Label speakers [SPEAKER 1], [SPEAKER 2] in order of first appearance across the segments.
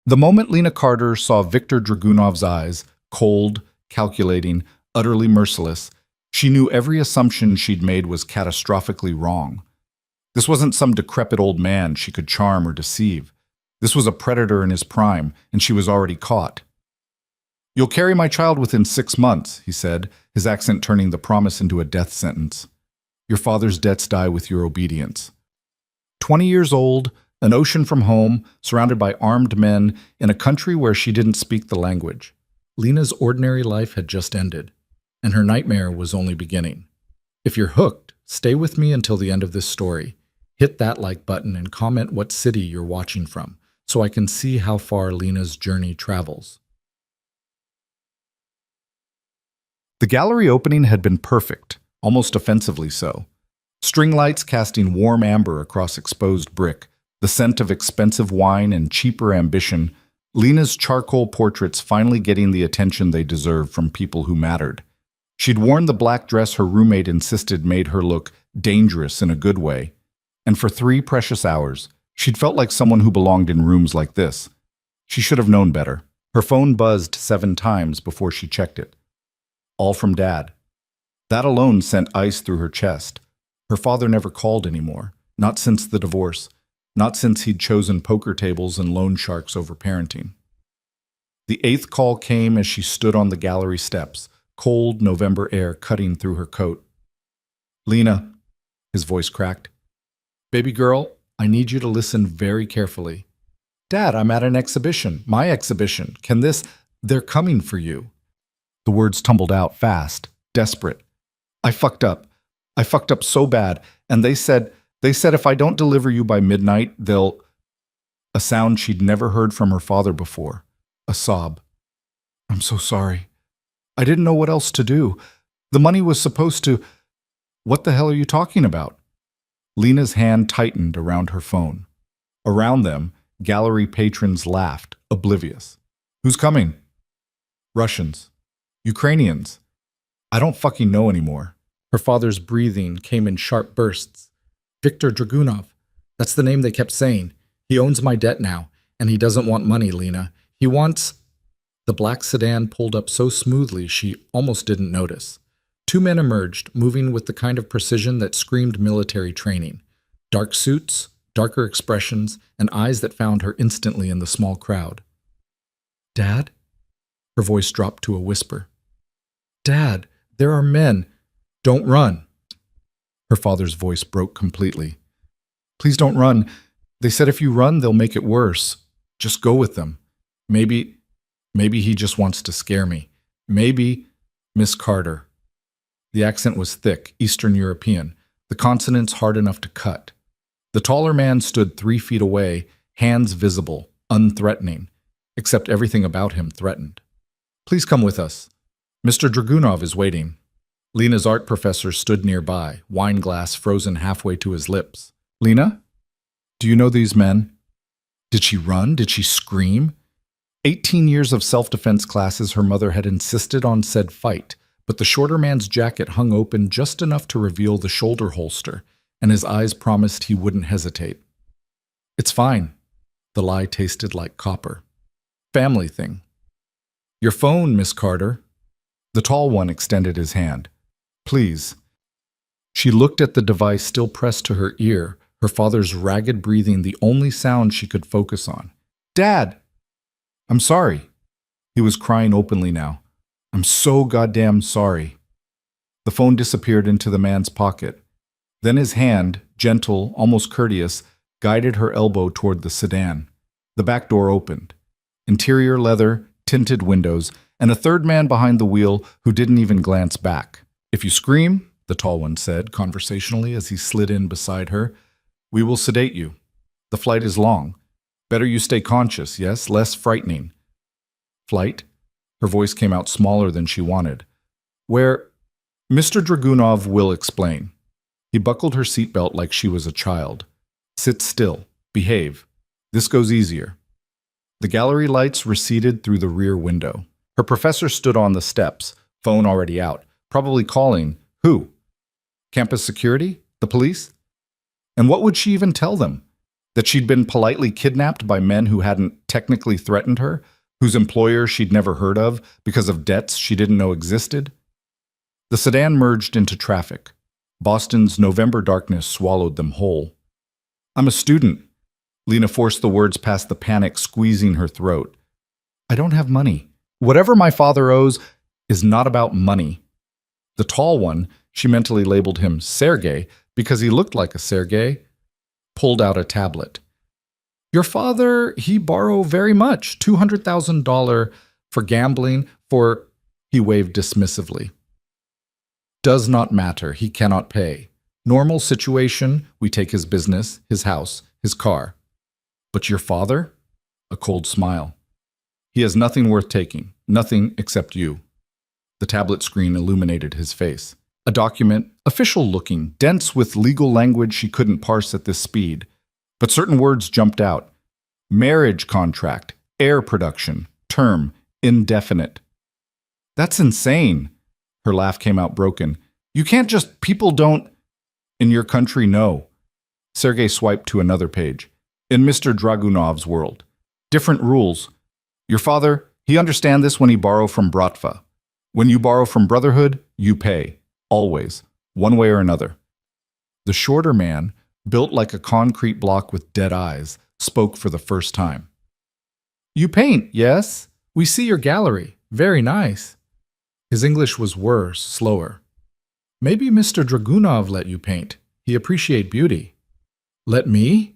[SPEAKER 1] The moment Lena Carter saw Viktor Dragunov's eyes, cold, calculating, utterly merciless, she knew every assumption she'd made was catastrophically wrong. This wasn't some decrepit old man she could charm or deceive. This was a predator in his prime, and she was already caught. "You'll carry my child within 6 months," he said, his accent turning the promise into a death sentence. "Your father's debts die with your obedience." 20 years old, an ocean from home, surrounded by armed men, in a country where she didn't speak the language. Lena's ordinary life had just ended, and her nightmare was only beginning. If you're hooked, stay with me until the end of this story. Hit that like button and comment what city you're watching from, so I can see how far Lena's journey travels. The gallery opening had been perfect, almost offensively so. String lights casting warm amber across exposed brick, the scent of expensive wine and cheaper ambition, Lena's charcoal portraits finally getting the attention they deserved from people who mattered. She'd worn the black dress her roommate insisted made her look dangerous in a good way, and for 3 precious hours, she'd felt like someone who belonged in rooms like this. She should have known better. Her phone buzzed 7 times before she checked it. All from Dad. That alone sent ice through her chest. Her father never called anymore, not since the divorce, not since he'd chosen poker tables and loan sharks over parenting. The 8th call came as she stood on the gallery steps, cold November air cutting through her coat. "Lena," his voice cracked. "Baby girl, I need you to listen very carefully." "Dad, I'm at an exhibition. My exhibition. Can this—" "They're coming for you." The words tumbled out fast, desperate. I fucked up so bad, and they said if I don't deliver you by midnight, they'll—" A sound she'd never heard from her father before. A sob. "I'm so sorry. I didn't know what else to do. The money was supposed to—" "What the hell are you talking about?" Lena's hand tightened around her phone. Around them, gallery patrons laughed, oblivious. "Who's coming?" "Russians. Ukrainians. I don't fucking know anymore." Her father's breathing came in sharp bursts. "Viktor Dragunov. That's the name they kept saying. He owns my debt now, and he doesn't want money, Lena. He wants—" The black sedan pulled up so smoothly she almost didn't notice. 2 men emerged, moving with the kind of precision that screamed military training. Dark suits, darker expressions, and eyes that found her instantly in the small crowd. "Dad?" Her voice dropped to a whisper. "Dad, there are men. Don't run." Her father's voice broke completely. "Please don't run. They said if you run, they'll make it worse. Just go with them. Maybe he just wants to scare me. Maybe, Miss Carter." The accent was thick, Eastern European, the consonants hard enough to cut. The taller man stood 3 feet away, hands visible, unthreatening, except everything about him threatened. "Please come with us. Mr. Dragunov is waiting." Lena's art professor stood nearby, wine glass frozen halfway to his lips. "Lena, do you know these men?" Did she run? Did she scream? 18 years of self-defense classes her mother had insisted on said fight, but the shorter man's jacket hung open just enough to reveal the shoulder holster, and his eyes promised he wouldn't hesitate. "It's fine." The lie tasted like copper. "Family thing." "Your phone, Miss Carter." The tall one extended his hand. "Please." She looked at the device still pressed to her ear, her father's ragged breathing the only sound she could focus on. "Dad!" "I'm sorry." He was crying openly now. "I'm so goddamn sorry." The phone disappeared into the man's pocket. Then his hand, gentle, almost courteous, guided her elbow toward the sedan. The back door opened. Interior leather, tinted windows, and a third man behind the wheel who didn't even glance back. "If you scream," the tall one said conversationally as he slid in beside her, "we will sedate you. The flight is long. Better you stay conscious, yes? Less frightening." "Flight?" Her voice came out smaller than she wanted. "Where—" "Mr. Dragunov will explain." He buckled her seatbelt like she was a child. "Sit still. Behave. This goes easier." The gallery lights receded through the rear window. Her professor stood on the steps, phone already out, probably calling. Who? Campus security? The police? And what would she even tell them? That she'd been politely kidnapped by men who hadn't technically threatened her, whose employer she'd never heard of because of debts she didn't know existed. The sedan merged into traffic. Boston's November darkness swallowed them whole. "I'm a student." Lena forced the words past the panic squeezing her throat. "I don't have money. Whatever my father owes is not about money." The tall one, she mentally labeled him Sergei because he looked like a Sergei, pulled out a tablet. "Your father, he borrow very much, $200,000 for gambling, for," he waved dismissively. "Does not matter, he cannot pay. Normal situation, we take his business, his house, his car. But your father?" A cold smile. "He has nothing worth taking, nothing except you." The tablet screen illuminated his face. A document, official-looking, dense with legal language she couldn't parse at this speed. But certain words jumped out. Marriage contract, air production, term, indefinite. "That's insane." Her laugh came out broken. "You can't just, people don't—" "In your country, no." Sergei swiped to another page. "In Mr. Dragunov's world. Different rules. Your father, he understand this when he borrow from Bratva. When you borrow from Brotherhood, you pay. Always. One way or another." The shorter man, built like a concrete block with dead eyes, spoke for the first time. "You paint, yes? We see your gallery. Very nice." His English was worse, slower. "Maybe Mr. Dragunov let you paint. He appreciate beauty." "Let me?"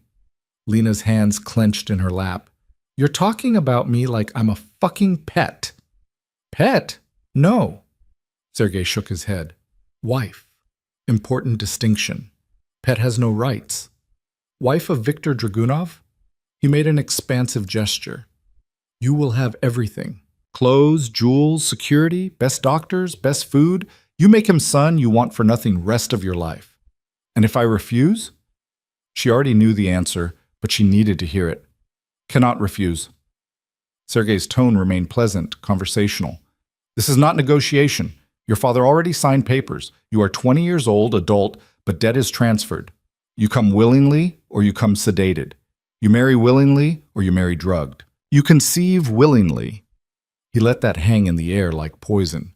[SPEAKER 1] Lena's hands clenched in her lap. "You're talking about me like I'm a fucking pet." "Pet? No." Sergei shook his head. "Wife. Important distinction. Pet has no rights." "Wife of Viktor Dragunov?" He made an expansive gesture. "You will have everything. Clothes, jewels, security, best doctors, best food. You make him son you want for nothing rest of your life. And if I refuse?" She already knew the answer, but she needed to hear it. "Cannot refuse." Sergei's tone remained pleasant, conversational. "This is not negotiation. Your father already signed papers. You are 20 years old, adult, but debt is transferred. You come willingly or you come sedated. You marry willingly or you marry drugged. You conceive willingly." He let that hang in the air like poison.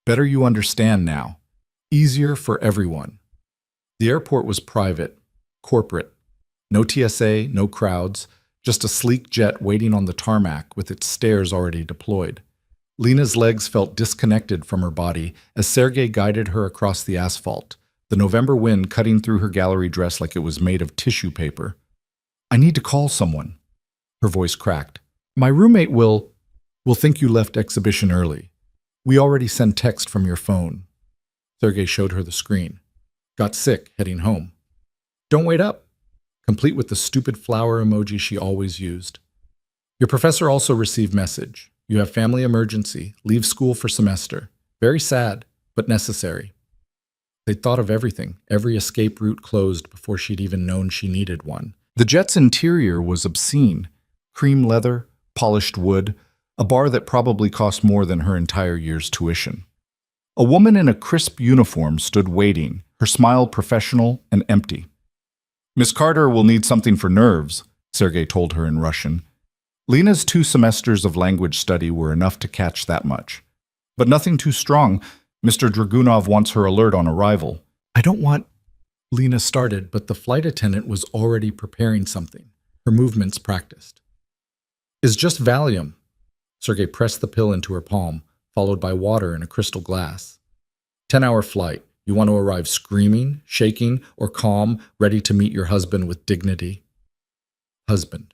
[SPEAKER 1] "Better you understand now. Easier for everyone." The airport was private, corporate. No TSA, no crowds, just a sleek jet waiting on the tarmac with its stairs already deployed. Lena's legs felt disconnected from her body as Sergei guided her across the asphalt, the November wind cutting through her gallery dress like it was made of tissue paper. "I need to call someone." Her voice cracked. "My roommate will think you left exhibition early. We already sent text from your phone." Sergei showed her the screen. "Got sick, heading home." "Don't wait up," complete with the stupid flower emoji she always used. "Your professor also received message. You have family emergency, leave school for semester. Very sad, but necessary." They'd thought of everything, every escape route closed before she'd even known she needed one. The jet's interior was obscene. Cream leather, polished wood, a bar that probably cost more than her entire year's tuition. A woman in a crisp uniform stood waiting, her smile professional and empty. "Miss Carter will need something for nerves," Sergei told her in Russian. Lena's 2 semesters of language study were enough to catch that much. But nothing too strong. "Mr. Dragunov wants her alert on arrival." "I don't want—" Lena started, but the flight attendant was already preparing something, her movements practiced. "Is just Valium." Sergei pressed the pill into her palm, followed by water in a crystal glass. 10-hour flight. You want to arrive screaming, shaking, or calm, ready to meet your husband with dignity. Husband.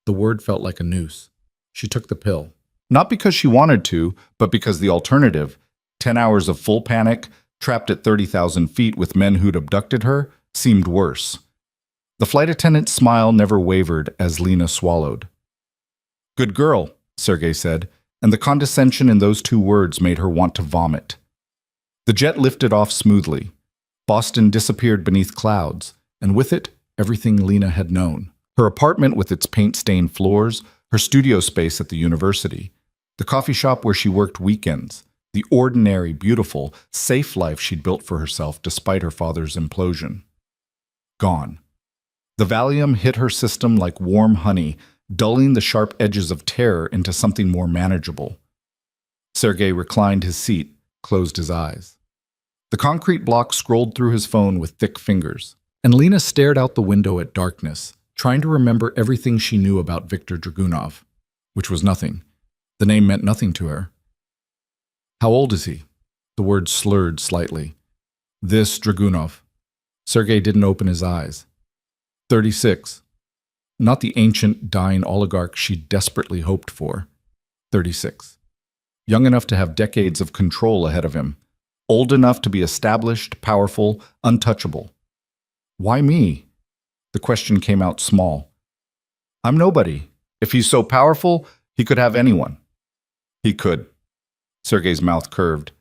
[SPEAKER 1] The word felt like a noose. She took the pill. Not because she wanted to, but because the alternative, 10 hours of full panic, trapped at 30,000 feet with men who'd abducted her, seemed worse. The flight attendant's smile never wavered as Lena swallowed. "Good girl," Sergei said, and the condescension in those 2 words made her want to vomit. The jet lifted off smoothly. Boston disappeared beneath clouds, and with it, everything Lena had known. Her apartment with its paint-stained floors, her studio space at the university, the coffee shop where she worked weekends, the ordinary, beautiful, safe life she'd built for herself despite her father's implosion. Gone. The Valium hit her system like warm honey, dulling the sharp edges of terror into something more manageable. Sergei reclined his seat, closed his eyes. The concrete block scrolled through his phone with thick fingers, and Lena stared out the window at darkness, trying to remember everything she knew about Viktor Dragunov, which was nothing. The name meant nothing to her. How old is he? The word slurred slightly. This Dragunov. Sergei didn't open his eyes. 36. Not the ancient, dying oligarch she desperately hoped for. 36. Young enough to have decades of control ahead of him. Old enough to be established, powerful, untouchable. Why me? The question came out small. I'm nobody. If he's so powerful, he could have anyone. He could. Sergei's mouth curved.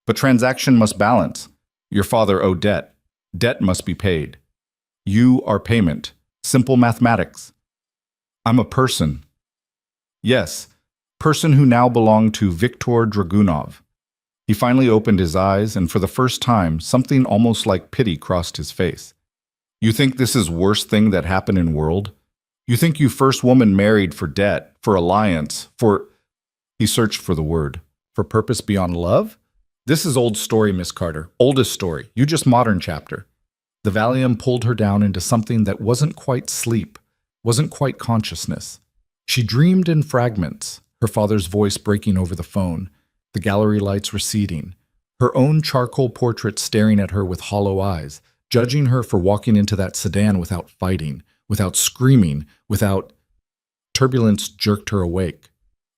[SPEAKER 1] But transaction must balance. Your father owed debt. Debt must be paid. You are payment. Simple mathematics. I'm a person. Yes, person who now belonged to Viktor Dragunov. He finally opened his eyes, and for the first time, something almost like pity crossed his face. You think this is worst thing that happened in world? You think you first woman married for debt, for alliance, for... He searched for the word. For purpose beyond love? This is old story, Miss Carter. Oldest story. You just modern chapter. The Valium pulled her down into something that wasn't quite sleep, wasn't quite consciousness. She dreamed in fragments, her father's voice breaking over the phone, the gallery lights receding, her own charcoal portrait staring at her with hollow eyes, judging her for walking into that sedan without fighting, without screaming, without... Turbulence jerked her awake.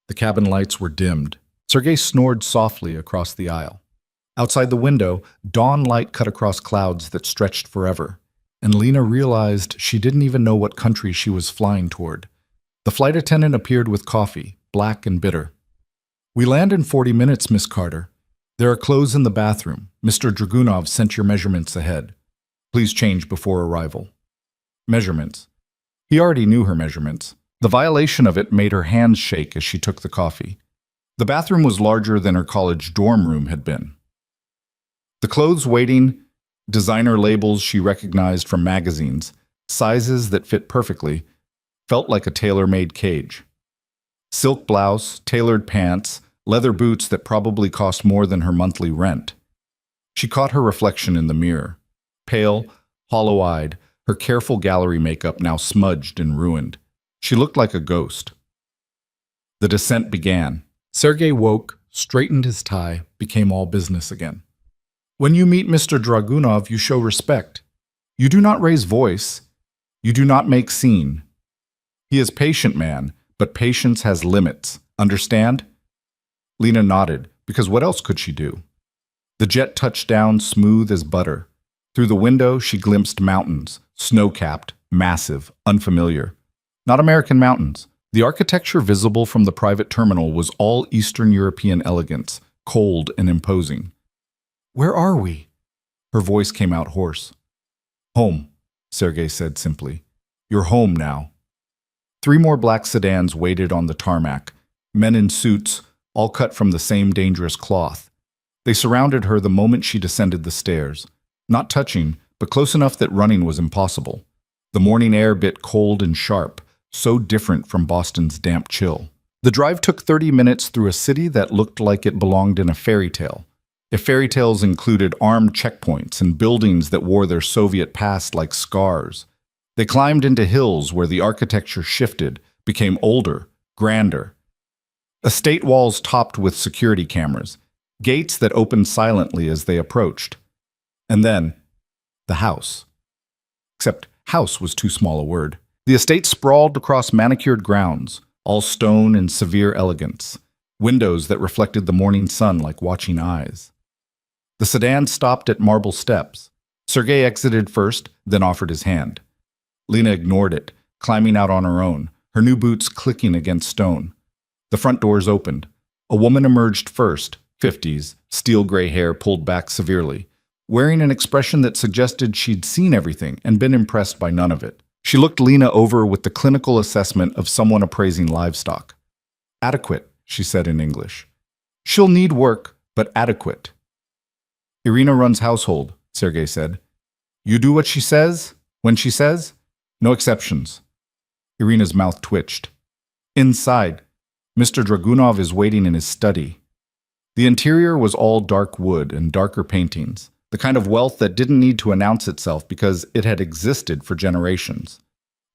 [SPEAKER 1] The cabin lights were dimmed. Sergei snored softly across the aisle. Outside the window, dawn light cut across clouds that stretched forever, and Lena realized she didn't even know what country she was flying toward. The flight attendant appeared with coffee, black and bitter. We land in 40 minutes, Miss Carter. There are clothes in the bathroom. Mr. Dragunov sent your measurements ahead. Please change before arrival. Measurements. He already knew her measurements. The violation of it made her hands shake as she took the coffee. The bathroom was larger than her college dorm room had been. The clothes waiting, designer labels she recognized from magazines, sizes that fit perfectly, felt like a tailor-made cage. Silk blouse, tailored pants, leather boots that probably cost more than her monthly rent. She caught her reflection in the mirror. Pale, hollow-eyed, her careful gallery makeup now smudged and ruined. She looked like a ghost. The descent began. Sergei woke, straightened his tie, became all business again. When you meet Mr. Dragunov, you show respect. You do not raise voice. You do not make scene. He is patient man, but patience has limits. Understand? Lena nodded, because what else could she do? The jet touched down smooth as butter. Through the window, she glimpsed mountains, snow-capped, massive, unfamiliar. Not American mountains. The architecture visible from the private terminal was all Eastern European elegance, cold and imposing. Where are we? Her voice came out hoarse. Home, Sergei said simply. You're home now. 3 more black sedans waited on the tarmac, men in suits, all cut from the same dangerous cloth. They surrounded her the moment she descended the stairs, not touching, but close enough that running was impossible. The morning air bit cold and sharp, so different from Boston's damp chill. The drive took 30 minutes through a city that looked like it belonged in a fairy tale. If fairy tales included armed checkpoints and buildings that wore their Soviet past like scars, they climbed into hills where the architecture shifted, became older, grander. Estate walls topped with security cameras, gates that opened silently as they approached. And then, the house. Except house was too small a word. The estate sprawled across manicured grounds, all stone and severe elegance, windows that reflected the morning sun like watching eyes. The sedan stopped at marble steps. Sergei exited first, then offered his hand. Lena ignored it, climbing out on her own, her new boots clicking against stone. The front doors opened. A woman emerged first, 50s, steel-gray hair pulled back severely, wearing an expression that suggested she'd seen everything and been impressed by none of it. She looked Lena over with the clinical assessment of someone appraising livestock. Adequate, she said in English. She'll need work, but adequate. Irina runs household, Sergei said. You do what she says, when she says? No exceptions. Irina's mouth twitched. Inside, Mr. Dragunov is waiting in his study. The interior was all dark wood and darker paintings, the kind of wealth that didn't need to announce itself because it had existed for generations.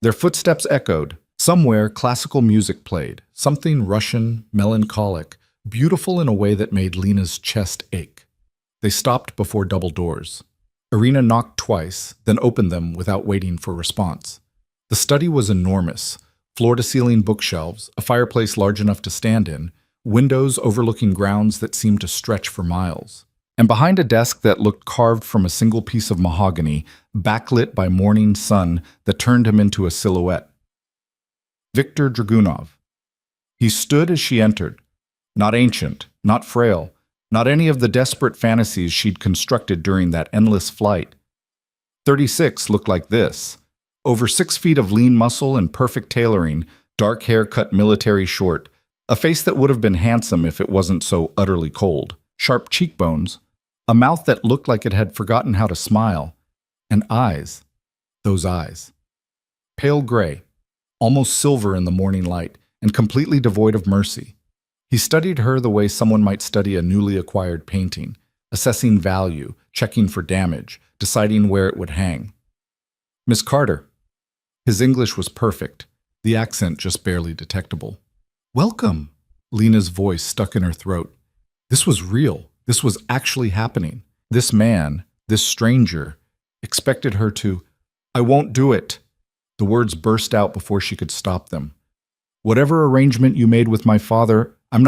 [SPEAKER 1] Their footsteps echoed. Somewhere, classical music played, something Russian, melancholic, beautiful in a way that made Lena's chest ache. They stopped before double doors. Irina knocked twice, then opened them without waiting for response. The study was enormous. Floor-to-ceiling bookshelves, a fireplace large enough to stand in, windows overlooking grounds that seemed to stretch for miles. And behind a desk that looked carved from a single piece of mahogany, backlit by morning sun that turned him into a silhouette. Viktor Dragunov. He stood as she entered. Not ancient, not frail, not any of the desperate fantasies she'd constructed during that endless flight. 36 looked like this. Over 6 feet of lean muscle and perfect tailoring, dark hair cut military short, a face that would have been handsome if it wasn't so utterly cold, sharp cheekbones, a mouth that looked like it had forgotten how to smile, and eyes, those eyes. Pale gray, almost silver in the morning light, and completely devoid of mercy. He studied her the way someone might study a newly acquired painting, assessing value, checking for damage, deciding where it would hang. Miss Carter. His English was perfect, the accent just barely detectable. Welcome. Lena's voice stuck in her throat. This was real. This was actually happening. This man, this stranger, expected her to, I won't do it. The words burst out before she could stop them. Whatever arrangement you made with my father, I'm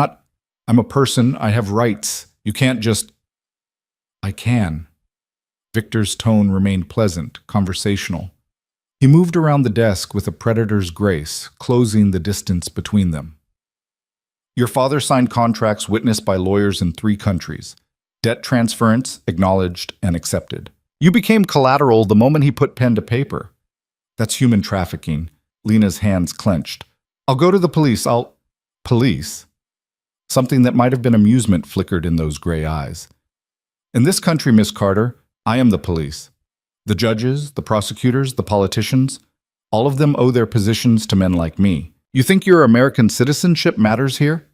[SPEAKER 1] a person, I have rights. You can't just... I can. Victor's tone remained pleasant, conversational. He moved around the desk with a predator's grace, closing the distance between them. Your father signed contracts witnessed by lawyers in 3 countries. Debt transference, acknowledged and accepted. You became collateral the moment he put pen to paper. That's human trafficking. Lena's hands clenched. I'll go to the police. Police? Something that might have been amusement flickered in those gray eyes. In this country, Miss Carter, I am the police. The judges, the prosecutors, the politicians, all of them owe their positions to men like me. You think your American citizenship matters here?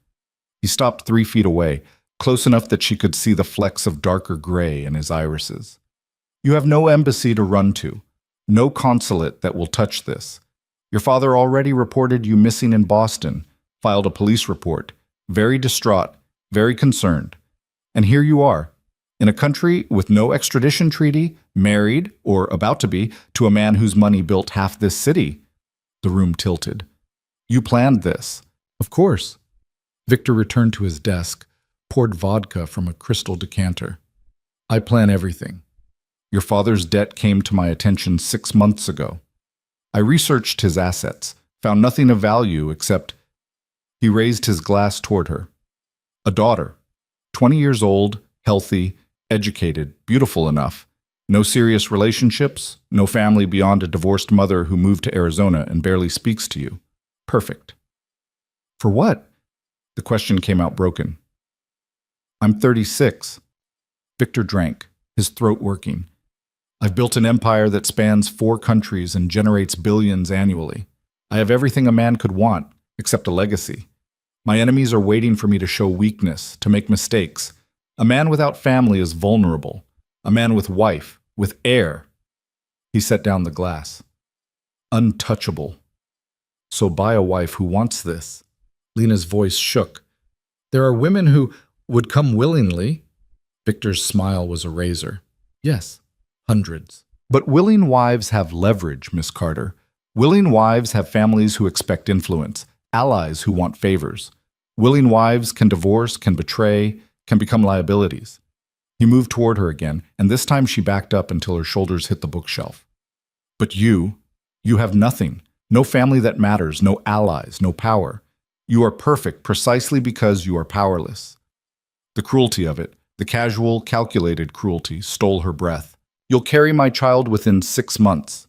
[SPEAKER 1] He stopped 3 feet away, close enough that she could see the flecks of darker gray in his irises. You have no embassy to run to, no consulate that will touch this. Your father already reported you missing in Boston, filed a police report, very distraught, very concerned. And here you are, in a country with no extradition treaty, married, or about to be, to a man whose money built half this city. The room tilted. You planned this. Of course. Victor returned to his desk, poured vodka from a crystal decanter. I plan everything. Your father's debt came to my attention 6 months ago. I researched his assets, found nothing of value except... He raised his glass toward her. A daughter, 20 years old, healthy, educated, beautiful enough. No serious relationships, no family beyond a divorced mother who moved to Arizona and barely speaks to you. Perfect. For what? The question came out broken. I'm 36. Victor drank, his throat working. I've built an empire that spans 4 countries and generates billions annually. I have everything a man could want, except a legacy. My enemies are waiting for me to show weakness, to make mistakes. A man without family is vulnerable. A man with wife, with heir. He set down the glass. Untouchable. So buy a wife who wants this. Lena's voice shook. There are women who would come willingly. Victor's smile was a razor. Yes, hundreds. But willing wives have leverage, Miss Carter. Willing wives have families who expect influence, allies who want favors. Willing wives can divorce, can betray, can become liabilities. He moved toward her again, and this time she backed up until her shoulders hit the bookshelf. But you have nothing. No family that matters, no allies, no power. You are perfect precisely because you are powerless. The cruelty of it, the casual, calculated cruelty, stole her breath. You'll carry my child within 6 months.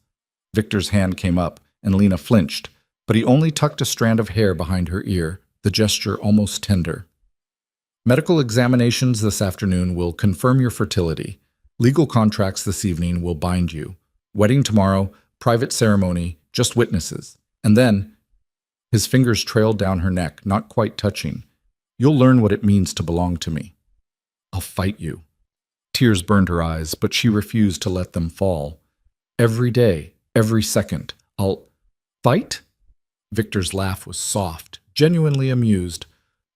[SPEAKER 1] Victor's hand came up, and Lena flinched, but he only tucked a strand of hair behind her ear, the gesture almost tender. Medical examinations this afternoon will confirm your fertility. Legal contracts this evening will bind you. Wedding tomorrow, private ceremony, just witnesses. And then, his fingers trailed down her neck, not quite touching. You'll learn what it means to belong to me. I'll fight you. Tears burned her eyes, but she refused to let them fall. Every day, every second, I'll fight? Victor's laugh was soft, genuinely amused.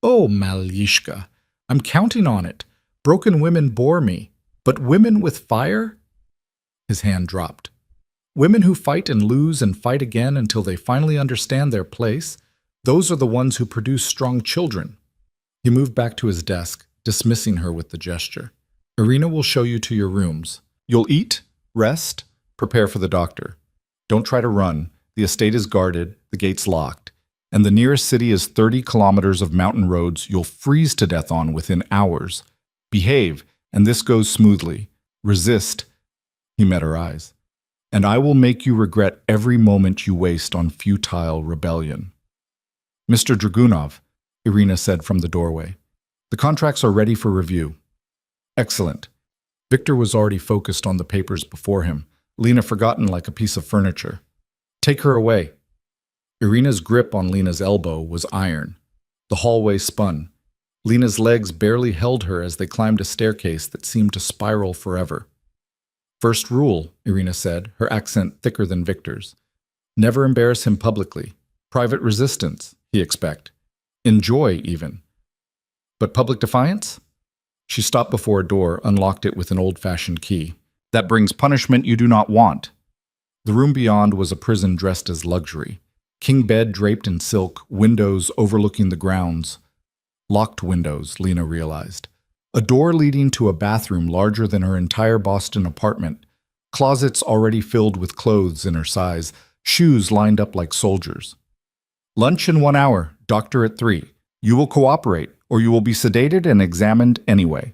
[SPEAKER 1] Oh, Malishka, I'm counting on it. Broken women bore me, but women with fire? His hand dropped. Women who fight and lose and fight again until they finally understand their place, those are the ones who produce strong children. He moved back to his desk, dismissing her with the gesture. Irina will show you to your rooms. You'll eat, rest, prepare for the doctor. Don't try to run. The estate is guarded, the gates locked, and the nearest city is 30 kilometers of mountain roads you'll freeze to death on within hours. Behave, and this goes smoothly. Resist. He met her eyes. And I will make you regret every moment you waste on futile rebellion. Mr. Dragunov, Irina said from the doorway, the contracts are ready for review. Excellent. Victor was already focused on the papers before him, Lena forgotten like a piece of furniture. Take her away. Irina's grip on Lena's elbow was iron. The hallway spun. Lena's legs barely held her as they climbed a staircase that seemed to spiral forever. First rule, Irina said, her accent thicker than Victor's. Never embarrass him publicly. Private resistance, he expect. Enjoy, even. But public defiance? She stopped before a door, unlocked it with an old-fashioned key. That brings punishment you do not want. The room beyond was a prison dressed as luxury. King bed draped in silk, windows overlooking the grounds. Locked windows, Lena realized. A door leading to a bathroom larger than her entire Boston apartment. Closets already filled with clothes in her size. Shoes lined up like soldiers. Lunch in 1 hour, doctor at 3. You will cooperate, or you will be sedated and examined anyway.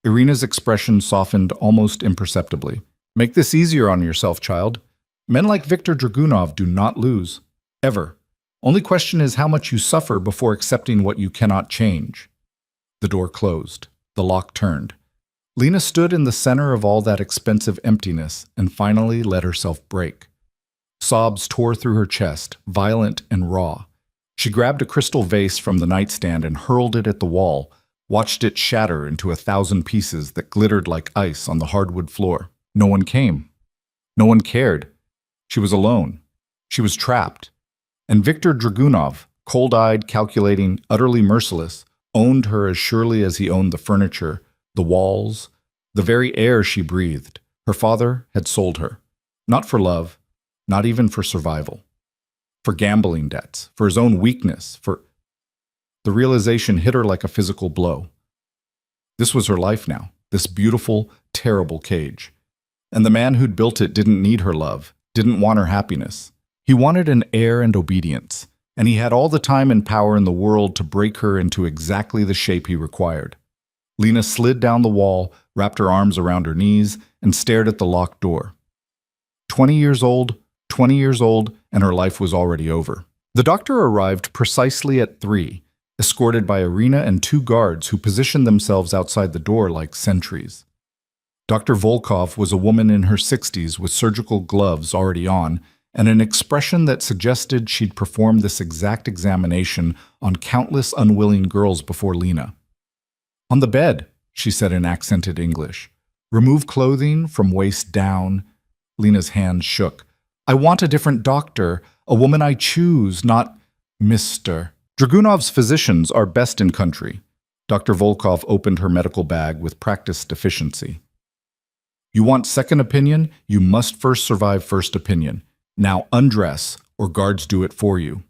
[SPEAKER 1] Irina's expression softened almost imperceptibly. Make this easier on yourself, child. Men like Victor Dragunov do not lose. Ever. Only question is how much you suffer before accepting what you cannot change. The door closed. The lock turned. Lena stood in the center of all that expensive emptiness and finally let herself break. Sobs tore through her chest, violent and raw. She grabbed a crystal vase from the nightstand and hurled it at the wall, watched it shatter into 1,000 pieces that glittered like ice on the hardwood floor. No one came. No one cared. She was alone. She was trapped. And Victor Dragunov, cold-eyed, calculating, utterly merciless, owned her as surely as he owned the furniture, the walls, the very air she breathed. Her father had sold her. Not for love, not even for survival. For gambling debts, for his own weakness, for... The realization hit her like a physical blow. This was her life now, this beautiful, terrible cage. And the man who'd built it didn't need her love, didn't want her happiness. He wanted an heir and obedience, and he had all the time and power in the world to break her into exactly the shape he required. Lena slid down the wall, wrapped her arms around her knees, and stared at the locked door. 20 years old, and her life was already over. The doctor arrived precisely at 3, escorted by Irina and 2 guards who positioned themselves outside the door like sentries. Dr. Volkov was a woman in her 60s with surgical gloves already on, and an expression that suggested she'd performed this exact examination on countless unwilling girls before Lena. On the bed, she said in accented English. Remove clothing from waist down. Lena's hands shook. I want a different doctor, a woman I choose, not Mr. Dragunov's physicians are best in country. Dr. Volkov opened her medical bag with practiced efficiency. You want second opinion? You must first survive first opinion. Now undress, or guards do it for you.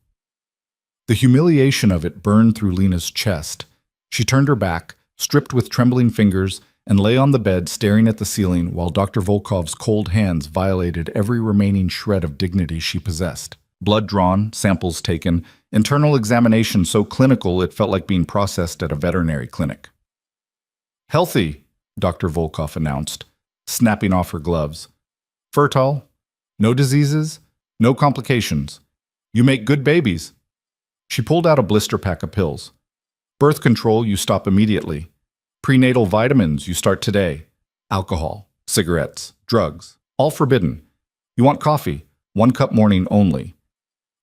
[SPEAKER 1] The humiliation of it burned through Lena's chest. She turned her back, stripped with trembling fingers, and lay on the bed staring at the ceiling while Dr. Volkov's cold hands violated every remaining shred of dignity she possessed. Blood drawn, samples taken, internal examination so clinical it felt like being processed at a veterinary clinic. Healthy, Dr. Volkov announced, snapping off her gloves. Fertile. No diseases, no complications. You make good babies. She pulled out a blister pack of pills. Birth control, you stop immediately. Prenatal vitamins, you start today. Alcohol, cigarettes, drugs, all forbidden. You want coffee? 1 cup morning only.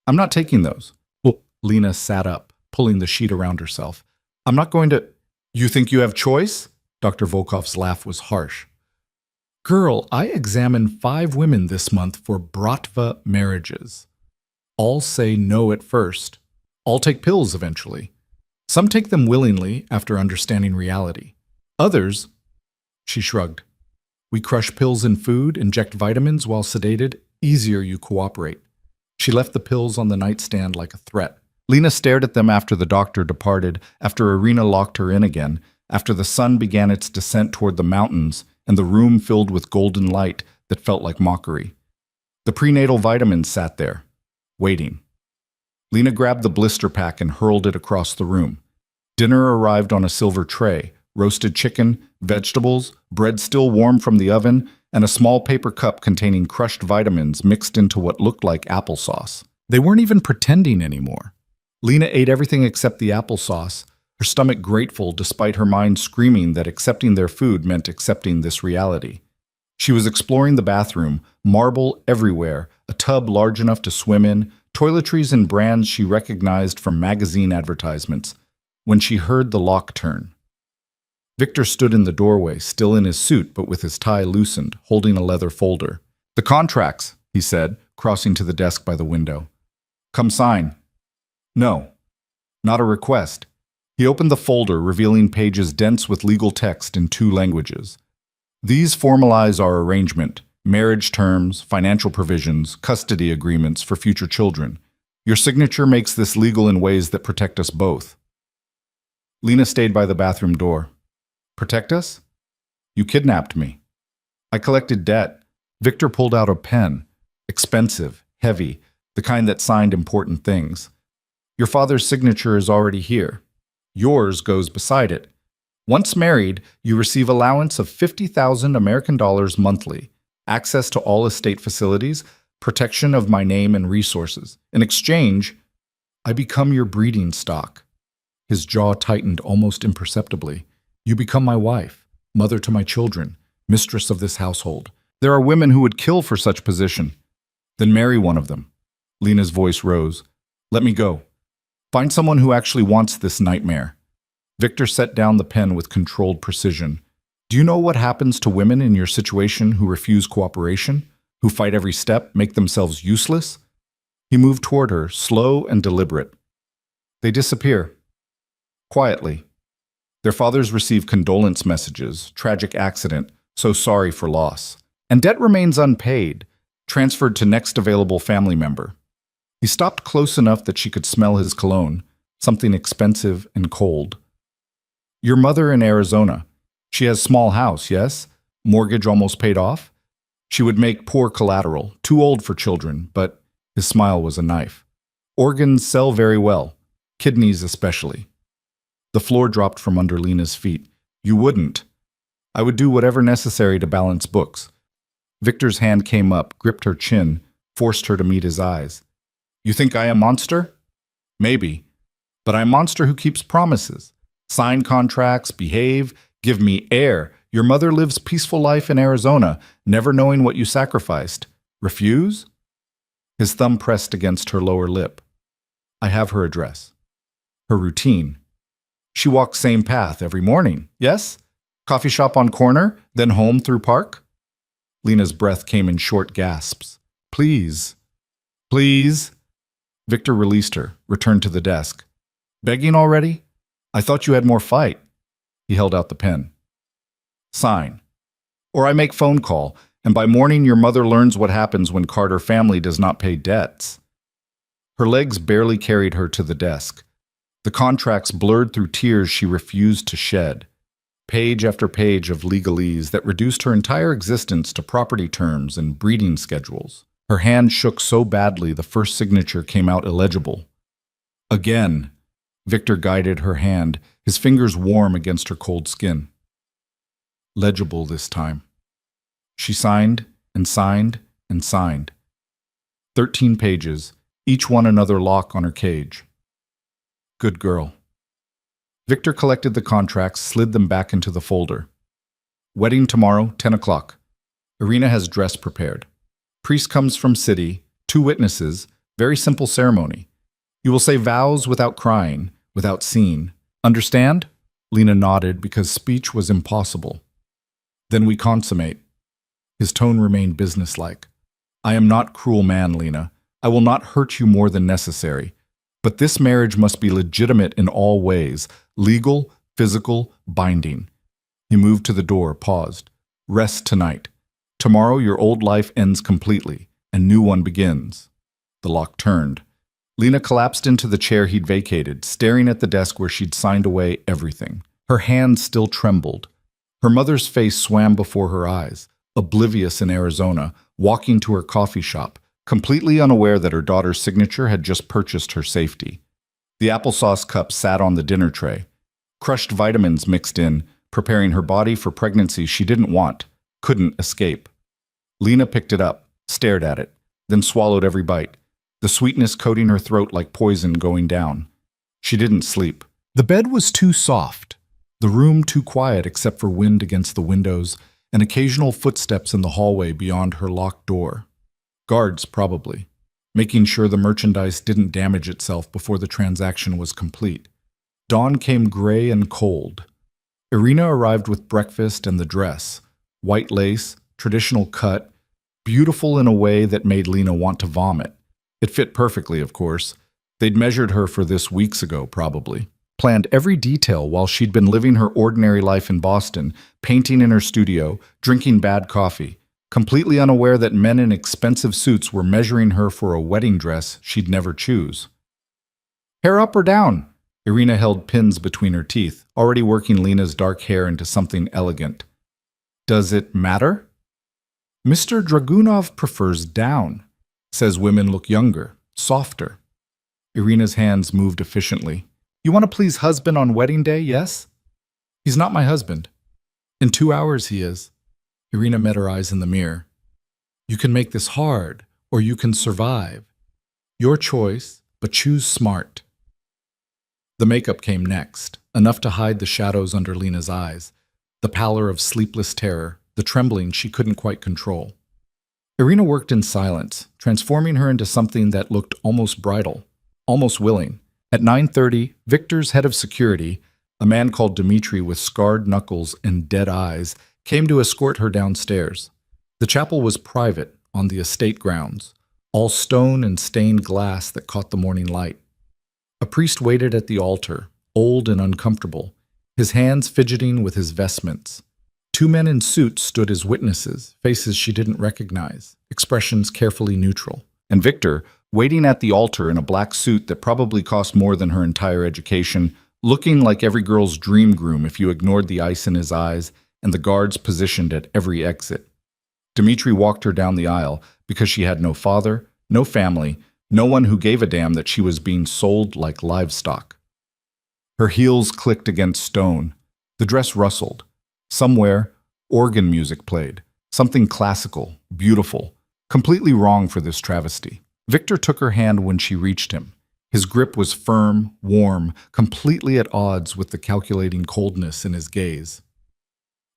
[SPEAKER 1] I'm not taking those. Well, Lena sat up, pulling the sheet around herself. I'm not going to... You think you have choice? Dr. Volkov's laugh was harsh. Girl, I examined 5 women this month for Bratva marriages. All say no at first. All take pills eventually. Some take them willingly after understanding reality. Others, she shrugged. We crush pills in food, inject vitamins while sedated. Easier you cooperate. She left the pills on the nightstand like a threat. Lena stared at them after the doctor departed, after Irina locked her in again, after the sun began its descent toward the mountains, and the room filled with golden light that felt like mockery. The prenatal vitamins sat there, waiting. Lena grabbed the blister pack and hurled it across the room. Dinner arrived on a silver tray, roasted chicken, vegetables, bread still warm from the oven, and a small paper cup containing crushed vitamins mixed into what looked like applesauce. They weren't even pretending anymore. Lena ate everything except the applesauce, her stomach grateful despite her mind screaming that accepting their food meant accepting this reality. She was exploring the bathroom, marble everywhere, a tub large enough to swim in, toiletries and brands she recognized from magazine advertisements, when she heard the lock turn. Victor stood in the doorway, still in his suit but with his tie loosened, holding a leather folder. The contracts, he said, crossing to the desk by the window. Come sign. No, not a request. He opened the folder, revealing pages dense with legal text in 2 languages. These formalize our arrangement, marriage terms, financial provisions, custody agreements for future children. Your signature makes this legal in ways that protect us both. Lena stayed by the bathroom door. Protect us? You kidnapped me. I collected debt. Victor pulled out a pen. Expensive, heavy, the kind that signed important things. Your father's signature is already here. Yours goes beside it. Once married, you receive allowance of 50,000 American dollars monthly, access to all estate facilities, protection of my name and resources. In exchange, I become your breeding stock. His jaw tightened almost imperceptibly. You become my wife, mother to my children, mistress of this household. There are women who would kill for such position. Then marry one of them. Lena's voice rose. Let me go. Find someone who actually wants this nightmare. Victor set down the pen with controlled precision. Do you know what happens to women in your situation who refuse cooperation, who fight every step, make themselves useless? He moved toward her, slow and deliberate. They disappear. Quietly. Their fathers receive condolence messages, tragic accident, so sorry for loss. And debt remains unpaid, transferred to next available family member. He stopped close enough that she could smell his cologne, something expensive and cold. Your mother in Arizona. She has small house, yes? Mortgage almost paid off? She would make poor collateral, too old for children, but his smile was a knife. Organs sell very well, kidneys especially. The floor dropped from under Lena's feet. You wouldn't. I would do whatever necessary to balance books. Victor's hand came up, gripped her chin, forced her to meet his eyes. You think I am a monster? Maybe. But I'm a monster who keeps promises. Sign contracts, behave, give me air. Your mother lives peaceful life in Arizona, never knowing what you sacrificed. Refuse? His thumb pressed against her lower lip. I have her address. Her routine. She walks same path every morning, yes? Coffee shop on corner, then home through park? Lena's breath came in short gasps. Please. Please. Victor released her, returned to the desk. Begging already? I thought you had more fight. He held out the pen. Sign. Or I make phone call, and by morning your mother learns what happens when Carter family does not pay debts. Her legs barely carried her to the desk. The contracts blurred through tears she refused to shed. Page after page of legalese that reduced her entire existence to property terms and breeding schedules. Her hand shook so badly the first signature came out illegible. Again. Victor guided her hand, his fingers warm against her cold skin. Legible this time. She signed and signed and signed. 13 pages, each one another lock on her cage. Good girl. Victor collected the contracts, slid them back into the folder. Wedding tomorrow, 10 o'clock. Irina has dress prepared. Priest comes from city, 2 witnesses, very simple ceremony. You will say vows without crying, without seeing. Understand? Lena nodded because speech was impossible. Then we consummate. His tone remained businesslike. I am not cruel man, Lena. I will not hurt you more than necessary. But this marriage must be legitimate in all ways, legal, physical, binding. He moved to the door, paused. Rest tonight. Tomorrow your old life ends completely, and new one begins. The lock turned. Lena collapsed into the chair he'd vacated, staring at the desk where she'd signed away everything. Her hands still trembled. Her mother's face swam before her eyes, oblivious in Arizona, walking to her coffee shop, completely unaware that her daughter's signature had just purchased her safety. The applesauce cup sat on the dinner tray. Crushed vitamins mixed in, preparing her body for pregnancy she didn't want, couldn't escape. Lena picked it up, stared at it, then swallowed every bite, the sweetness coating her throat like poison going down. She didn't sleep. The bed was too soft, the room too quiet except for wind against the windows and occasional footsteps in the hallway beyond her locked door. Guards, probably, making sure the merchandise didn't damage itself before the transaction was complete. Dawn came gray and cold. Irina arrived with breakfast and the dress, white lace, traditional cut, beautiful in a way that made Lena want to vomit. It fit perfectly, of course. They'd measured her for this weeks ago, probably. Planned every detail while she'd been living her ordinary life in Boston, painting in her studio, drinking bad coffee, completely unaware that men in expensive suits were measuring her for a wedding dress she'd never choose. Hair up or down? Irina held pins between her teeth, already working Lena's dark hair into something elegant. Does it matter? Mr. Dragunov prefers down. Says women look younger, softer. Irina's hands moved efficiently. You want to please husband on wedding day, yes? He's not my husband. In 2 hours he is. Irina met her eyes in the mirror. You can make this hard, or you can survive. Your choice, but choose smart. The makeup came next, enough to hide the shadows under Lena's eyes, the pallor of sleepless terror, the trembling she couldn't quite control. Irina worked in silence, transforming her into something that looked almost bridal, almost willing. At 9:30, Victor's head of security, a man called Dmitri with scarred knuckles and dead eyes, came to escort her downstairs. The chapel was private, on the estate grounds, all stone and stained glass that caught the morning light. A priest waited at the altar, old and uncomfortable, his hands fidgeting with his vestments. 2 men in suits stood as witnesses, faces she didn't recognize, expressions carefully neutral. And Victor, waiting at the altar in a black suit that probably cost more than her entire education, looking like every girl's dream groom if you ignored the ice in his eyes and the guards positioned at every exit. Dmitri walked her down the aisle because she had no father, no family, no one who gave a damn that she was being sold like livestock. Her heels clicked against stone. The dress rustled. Somewhere, organ music played, something classical, beautiful, completely wrong for this travesty. Victor took her hand when she reached him. His grip was firm, warm, completely at odds with the calculating coldness in his gaze.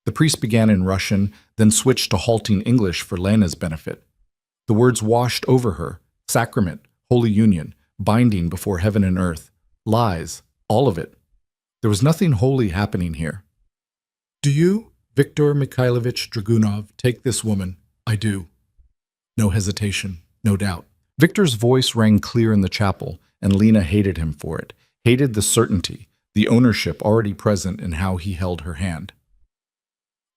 [SPEAKER 1] The priest began in Russian, then switched to halting English for Lena's benefit. The words washed over her: sacrament, holy union, binding before heaven and earth, lies, all of it. There was nothing holy happening here. Do you, Viktor Mikhailovich Dragunov, take this woman? I do. No hesitation, no doubt. Victor's voice rang clear in the chapel, and Lena hated him for it, hated the certainty, the ownership already present in how he held her hand.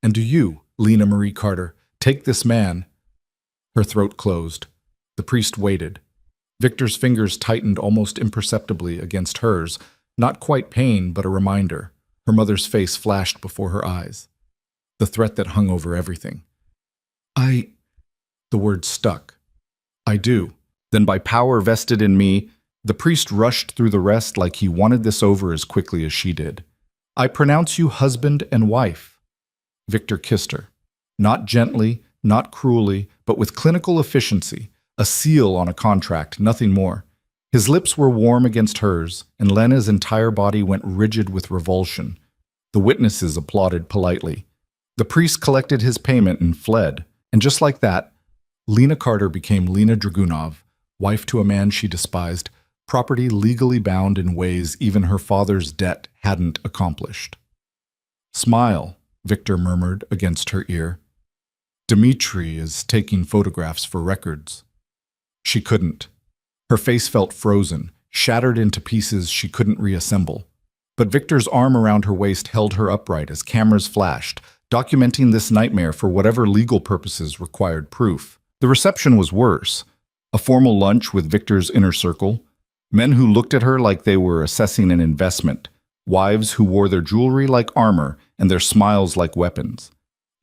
[SPEAKER 1] And do you, Lena Marie Carter, take this man? Her throat closed. The priest waited. Victor's fingers tightened almost imperceptibly against hers, not quite pain, but a reminder. Her mother's face flashed before her eyes. The threat that hung over everything. The word stuck. I do. Then by power vested in me, the priest rushed through the rest like he wanted this over as quickly as she did. I pronounce you husband and wife. Victor kissed her. Not gently, not cruelly, but with clinical efficiency, a seal on a contract, nothing more. His lips were warm against hers, and Lena's entire body went rigid with revulsion. The witnesses applauded politely. The priest collected his payment and fled, and just like that, Lena Carter became Lena Dragunov, wife to a man she despised, property legally bound in ways even her father's debt hadn't accomplished. "Smile," Victor murmured against her ear. "Dmitri is taking photographs for records." She couldn't. Her face felt frozen, shattered into pieces she couldn't reassemble. But Victor's arm around her waist held her upright as cameras flashed, documenting this nightmare for whatever legal purposes required proof. The reception was worse. A formal lunch with Victor's inner circle, men who looked at her like they were assessing an investment, wives who wore their jewelry like armor and their smiles like weapons.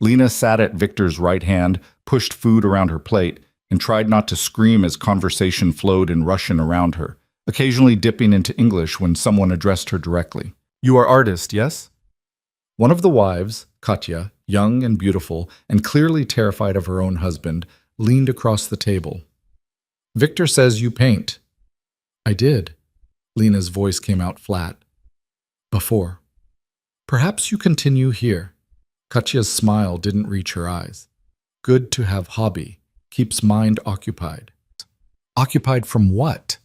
[SPEAKER 1] Lena sat at Victor's right hand, pushed food around her plate, and tried not to scream as conversation flowed in Russian around her, occasionally dipping into English when someone addressed her directly. "You are artist, yes?" One of the wives, Katya, young and beautiful, and clearly terrified of her own husband, leaned across the table. "Victor says you paint." "I did." Lena's voice came out flat. "Before. Perhaps you continue here." Katya's smile didn't reach her eyes. "Good to have hobby. Keeps mind occupied." Occupied from what?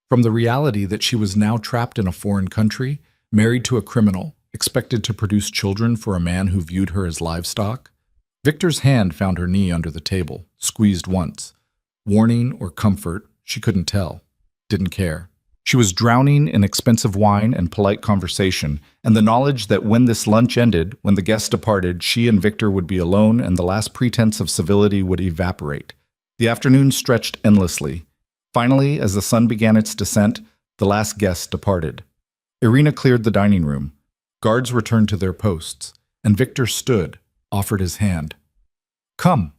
[SPEAKER 1] From the reality that she was now trapped in a foreign country, married to a criminal, expected to produce children for a man who viewed her as livestock? Victor's hand found her knee under the table, squeezed once. Warning or comfort, she couldn't tell. Didn't care. She was drowning in expensive wine and polite conversation, and the knowledge that when this lunch ended, when the guests departed, she and Victor would be alone and the last pretense of civility would evaporate. The afternoon stretched endlessly. Finally, as the sun began its descent, the last guest departed. Irina cleared the dining room. Guards returned to their posts, and Victor stood, offered his hand. "Come."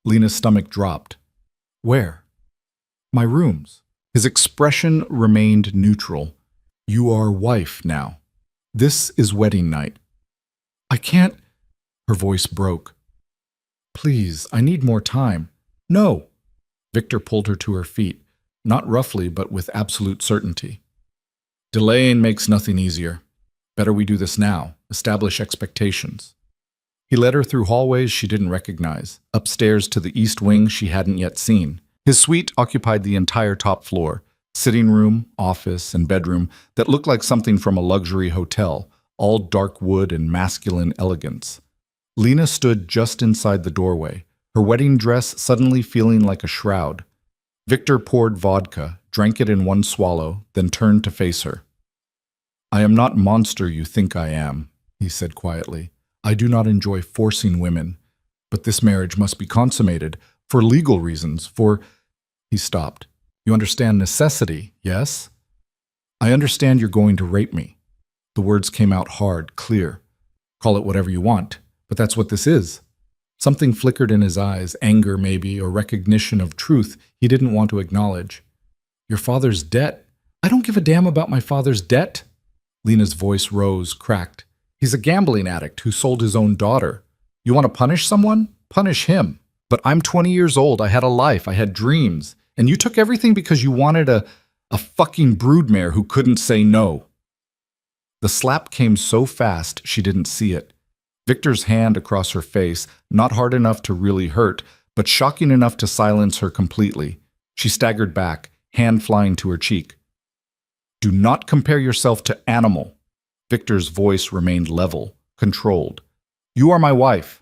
[SPEAKER 1] Lena's stomach dropped. "Where?" "My rooms." His expression remained neutral. "You are wife now. This is wedding night." "I can't." Her voice broke. "Please, I need more time." "No." Victor pulled her to her feet, not roughly but with absolute certainty. "Delaying makes nothing easier. Better we do this now, establish expectations." He led her through hallways she didn't recognize, upstairs to the east wing she hadn't yet seen. His suite occupied the entire top floor, sitting room, office, and bedroom that looked like something from a luxury hotel, all dark wood and masculine elegance. Lena stood just inside the doorway, her wedding dress suddenly feeling like a shroud. Victor poured vodka, drank it in one swallow, then turned to face her. "I am not monster you think I am," he said quietly. "I do not enjoy forcing women, but this marriage must be consummated, for legal reasons, for—" He stopped. "You understand necessity, yes?" "I understand you're going to rape me." The words came out hard, clear. "Call it whatever you want, but that's what this is." Something flickered in his eyes, anger maybe, or recognition of truth he didn't want to acknowledge. "Your father's debt? I don't give a damn about my father's debt." Lena's voice rose, cracked. "He's a gambling addict who sold his own daughter. You want to punish someone? Punish him. But I'm 20 years old, I had a life, I had dreams, and you took everything because you wanted a fucking broodmare who couldn't say no." The slap came so fast she didn't see it. Victor's hand across her face, not hard enough to really hurt, but shocking enough to silence her completely. She staggered back, hand flying to her cheek. "Do not compare yourself to animal." Victor's voice remained level, controlled. "You are my wife,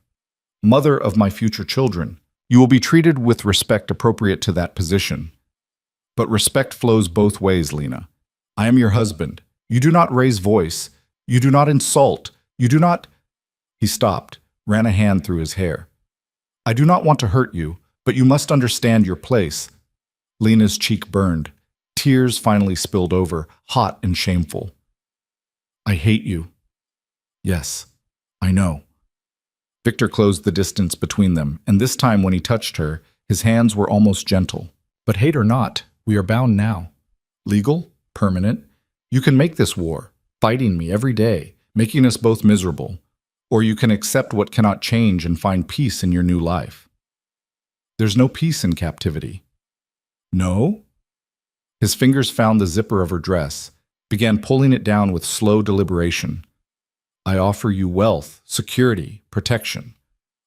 [SPEAKER 1] mother of my future children. You will be treated with respect appropriate to that position. But respect flows both ways, Lena. I am your husband. You do not raise voice. You do not insult. You do not—" He stopped, ran a hand through his hair. "I do not want to hurt you, but you must understand your place." Lena's cheek burned. Tears finally spilled over, hot and shameful. "I hate you." "Yes, I know." Victor closed the distance between them, and this time when he touched her, his hands were almost gentle. "But hate or not, we are bound now. Legal, permanent. You can make this war, fighting me every day, making us both miserable. Or you can accept what cannot change and find peace in your new life." "There's no peace in captivity." "No?" His fingers found the zipper of her dress, began pulling it down with slow deliberation. "I offer you wealth, security, protection.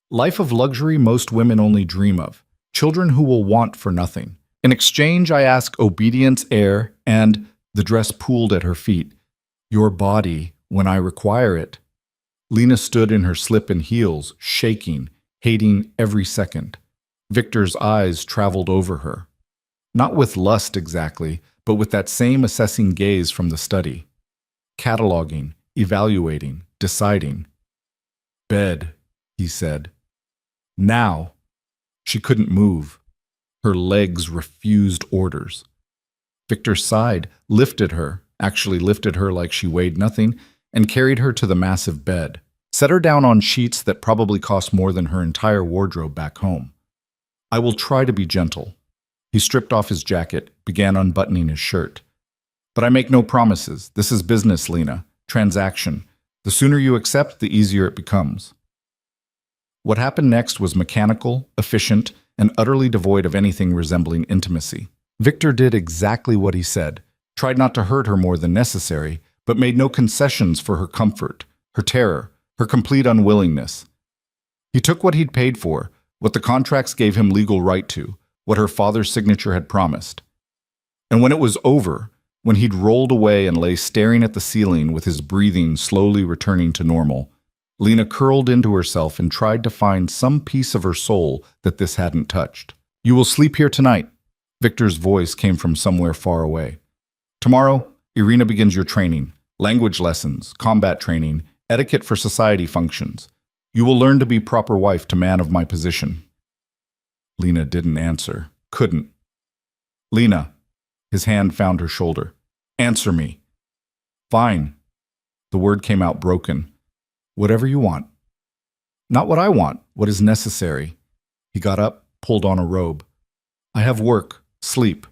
[SPEAKER 1] Life of luxury most women only dream of. Children who will want for nothing. In exchange, I ask obedience, air, and the dress pooled at her feet. Your body when I require it. Lena stood in her slip and heels, shaking, hating every second. Victor's eyes traveled over her. Not with lust exactly, but with that same assessing gaze from the study. Cataloging, evaluating, deciding. Bed, he said. Now. She couldn't move. Her legs refused orders. Victor sighed, lifted her, actually lifted her like she weighed nothing, and carried her to the massive bed. Set her down on sheets that probably cost more than her entire wardrobe back home. I will try to be gentle. He stripped off his jacket, began unbuttoning his shirt. But I make no promises. This is business, Lena. Transaction. The sooner you accept, the easier it becomes. What happened next was mechanical, efficient, and utterly devoid of anything resembling intimacy. Victor did exactly what he said, tried not to hurt her more than necessary, but made no concessions for her comfort, her terror, her complete unwillingness. He took what he'd paid for, what the contracts gave him legal right to, what her father's signature had promised. And when it was over, when he'd rolled away and lay staring at the ceiling with his breathing slowly returning to normal, Lena curled into herself and tried to find some piece of her soul that this hadn't touched. You will sleep here tonight. Victor's voice came from somewhere far away. Tomorrow, Irina begins your training, language lessons, combat training, etiquette for society functions. You will learn to be proper wife to man of my position. Lena didn't answer, couldn't. Lena, his hand found her shoulder. Answer me. Fine. The word came out broken. Whatever you want. Not what I want, what is necessary. He got up, pulled on a robe. I have work, sleep.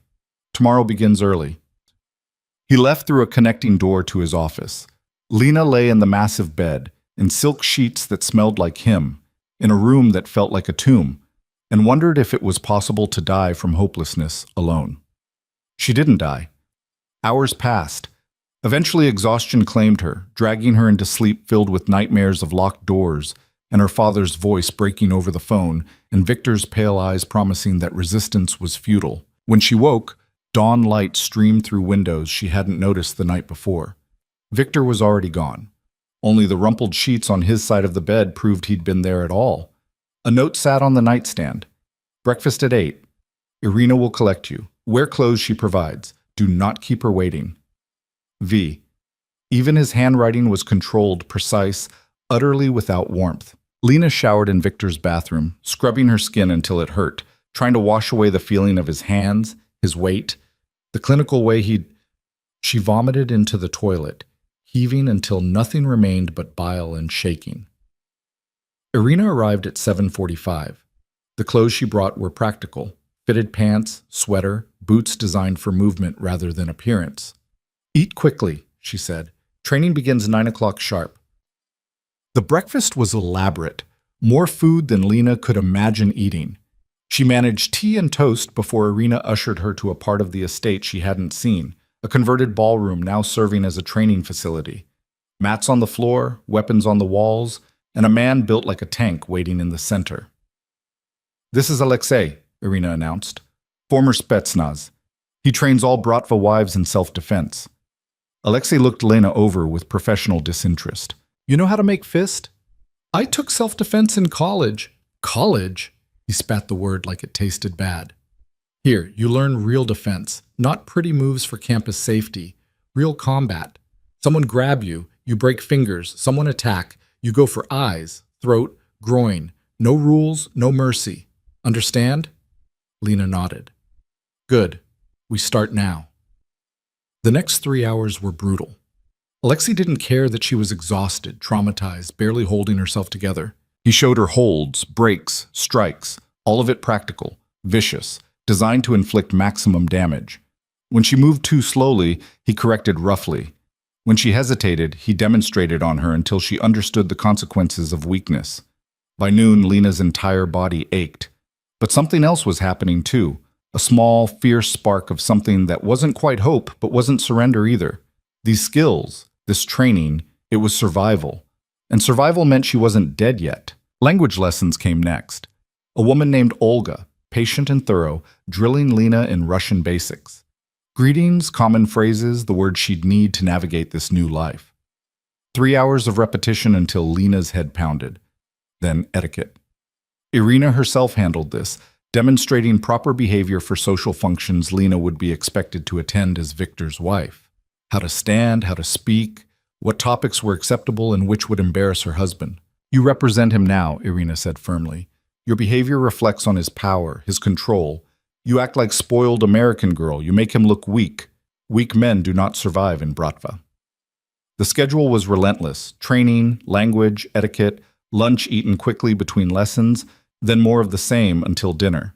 [SPEAKER 1] Tomorrow begins early. He left through a connecting door to his office. Lena lay in the massive bed, in silk sheets that smelled like him, in a room that felt like a tomb, and wondered if it was possible to die from hopelessness alone. She didn't die. Hours passed. Eventually exhaustion claimed her, dragging her into sleep filled with nightmares of locked doors, and her father's voice breaking over the phone, and Victor's pale eyes promising that resistance was futile. When she woke, dawn light streamed through windows she hadn't noticed the night before. Victor was already gone. Only the rumpled sheets on his side of the bed proved he'd been there at all. A note sat on the nightstand. Breakfast at 8. Irina will collect you. Wear clothes she provides. Do not keep her waiting. V. Even his handwriting was controlled, precise, utterly without warmth. Lena showered in Victor's bathroom, scrubbing her skin until it hurt, trying to wash away the feeling of his hands, his weight, the clinical way She vomited into the toilet, heaving until nothing remained but bile and shaking. Irina arrived at 7:45. The clothes she brought were practical, fitted pants, sweater, boots designed for movement rather than appearance. Eat quickly, she said. Training begins 9 o'clock sharp. The breakfast was elaborate, more food than Lena could imagine eating. She managed tea and toast before Irina ushered her to a part of the estate she hadn't seen, a converted ballroom now serving as a training facility. Mats on the floor, weapons on the walls, and a man built like a tank waiting in the center. This is Alexei, Irina announced. Former Spetsnaz. He trains all Bratva wives in self-defense. Alexei looked Lena over with professional disinterest. You know how to make fist? I took self-defense in college. College? He spat the word like it tasted bad. Here, you learn real defense, not pretty moves for campus safety. Real combat. Someone grab you, you break fingers, someone attack, you go for eyes, throat, groin. No rules, no mercy. Understand? Lena nodded. Good. We start now. The next 3 hours were brutal. Alexei didn't care that she was exhausted, traumatized, barely holding herself together. He showed her holds, breaks, strikes, all of it practical, vicious, designed to inflict maximum damage. When she moved too slowly, he corrected roughly. When she hesitated, he demonstrated on her until she understood the consequences of weakness. By noon, Lena's entire body ached. But something else was happening too. A small, fierce spark of something that wasn't quite hope, but wasn't surrender either. These skills, this training, it was survival. And survival meant she wasn't dead yet. Language lessons came next. A woman named Olga, patient and thorough, drilling Lena in Russian basics. Greetings, common phrases, the words she'd need to navigate this new life. 3 hours of repetition until Lena's head pounded. Then etiquette. Irina herself handled this, demonstrating proper behavior for social functions Lena would be expected to attend as Victor's wife. How to stand, how to speak, what topics were acceptable and which would embarrass her husband. You represent him now, Irina said firmly. Your behavior reflects on his power, his control. You act like spoiled American girl. You make him look weak. Weak men do not survive in Bratva. The schedule was relentless. Training, language, etiquette, lunch eaten quickly between lessons, then more of the same until dinner.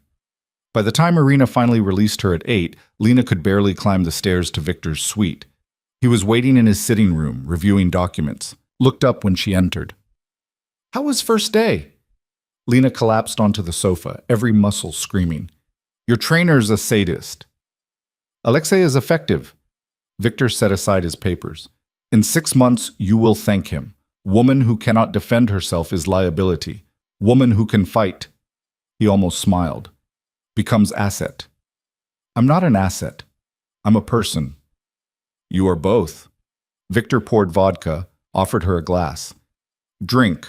[SPEAKER 1] By the time Irina finally released her at 8, Lena could barely climb the stairs to Victor's suite. He was waiting in his sitting room, reviewing documents. Looked up when she entered. How was first day? Lena collapsed onto the sofa, every muscle screaming. Your trainer's a sadist. Alexei is effective. Victor set aside his papers. In 6 months, you will thank him. Woman who cannot defend herself is liability. Woman who can fight. He almost smiled. Becomes asset. I'm not an asset. I'm a person. You are both. Victor poured vodka, offered her a glass. Drink.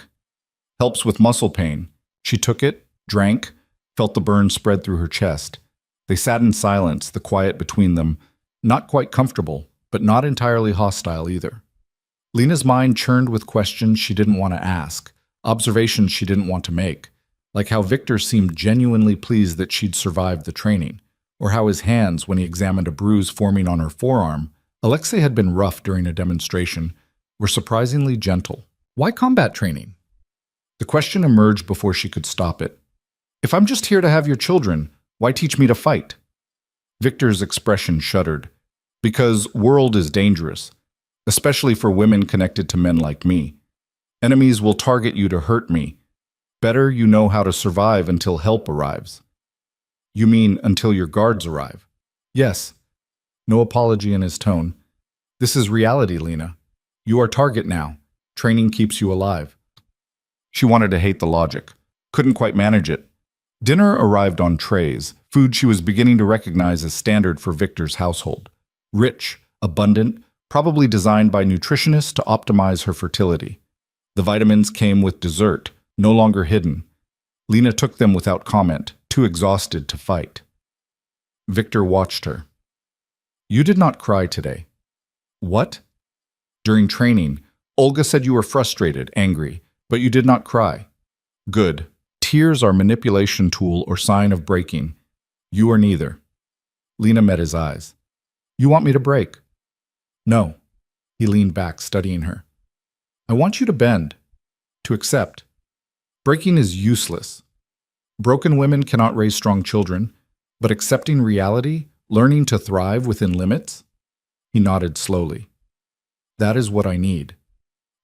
[SPEAKER 1] Helps with muscle pain. She took it, drank, felt the burn spread through her chest. They sat in silence, the quiet between them, not quite comfortable, but not entirely hostile either. Lena's mind churned with questions she didn't want to ask, observations she didn't want to make, like how Victor seemed genuinely pleased that she'd survived the training, or how his hands, when he examined a bruise forming on her forearm, Alexei had been rough during a demonstration, were surprisingly gentle. Why combat training? The question emerged before she could stop it. If I'm just here to have your children, why teach me to fight? Victor's expression shuddered. Because world is dangerous, especially for women connected to men like me. Enemies will target you to hurt me. Better you know how to survive until help arrives. You mean until your guards arrive? Yes. No apology in his tone. This is reality, Lena. You are target now. Training keeps you alive. She wanted to hate the logic. Couldn't quite manage it. Dinner arrived on trays, food she was beginning to recognize as standard for Victor's household. Rich, abundant, probably designed by nutritionists to optimize her fertility. The vitamins came with dessert, no longer hidden. Lena took them without comment, too exhausted to fight. Victor watched her. You did not cry today. What? During training, Olga said you were frustrated, angry, but you did not cry. Good. Tears are manipulation tool or sign of breaking. You are neither. Lena met his eyes. You want me to break? No. He leaned back, studying her. I want you to bend, to accept. Breaking is useless. Broken women cannot raise strong children, but accepting reality, learning to thrive within limits? He nodded slowly. That is what I need.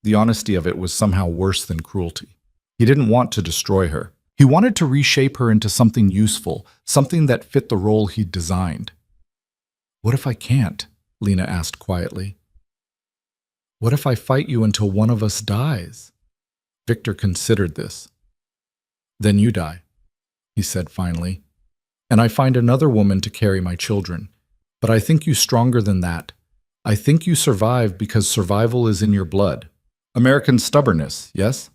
[SPEAKER 1] The honesty of it was somehow worse than cruelty. He didn't want to destroy her. He wanted to reshape her into something useful, something that fit the role he'd designed. What if I can't? Lena asked quietly. What if I fight you until one of us dies? Victor considered this. Then you die, he said finally, and I find another woman to carry my children. But I think you stronger than that. I think you survive because survival is in your blood. American stubbornness, yes?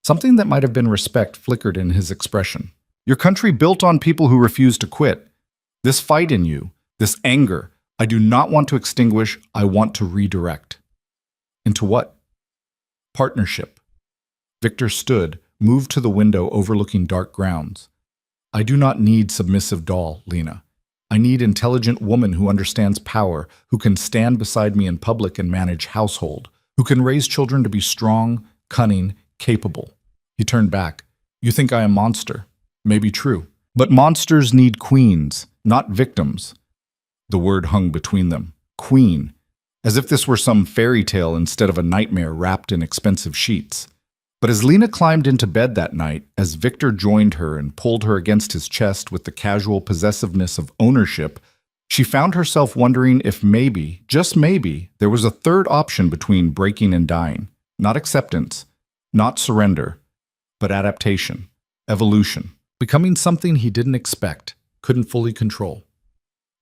[SPEAKER 1] Something that might have been respect flickered in his expression. Your country built on people who refuse to quit. This fight in you, this anger, I do not want to extinguish, I want to redirect. Into what? Partnership. Victor stood, moved to the window overlooking dark grounds. I do not need submissive doll, Lena. I need intelligent woman who understands power, who can stand beside me in public and manage household, who can raise children to be strong, cunning, capable. He turned back. You think I am a monster? Maybe true. But monsters need queens, not victims. The word hung between them. Queen. As if this were some fairy tale instead of a nightmare wrapped in expensive sheets. But as Lena climbed into bed that night, as Victor joined her and pulled her against his chest with the casual possessiveness of ownership, she found herself wondering if maybe, just maybe, there was a third option between breaking and dying. Not acceptance, not surrender, but adaptation, evolution. becoming something he didn't expect, couldn't fully control.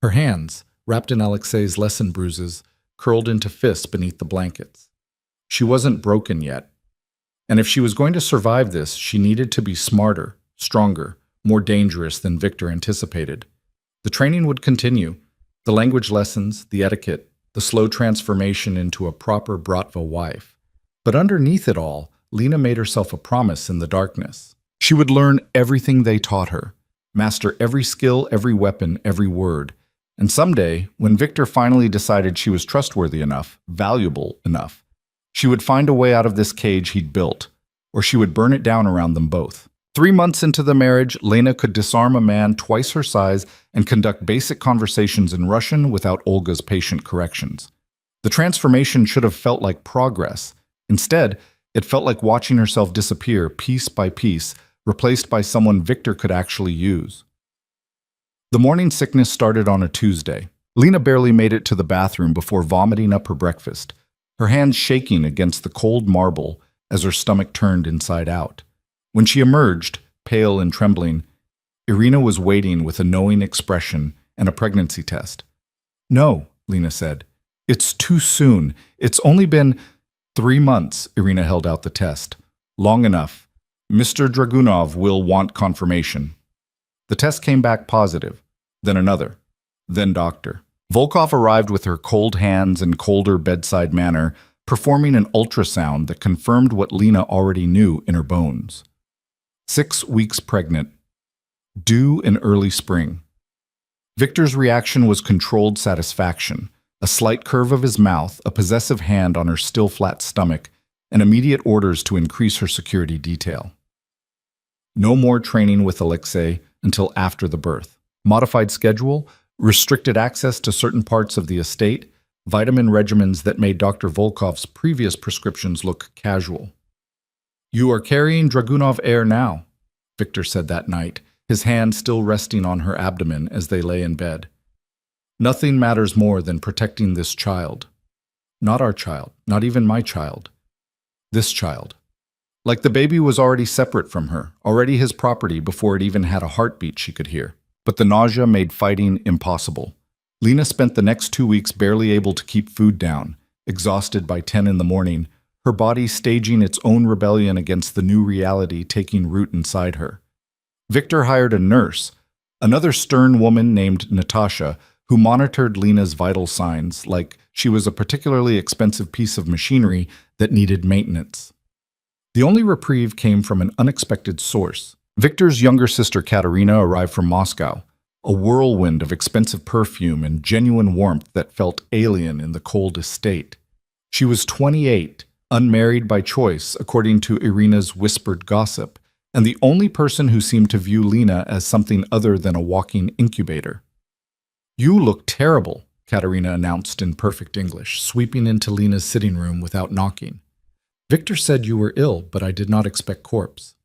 [SPEAKER 1] Her hands, wrapped in Alexei's lesson bruises, curled into fists beneath the blankets. She wasn't broken yet. And if she was going to survive this, she needed to be smarter, stronger, more dangerous than Victor anticipated. The training would continue, the language lessons, the etiquette, the slow transformation into a proper Bratva wife. But underneath it all, Lena made herself a promise in the darkness. She would learn everything they taught her, master every skill, every weapon, every word. And someday, when Victor finally decided she was trustworthy enough, valuable enough, she would find a way out of this cage he'd built, or she would burn it down around them both. 3 months into the marriage, Lena could disarm a man twice her size and conduct basic conversations in Russian without Olga's patient corrections. The transformation should have felt like progress. Instead, it felt like watching herself disappear piece by piece, replaced by someone Victor could actually use. The morning sickness started on a Tuesday. Lena barely made it to the bathroom before vomiting up her breakfast, her hands shaking against the cold marble as her stomach turned inside out. When she emerged, pale and trembling, Irina was waiting with a knowing expression and a pregnancy test. "No," Lena said. "It's too soon. It's only been 3 months," Irina held out the test. "Long enough. Mr. Dragunov will want confirmation." The test came back positive. Then another. Then doctor. Volkov arrived with her cold hands and colder bedside manner, performing an ultrasound that confirmed what Lena already knew in her bones. 6 weeks pregnant. Due in early spring. Victor's reaction was controlled satisfaction, a slight curve of his mouth, a possessive hand on her still flat stomach, and immediate orders to increase her security detail. No more training with Alexei until after the birth. Modified schedule, restricted access to certain parts of the estate, vitamin regimens that made Dr. Volkov's previous prescriptions look casual. "You are carrying Dragunov air now," Victor said that night, his hand still resting on her abdomen as they lay in bed. "Nothing matters more than protecting this child. Not our child, not even my child. This child." Like the baby was already separate from her, already his property before it even had a heartbeat she could hear. But the nausea made fighting impossible. Lena spent the next 2 weeks barely able to keep food down, exhausted by 10 in the morning, her body staging its own rebellion against the new reality taking root inside her. Victor hired a nurse, another stern woman named Natasha, who monitored Lena's vital signs like she was a particularly expensive piece of machinery that needed maintenance. The only reprieve came from an unexpected source. Victor's younger sister Katerina arrived from Moscow, a whirlwind of expensive perfume and genuine warmth that felt alien in the cold estate. She was 28, unmarried by choice, according to Irina's whispered gossip, and the only person who seemed to view Lena as something other than a walking incubator. "You look terrible," Katerina announced in perfect English, sweeping into Lena's sitting room without knocking. "Victor said you were ill, but I did not expect corpse."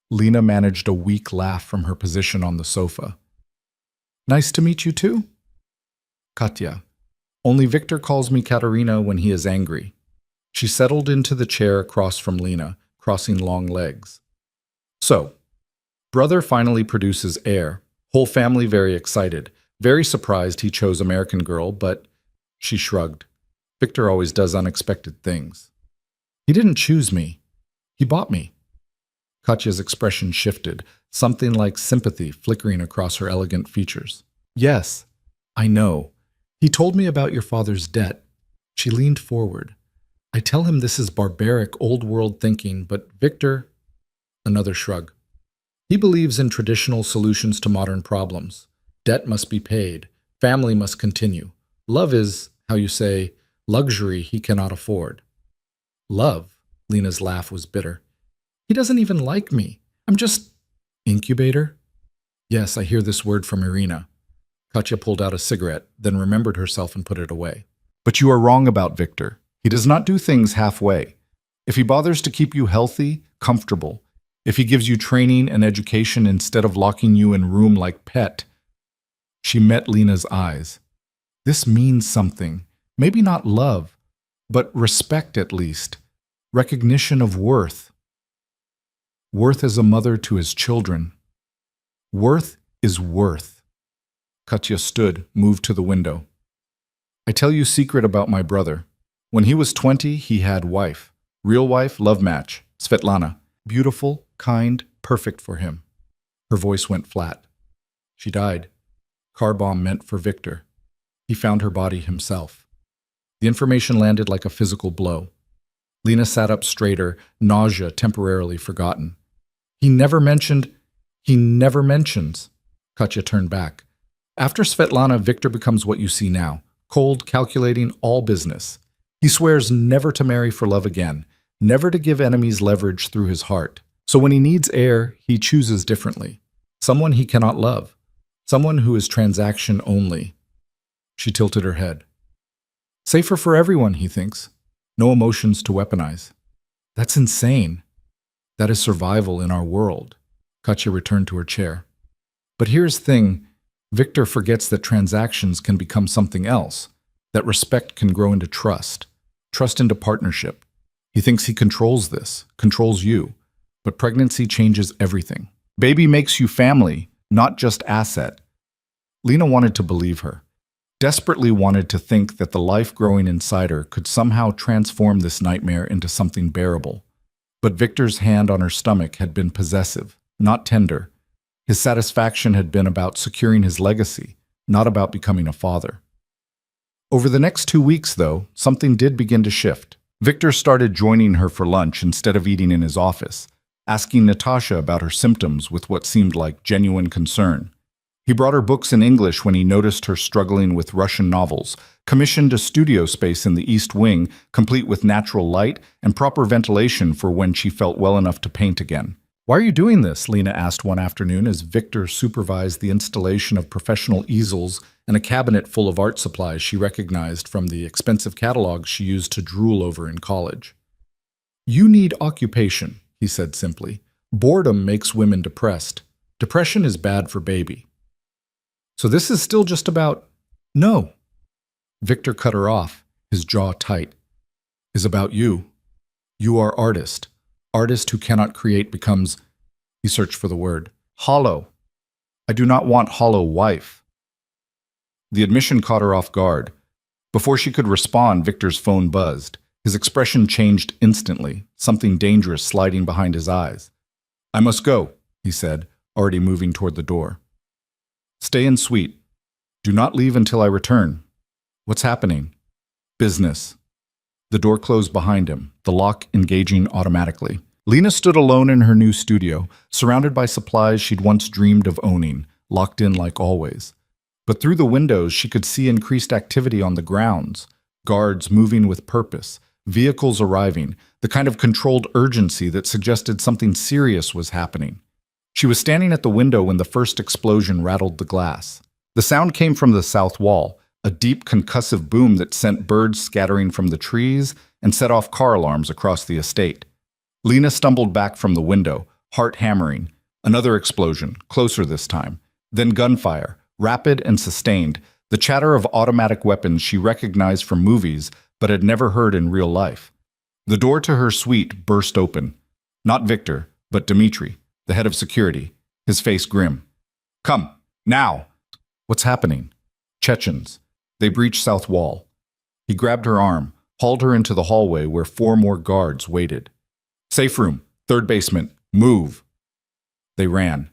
[SPEAKER 1] Lena managed a weak laugh from her position on the sofa. "Nice to meet you too?" "Katya. Only Victor calls me Katerina when he is angry." She settled into the chair across from Lena, crossing long legs. "So, brother finally produces heir. Whole family very excited. Very surprised he chose American girl, but..." She shrugged. "Victor always does unexpected things." "He didn't choose me. He bought me." Katya's expression shifted, something like sympathy flickering across her elegant features. "Yes, I know. He told me about your father's debt." She leaned forward. "I tell him this is barbaric, old-world thinking, but Victor..." Another shrug. "He believes in traditional solutions to modern problems. Debt must be paid. Family must continue. Love is, how you say, luxury he cannot afford." "Love?" Lena's laugh was bitter. "He doesn't even like me. I'm just..." "Incubator?" "Yes, I hear this word from Irina." Katya pulled out a cigarette, then remembered herself and put it away. "But you are wrong about Victor. He does not do things halfway. If he bothers to keep you healthy, comfortable, if he gives you training and education instead of locking you in room like pet..." She met Lena's eyes. "This means something. Maybe not love, but respect at least. Recognition of worth. Worth as a mother to his children." Worth is worth. Katya stood, moved to the window. I tell you secret about my brother. When he was 20, he had wife. Real wife, love match. Svetlana. Beautiful, kind, perfect for him. Her voice went flat. She died. Car bomb meant for Victor. He found her body himself. The information landed like a physical blow. Lena sat up straighter, nausea temporarily forgotten. He never mentions. Katya turned back. After Svetlana, Victor becomes what you see now. Cold, calculating, all business. He swears never to marry for love again, never to give enemies leverage through his heart. So when he needs heir, he chooses differently. Someone he cannot love. Someone who is transaction only. She tilted her head. Safer for everyone, he thinks. No emotions to weaponize. That's insane. That is survival in our world. Katya returned to her chair. But here's the thing. Victor forgets that transactions can become something else, that respect can grow into trust into partnership. He thinks he controls this, controls you, but pregnancy changes everything. Baby makes you family, not just asset. Lena wanted to believe her, desperately wanted to think that the life growing inside her could somehow transform this nightmare into something bearable. But Victor's hand on her stomach had been possessive, not tender. His satisfaction had been about securing his legacy, not about becoming a father. Over the next 2 weeks, though, something did begin to shift. Victor started joining her for lunch instead of eating in his office, asking Natasha about her symptoms with what seemed like genuine concern. He brought her books in English when he noticed her struggling with Russian novels, commissioned a studio space in the East Wing, complete with natural light and proper ventilation for when she felt well enough to paint again. Why are you doing this? Lena asked one afternoon as Victor supervised the installation of professional easels and a cabinet full of art supplies she recognized from the expensive catalogs she used to drool over in college. You need occupation, he said simply. Boredom makes women depressed. Depression is bad for baby. So this is still just about... No. Victor cut her off, his jaw tight. Is about you. You are artist. Artist who cannot create becomes, he searched for the word, hollow. I do not want hollow wife. The admission caught her off guard. Before she could respond, Victor's phone buzzed. His expression changed instantly, something dangerous sliding behind his eyes. I must go, he said, already moving toward the door. Stay in suite. Do not leave until I return. What's happening? Business. The door closed behind him, the lock engaging automatically. Lena stood alone in her new studio, surrounded by supplies she'd once dreamed of owning, locked in like always. But through the windows, she could see increased activity on the grounds, guards moving with purpose, vehicles arriving, the kind of controlled urgency that suggested something serious was happening. She was standing at the window when the first explosion rattled the glass. The sound came from the south wall, a deep concussive boom that sent birds scattering from the trees and set off car alarms across the estate. Lena stumbled back from the window, heart hammering. Another explosion, closer this time. Then gunfire, rapid and sustained, the chatter of automatic weapons she recognized from movies but had never heard in real life. The door to her suite burst open. Not Victor, but Dmitri, the head of security, his face grim. Come, now! What's happening? Chechens. They breached south wall. He grabbed her arm, hauled her into the hallway where 4 more guards waited. Safe room, 3rd basement, move. They ran.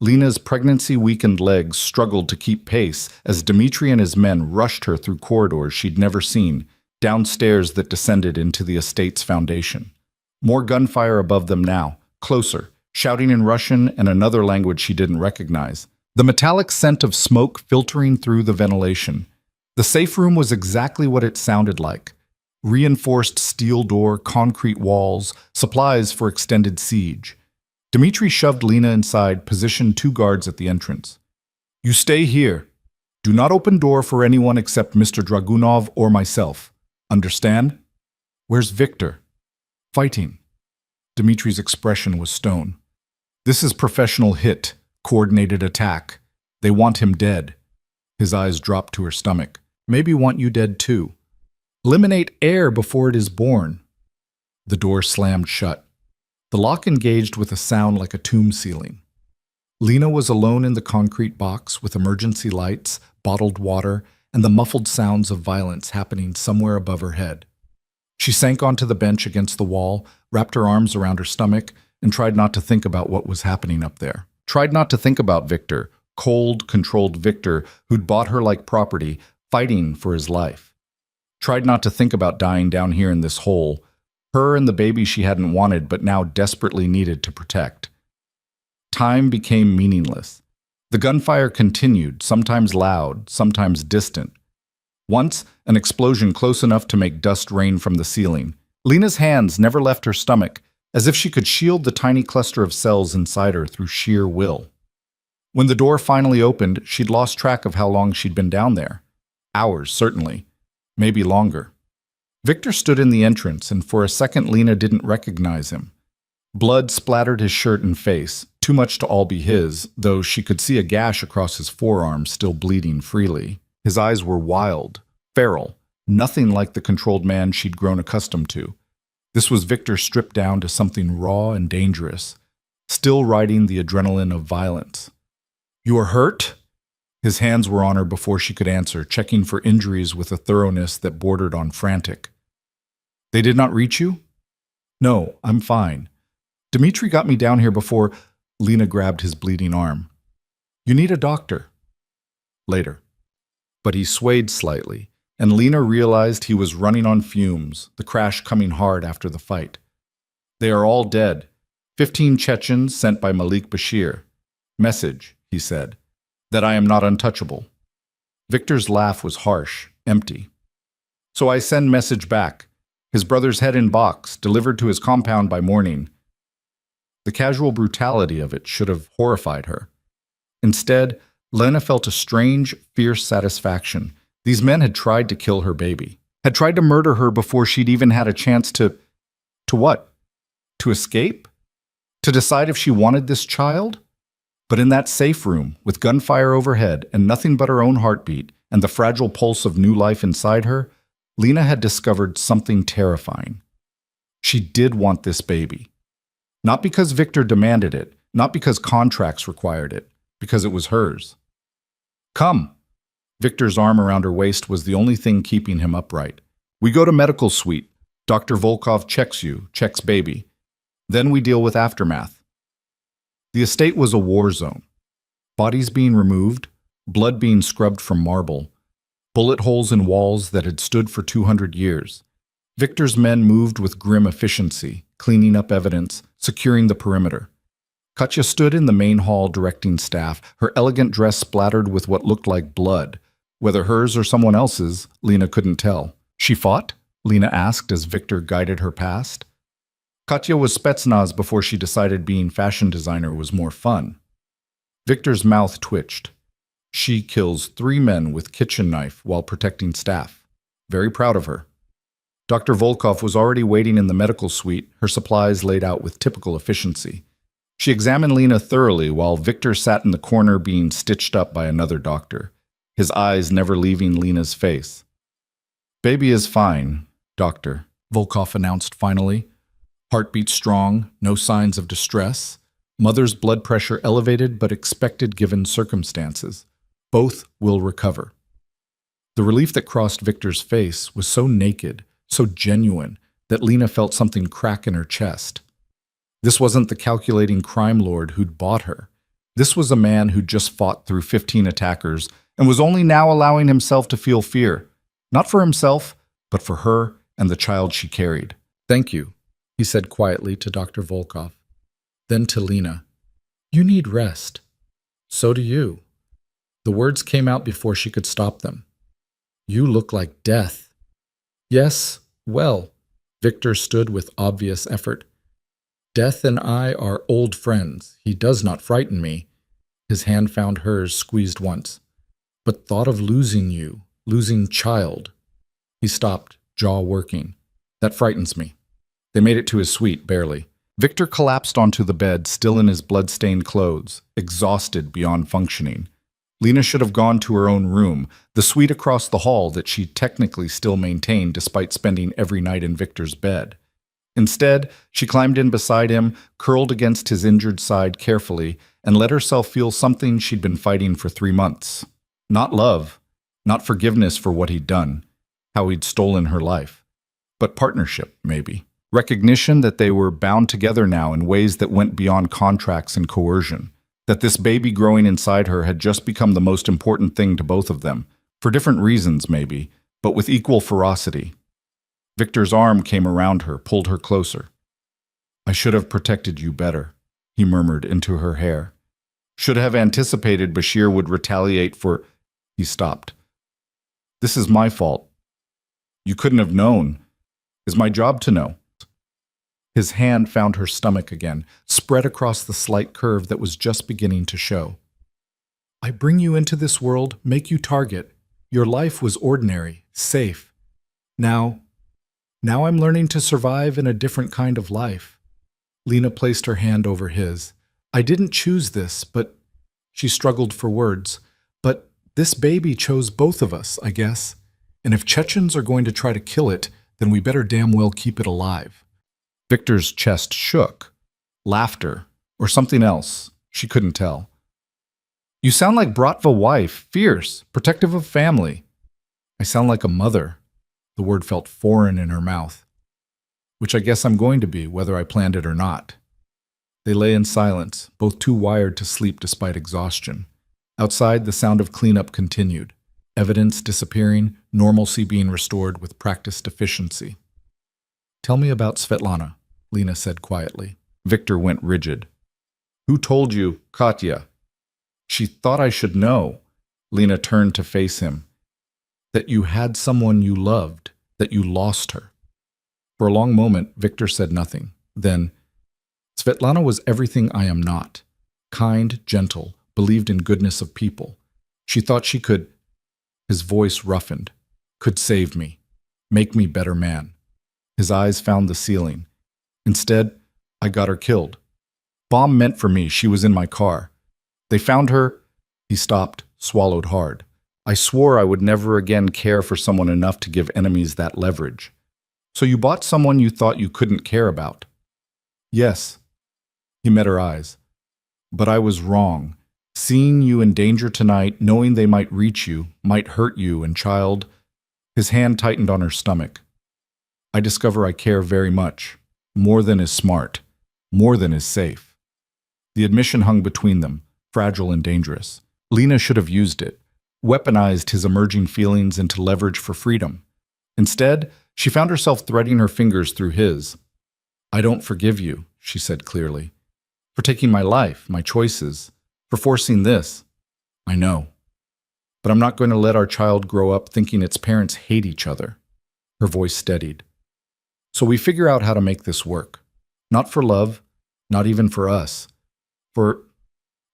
[SPEAKER 1] Lena's pregnancy-weakened legs struggled to keep pace as Dmitri and his men rushed her through corridors she'd never seen, down stairs that descended into the estate's foundation. More gunfire above them now, closer, shouting in Russian and another language she didn't recognize. The metallic scent of smoke filtering through the ventilation. The safe room was exactly what it sounded like. Reinforced steel door, concrete walls, supplies for extended siege. Dmitri shoved Lena inside, positioned 2 guards at the entrance. You stay here. Do not open door for anyone except Mr. Dragunov or myself. Understand? Where's Victor? Fighting. Dmitri's expression was stone. This is professional hit, coordinated attack. They want him dead. His eyes dropped to her stomach. Maybe want you dead too. Eliminate air before it is born. The door slammed shut. The lock engaged with a sound like a tomb ceiling. Lena was alone in the concrete box with emergency lights, bottled water, and the muffled sounds of violence happening somewhere above her head. She sank onto the bench against the wall, wrapped her arms around her stomach, and tried not to think about what was happening up there. Tried not to think about Victor, cold, controlled Victor, who'd bought her like property, fighting for his life. Tried not to think about dying down here in this hole, her and the baby she hadn't wanted but now desperately needed to protect. Time became meaningless. The gunfire continued, sometimes loud, sometimes distant. Once, an explosion close enough to make dust rain from the ceiling. Lena's hands never left her stomach, as if she could shield the tiny cluster of cells inside her through sheer will. When the door finally opened, she'd lost track of how long she'd been down there. Hours, certainly. Maybe longer. Victor stood in the entrance, and for a second Lena didn't recognize him. Blood splattered his shirt and face, too much to all be his, though she could see a gash across his forearm still bleeding freely. His eyes were wild, feral, nothing like the controlled man she'd grown accustomed to. This was Victor stripped down to something raw and dangerous, still riding the adrenaline of violence. "You are hurt?" His hands were on her before she could answer, checking for injuries with a thoroughness that bordered on frantic. "They did not reach you?" "No, I'm fine. Dmitri got me down here before—" Lena grabbed his bleeding arm. "You need a doctor." "Later." But he swayed slightly, and Lena realized he was running on fumes, the crash coming hard after the fight. "They are all dead. 15 Chechens sent by Malik Bashir. Message," he said, "that I am not untouchable." Victor's laugh was harsh, empty. "So I send message back. His brother's head in box, delivered to his compound by morning." The casual brutality of it should have horrified her. Instead, Lena felt a strange, fierce satisfaction. These men had tried to kill her baby, had tried to murder her before she'd even had a chance to what? To escape? To decide if she wanted this child? But in that safe room, with gunfire overhead and nothing but her own heartbeat and the fragile pulse of new life inside her, Lena had discovered something terrifying. She did want this baby. Not because Victor demanded it, not because contracts required it, because it was hers. "Come." Victor's arm around her waist was the only thing keeping him upright. "We go to medical suite. Dr. Volkov checks you, checks baby. Then we deal with aftermath." The estate was a war zone. Bodies being removed, blood being scrubbed from marble, bullet holes in walls that had stood for 200 years. Victor's men moved with grim efficiency, cleaning up evidence, securing the perimeter. Katya stood in the main hall directing staff, her elegant dress splattered with what looked like blood. Whether hers or someone else's, Lena couldn't tell. "She fought?" Lena asked as Victor guided her past. Katya was Spetsnaz before she decided being fashion designer was more fun. Victor's mouth twitched. "She kills 3 men with kitchen knife while protecting staff. Very proud of her." Dr. Volkov was already waiting in the medical suite, her supplies laid out with typical efficiency. She examined Lena thoroughly while Victor sat in the corner being stitched up by another doctor, his eyes never leaving Lena's face. "Baby is fine, doctor," Volkov announced finally. "Heartbeat strong, no signs of distress. Mother's blood pressure elevated but expected given circumstances. Both will recover." The relief that crossed Victor's face was so naked, so genuine, that Lena felt something crack in her chest. This wasn't the calculating crime lord who'd bought her. This was a man who'd just fought through 15 attackers and was only now allowing himself to feel fear. Not for himself, but for her and the child she carried. "Thank you," he said quietly to Dr. Volkov. Then to Lena, "You need rest. So do you." The words came out before she could stop them. "You look like death." "Yes, well," Victor stood with obvious effort. "Death and I are old friends. He does not frighten me." His hand found hers, squeezed once. "But thought of losing you, losing child." He stopped, jaw working. "That frightens me." They made it to his suite, barely. Victor collapsed onto the bed, still in his blood-stained clothes, exhausted beyond functioning. Lena should have gone to her own room, the suite across the hall that she technically still maintained despite spending every night in Victor's bed. Instead, she climbed in beside him, curled against his injured side carefully, and let herself feel something she'd been fighting for 3 months. Not love, not forgiveness for what he'd done, how he'd stolen her life, but partnership, maybe. Recognition that they were bound together now in ways that went beyond contracts and coercion, that this baby growing inside her had just become the most important thing to both of them, for different reasons maybe, but with equal ferocity. Victor's arm came around her, pulled her closer. "I should have protected you better," he murmured into her hair. "Should have anticipated Bashir would retaliate for—" He stopped. "This is my fault. You couldn't have known. It's my job to know." His hand found her stomach again, spread across the slight curve that was just beginning to show. "I bring you into this world, make you target. Your life was ordinary, safe. Now I'm learning to survive in a different kind of life." Lena placed her hand over his. "I didn't choose this, but—" She struggled for words. "But this baby chose both of us, I guess. And if Chechens are going to try to kill it, then we better damn well keep it alive." Victor's chest shook. Laughter, or something else. She couldn't tell. "You sound like Bratva wife, fierce, protective of family." "I sound like a mother." The word felt foreign in her mouth. "Which I guess I'm going to be, whether I planned it or not." They lay in silence, both too wired to sleep despite exhaustion. Outside, the sound of cleanup continued. Evidence disappearing, normalcy being restored with practiced efficiency. "Tell me about Svetlana," Lena said quietly. Victor went rigid. "Who told you, Katya?" "She thought I should know." Lena turned to face him. "That you had someone you loved, that you lost her." For a long moment, Victor said nothing. Then, "Svetlana was everything I am not. Kind, gentle, believed in goodness of people. She thought she could—" His voice roughened. "Could save me. Make me better man." His eyes found the ceiling. "Instead, I got her killed. Bomb meant for me, she was in my car. They found her—" He stopped, swallowed hard. "I swore I would never again care for someone enough to give enemies that leverage. So you bought someone you thought you couldn't care about." "Yes." He met her eyes. "But I was wrong. Seeing you in danger tonight, knowing they might reach you, might hurt you and child—" His hand tightened on her stomach. "I discover I care very much. More than is smart. More than is safe." The admission hung between them, fragile and dangerous. Lena should have used it, weaponized his emerging feelings into leverage for freedom. Instead, she found herself threading her fingers through his. "I don't forgive you," she said clearly. "For taking my life, my choices, for forcing this. I know. But I'm not going to let our child grow up thinking its parents hate each other." Her voice steadied. "So we figure out how to make this work. Not for love, not even for us. For—"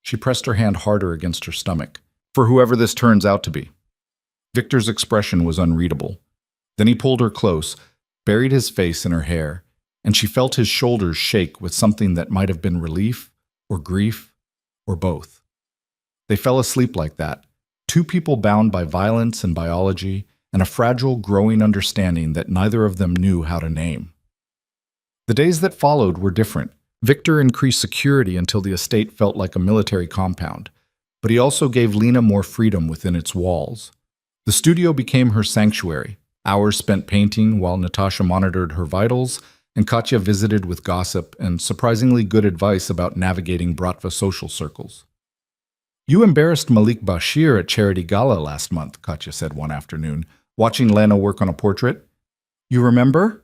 [SPEAKER 1] She pressed her hand harder against her stomach. "For whoever this turns out to be." Victor's expression was unreadable. Then he pulled her close, buried his face in her hair, and she felt his shoulders shake with something that might have been relief or grief or both. They fell asleep like that, two people bound by violence and biology, and a fragile, growing understanding that neither of them knew how to name. The days that followed were different. Victor increased security until the estate felt like a military compound, but he also gave Lena more freedom within its walls. The studio became her sanctuary, hours spent painting while Natasha monitored her vitals, and Katya visited with gossip and surprisingly good advice about navigating Bratva social circles. "You embarrassed Malik Bashir at Charity Gala last month," Katya said one afternoon, watching Lena work on a portrait. "You remember?"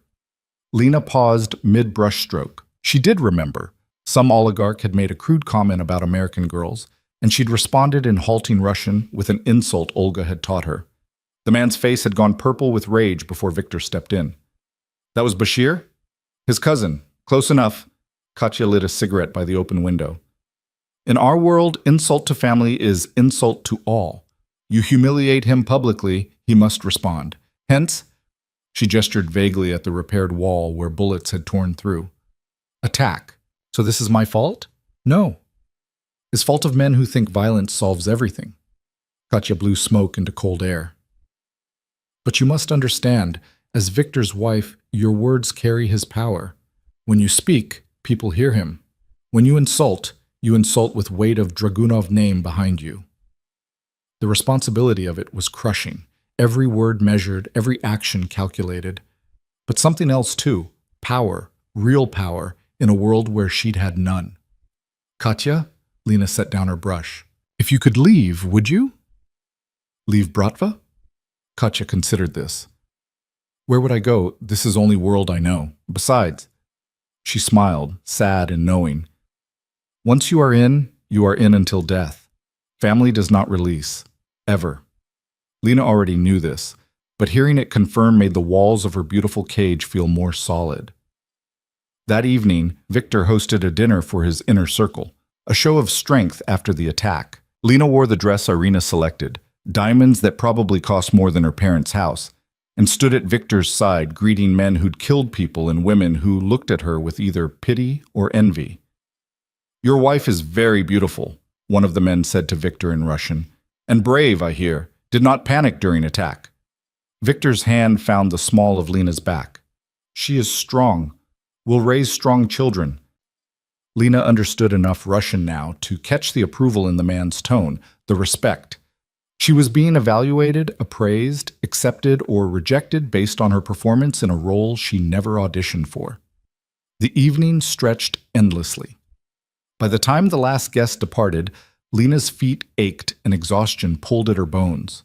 [SPEAKER 1] Lena paused mid-brushstroke. She did remember. Some oligarch had made a crude comment about American girls, and she'd responded in halting Russian with an insult Olga had taught her. The man's face had gone purple with rage before Victor stepped in. "That was Bashir?" "His cousin. Close enough." Katya lit a cigarette by the open window. "In our world, insult to family is insult to all. You humiliate him publicly, he must respond. Hence," she gestured vaguely at the repaired wall where bullets had torn through, "attack. So this is my fault? No. It's fault of men who think violence solves everything." Katya blew smoke into cold air. "But you must understand, as Victor's wife, your words carry his power. When you speak, people hear him. When you insult with weight of Dragunov name behind you. The responsibility of it was crushing. Every word measured, every action calculated. But something else too. Power, real power, in a world where she'd had none. Katya? Lena set down her brush. If you could leave, would you? Leave Bratva? Katya considered this. Where would I go? This is only world I know. Besides, she smiled, sad and knowing. Once you are in until death. Family does not release. Ever. Lena already knew this, but hearing it confirmed made the walls of her beautiful cage feel more solid. That evening, Victor hosted a dinner for his inner circle, a show of strength after the attack. Lena wore the dress Irina selected, diamonds that probably cost more than her parents' house, and stood at Victor's side greeting men who'd killed people and women who looked at her with either pity or envy. Your wife is very beautiful, one of the men said to Victor in Russian, and brave, I hear, did not panic during attack. Victor's hand found the small of Lena's back. She is strong, will raise strong children. Lena understood enough Russian now to catch the approval in the man's tone, the respect. She was being evaluated, appraised, accepted, or rejected based on her performance in a role she never auditioned for. The evening stretched endlessly. By the time the last guest departed, Lena's feet ached and exhaustion pulled at her bones.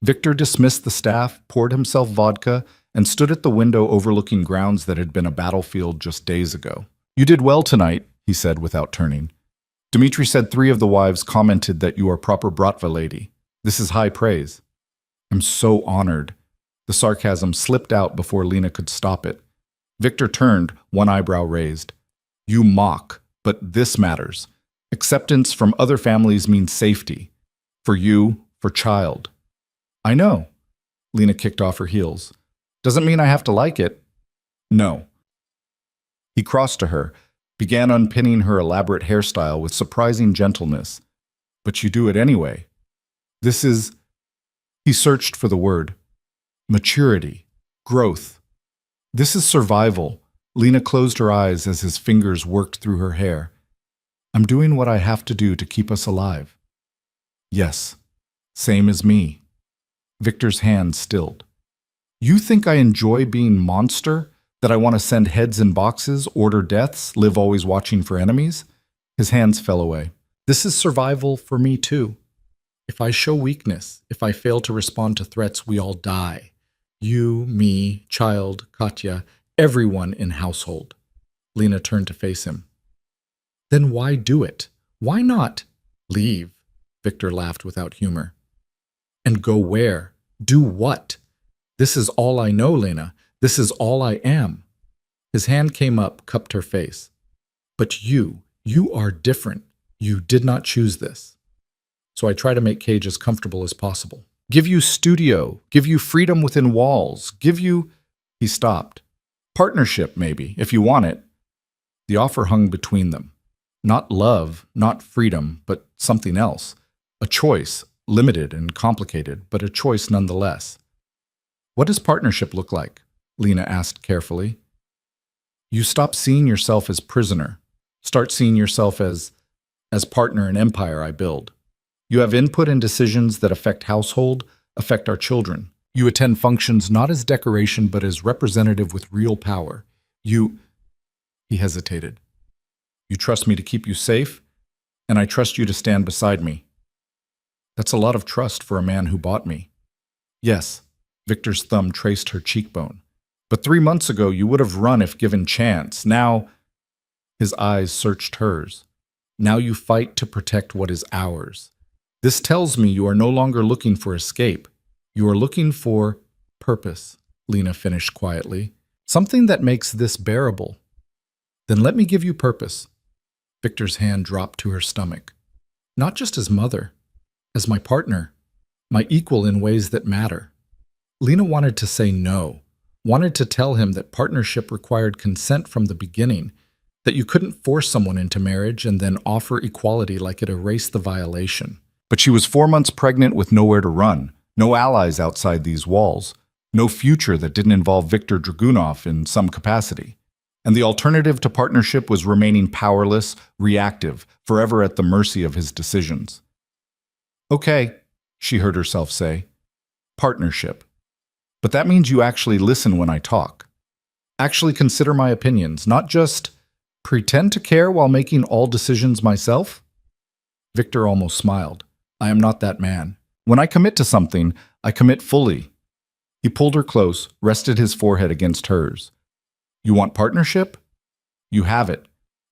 [SPEAKER 1] Victor dismissed the staff, poured himself vodka, and stood at the window overlooking grounds that had been a battlefield just days ago. You did well tonight, he said without turning. Dmitri said 3 of the wives commented that you are proper Bratva lady. This is high praise. I'm so honored. The sarcasm slipped out before Lena could stop it. Victor turned, one eyebrow raised. You mock, but this matters. Acceptance from other families means safety. For you, for child. I know. Lena kicked off her heels. Doesn't mean I have to like it. No. He crossed to her, began unpinning her elaborate hairstyle with surprising gentleness. But you do it anyway. This is... He searched for the word. Maturity. Growth. This is survival. Lena closed her eyes as his fingers worked through her hair. I'm doing what I have to do to keep us alive. Yes. Same as me. Victor's hand stilled. You think I enjoy being monster? That I want to send heads in boxes, order deaths, live always watching for enemies? His hands fell away. This is survival for me too. If I show weakness, if I fail to respond to threats, we all die. You, me, child, Katya, everyone in household. Lena turned to face him. Then why do it? Why not leave? Victor laughed without humor. And go where? Do what? This is all I know, Lena. This is all I am. His hand came up, cupped her face. But you are different. You did not choose this. So I try to make Cage as comfortable as possible. Give you studio, give you freedom within walls, give you... He stopped. Partnership, maybe, if you want it. The offer hung between them. Not love, not freedom, but something else. A choice, limited and complicated, but a choice nonetheless. What does partnership look like? Lena asked carefully. You stop seeing yourself as prisoner. Start seeing yourself as partner in empire I build. You have input in decisions that affect household, affect our children. You attend functions not as decoration but as representative with real power. He hesitated. You trust me to keep you safe, and I trust you to stand beside me. That's a lot of trust for a man who bought me. Yes, Victor's thumb traced her cheekbone. But 3 months ago you would have run if given chance. Now, his eyes searched hers. Now you fight to protect what is ours. This tells me you are no longer looking for escape. You are looking for purpose, Lena finished quietly. Something that makes this bearable. Then let me give you purpose. Victor's hand dropped to her stomach. Not just as mother, as my partner, my equal in ways that matter. Lena wanted to say no, wanted to tell him that partnership required consent from the beginning, that you couldn't force someone into marriage and then offer equality like it erased the violation. But she was 4 months pregnant with nowhere to run, no allies outside these walls, no future that didn't involve Viktor Dragunov in some capacity. And the alternative to partnership was remaining powerless, reactive, forever at the mercy of his decisions. Okay, she heard herself say. Partnership. But that means you actually listen when I talk. Actually consider my opinions, not just pretend to care while making all decisions myself? Victor almost smiled. I am not that man. When I commit to something, I commit fully. He pulled her close, rested his forehead against hers. You want partnership? You have it.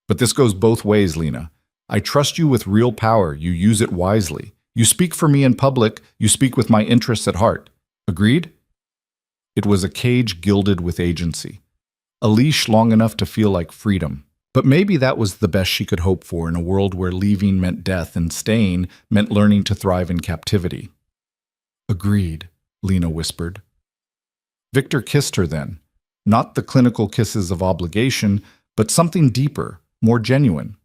[SPEAKER 1] But this goes both ways, Lena. I trust you with real power. You use it wisely. You speak for me in public. You speak with my interests at heart. Agreed? It was a cage gilded with agency. A leash long enough to feel like freedom. But maybe that was the best she could hope for in a world where leaving meant death and staying meant learning to thrive in captivity. Agreed, Lena whispered. Victor kissed her then. Not the clinical kisses of obligation, but something deeper, more genuine.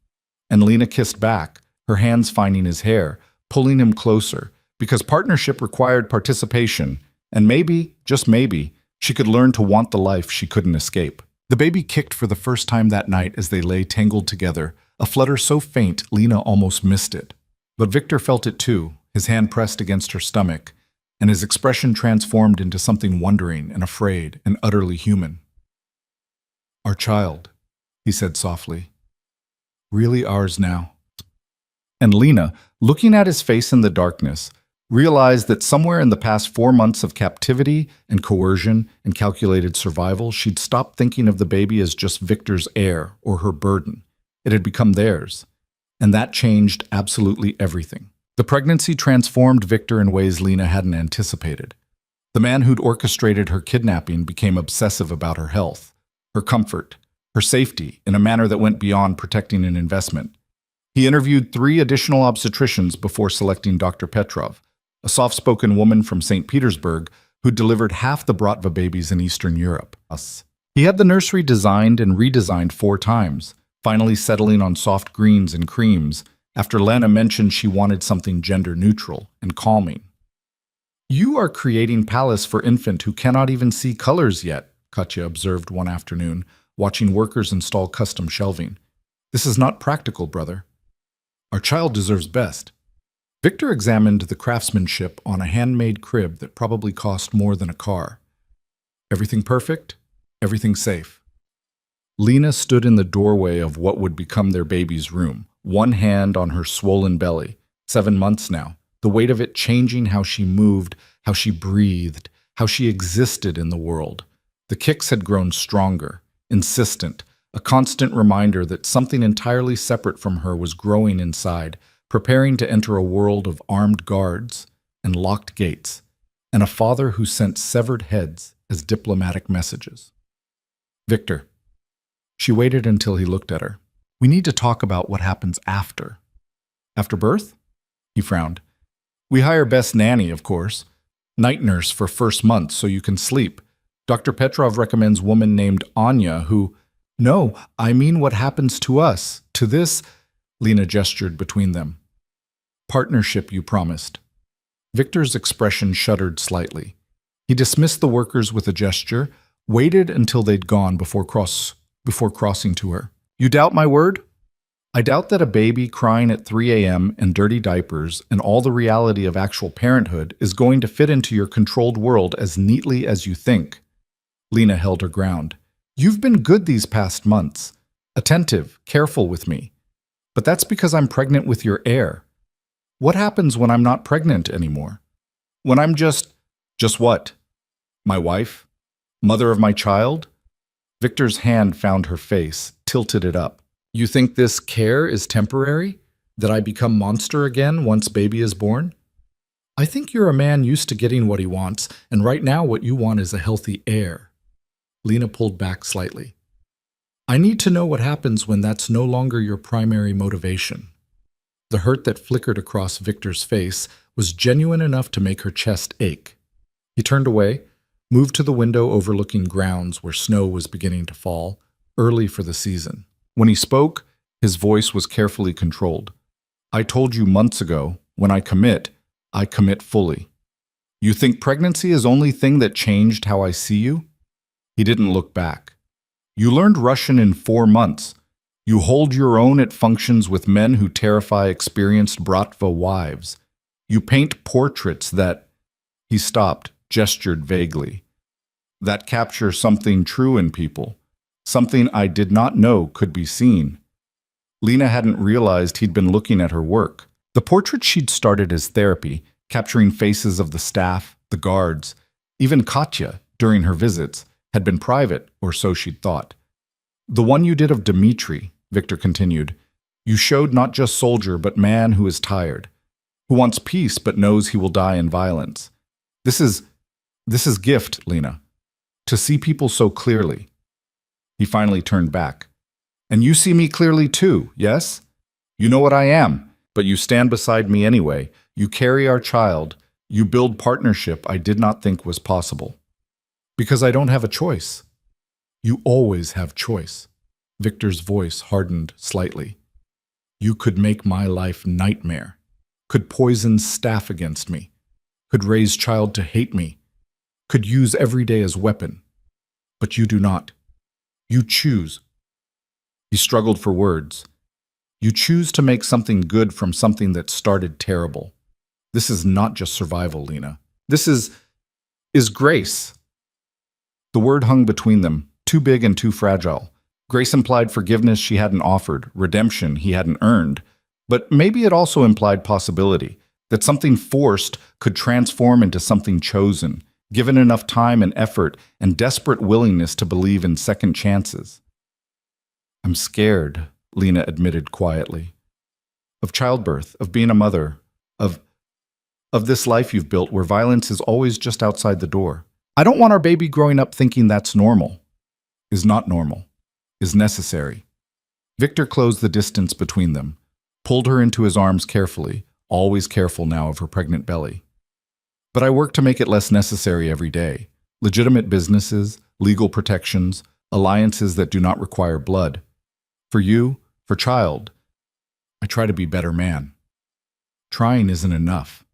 [SPEAKER 1] And Lena kissed back, her hands finding his hair, pulling him closer, because partnership required participation, and maybe, just maybe, she could learn to want the life she couldn't escape. The baby kicked for the first time that night as they lay tangled together, a flutter so faint Lena almost missed it. But Victor felt it too, his hand pressed against her stomach, and his expression transformed into something wondering and afraid and utterly human. Our child, he said softly. Really ours now. And Lena, looking at his face in the darkness, realized that somewhere in the past 4 months of captivity and coercion and calculated survival, she'd stopped thinking of the baby as just Victor's heir or her burden. It had become theirs. And that changed absolutely everything. The pregnancy transformed Victor in ways Lena hadn't anticipated. The man who'd orchestrated her kidnapping became obsessive about her health, her comfort, her safety in a manner that went beyond protecting an investment. He interviewed 3 additional obstetricians before selecting Dr. Petrov, a soft-spoken woman from St. Petersburg who delivered half the Bratva babies in Eastern Europe. He had the nursery designed and redesigned 4 times, finally settling on soft greens and creams after Lena mentioned she wanted something gender-neutral and calming. You are creating palace for infant who cannot even see colors yet, Katya observed one afternoon, watching workers install custom shelving. This is not practical, brother. Our child deserves best. Victor examined the craftsmanship on a handmade crib that probably cost more than a car. Everything perfect, everything safe. Lena stood in the doorway of what would become their baby's room, one hand on her swollen belly, 7 months now, the weight of it changing how she moved, how she breathed, how she existed in the world. The kicks had grown stronger, insistent, a constant reminder that something entirely separate from her was growing inside, preparing to enter a world of armed guards and locked gates, and a father who sent severed heads as diplomatic messages. Victor. She waited until he looked at her. We need to talk about what happens after. After birth? He frowned. We hire best nanny, of course. Night nurse for first month so you can sleep. Dr. Petrov recommends woman named Anya who... No, I mean what happens to us, to this... Lena gestured between them. Partnership, you promised. Victor's expression shuddered slightly. He dismissed the workers with a gesture, waited until they'd gone before crossing to her. You doubt my word? I doubt that a baby crying at 3 a.m. and dirty diapers and all the reality of actual parenthood is going to fit into your controlled world as neatly as you think. Lena held her ground. You've been good these past months. Attentive, careful with me. But that's because I'm pregnant with your heir. What happens when I'm not pregnant anymore? When I'm just what? My wife? Mother of my child? Victor's hand found her face, tilted it up. You think this care is temporary? That I become monster again once baby is born? I think you're a man used to getting what he wants, and right now what you want is a healthy heir. Lena pulled back slightly. I need to know what happens when that's no longer your primary motivation. The hurt that flickered across Victor's face was genuine enough to make her chest ache. He turned away, moved to the window overlooking grounds where snow was beginning to fall, early for the season. When he spoke, his voice was carefully controlled. I told you months ago, when I commit fully. You think pregnancy is the only thing that changed how I see you? He didn't look back. You learned Russian in 4 months. You hold your own at functions with men who terrify experienced Bratva wives. You paint portraits that—" He stopped, gestured vaguely. "That capture something true in people. Something I did not know could be seen." Lena hadn't realized he'd been looking at her work. The portrait she'd started as therapy, capturing faces of the staff, the guards, even Katya, during her visits, had been private, or so she'd thought. "The one you did of Dmitri," Victor continued, "you showed not just soldier but man who is tired, who wants peace but knows he will die in violence. This is gift, Lena, to see people so clearly." He finally turned back. "And you see me clearly too, yes? You know what I am, but you stand beside me anyway. You carry our child. You build partnership I did not think was possible. Because I don't have a choice." "You always have choice." Victor's voice hardened slightly. "You could make my life nightmare, could poison staff against me, could raise child to hate me, could use every day as weapon. But you do not. You choose." He struggled for words. "You choose to make something good from something that started terrible. This is not just survival, Lena. This is grace." The word hung between them, too big and too fragile. Grace implied forgiveness she hadn't offered, redemption he hadn't earned. But maybe it also implied possibility, that something forced could transform into something chosen, given enough time and effort and desperate willingness to believe in second chances. "I'm scared," Lena admitted quietly. "Of childbirth, of being a mother, of this life you've built where violence is always just outside the door. I don't want our baby growing up thinking that's normal. Is not normal. Is necessary." Victor closed the distance between them, pulled her into his arms carefully, always careful now of her pregnant belly. "But I work to make it less necessary every day. Legitimate businesses, legal protections, alliances that do not require blood. For you, for child, I try to be a better man. Trying isn't enough.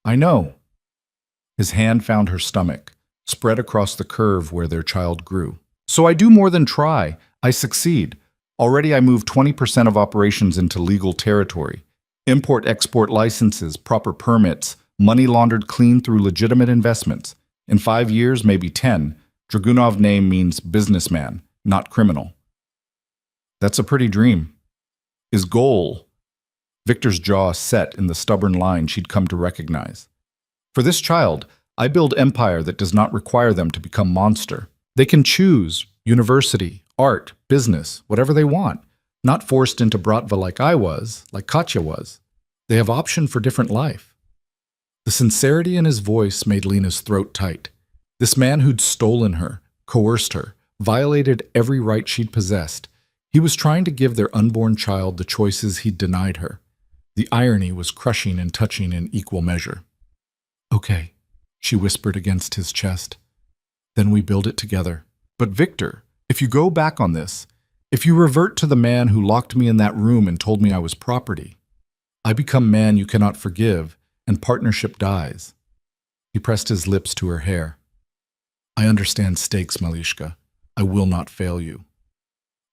[SPEAKER 1] I know." His hand found her stomach, spread across the curve where their child grew. "So I do more than try. I succeed. Already I moved 20% of operations into legal territory. Import-export licenses, proper permits, money laundered clean through legitimate investments. In 5 years, maybe 10, Dragunov name means businessman, not criminal." "That's a pretty dream." His goal. Victor's jaw set in the stubborn line she'd come to recognize. "For this child, I build empire that does not require them to become monster. They can choose university, art, business, whatever they want, not forced into Bratva like I was, like Katya was. They have option for different life." The sincerity in his voice made Lena's throat tight. This man who'd stolen her, coerced her, violated every right she'd possessed, he was trying to give their unborn child the choices he'd denied her. The irony was crushing and touching in equal measure. "Okay," she whispered against his chest. "Then we build it together. But Victor, if you go back on this, if you revert to the man who locked me in that room and told me I was property, I become man you cannot forgive, and partnership dies." He pressed his lips to her hair. "I understand stakes, Malishka. I will not fail you."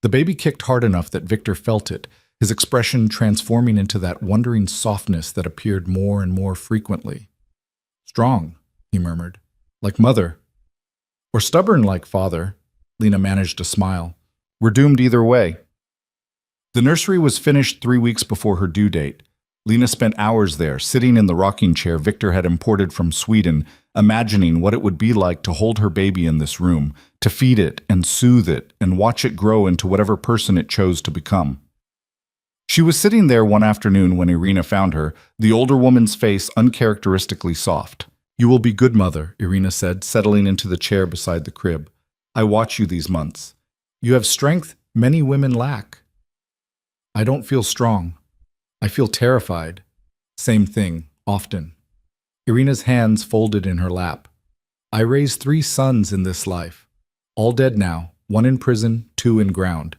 [SPEAKER 1] The baby kicked hard enough that Victor felt it, his expression transforming into that wondering softness that appeared more and more frequently. "Strong," he murmured, "like mother. Or stubborn like father." Lena managed a smile. "We're doomed either way." The nursery was finished 3 weeks before her due date. Lena spent hours there, sitting in the rocking chair Victor had imported from Sweden, imagining what it would be like to hold her baby in this room, to feed it and soothe it and watch it grow into whatever person it chose to become. She was sitting there one afternoon when Irina found her, the older woman's face uncharacteristically soft. "You will be good, mother," Irina said, settling into the chair beside the crib. "I watch you these months. You have strength many women lack." "I don't feel strong. I feel terrified." "Same thing, often." Irina's hands folded in her lap. "I raised 3 sons in this life. All dead now, 1 in prison, 2 in ground.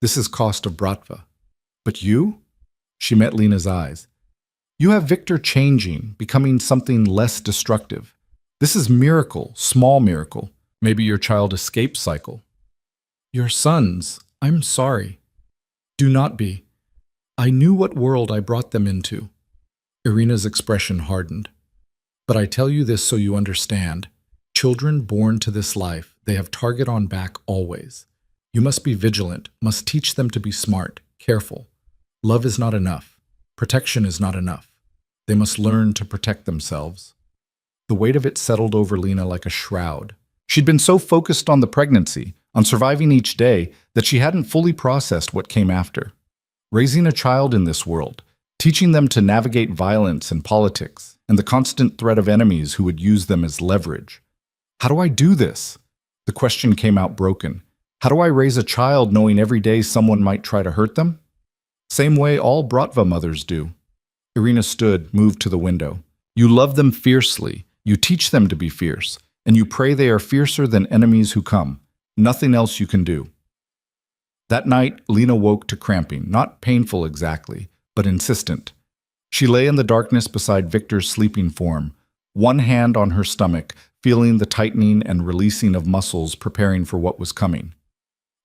[SPEAKER 1] This is cost of Bratva. But you?" She met Lena's eyes. "You have Victor changing, becoming something less destructive. This is miracle, small miracle. Maybe your child escape cycle." Your sons, I'm sorry. Do not be. I knew what world I brought them into. Irina's expression hardened. But I tell you this so you understand. Children born to this life, they have target on back always. You must be vigilant, must teach them to be smart, careful. Love is not enough. Protection is not enough. They must learn to protect themselves. The weight of it settled over Lena like a shroud. She'd been so focused on the pregnancy, on surviving each day, that she hadn't fully processed what came after. Raising a child in this world, teaching them to navigate violence and politics, and the constant threat of enemies who would use them as leverage. How do I do this? The question came out broken. How do I raise a child knowing every day someone might try to hurt them? Same way all Bratva mothers do. Irina stood, moved to the window. You love them fiercely, you teach them to be fierce, and you pray they are fiercer than enemies who come. Nothing else you can do. That night, Lena woke to cramping, not painful exactly, but insistent. She lay in the darkness beside Victor's sleeping form, one hand on her stomach, feeling the tightening and releasing of muscles preparing for what was coming.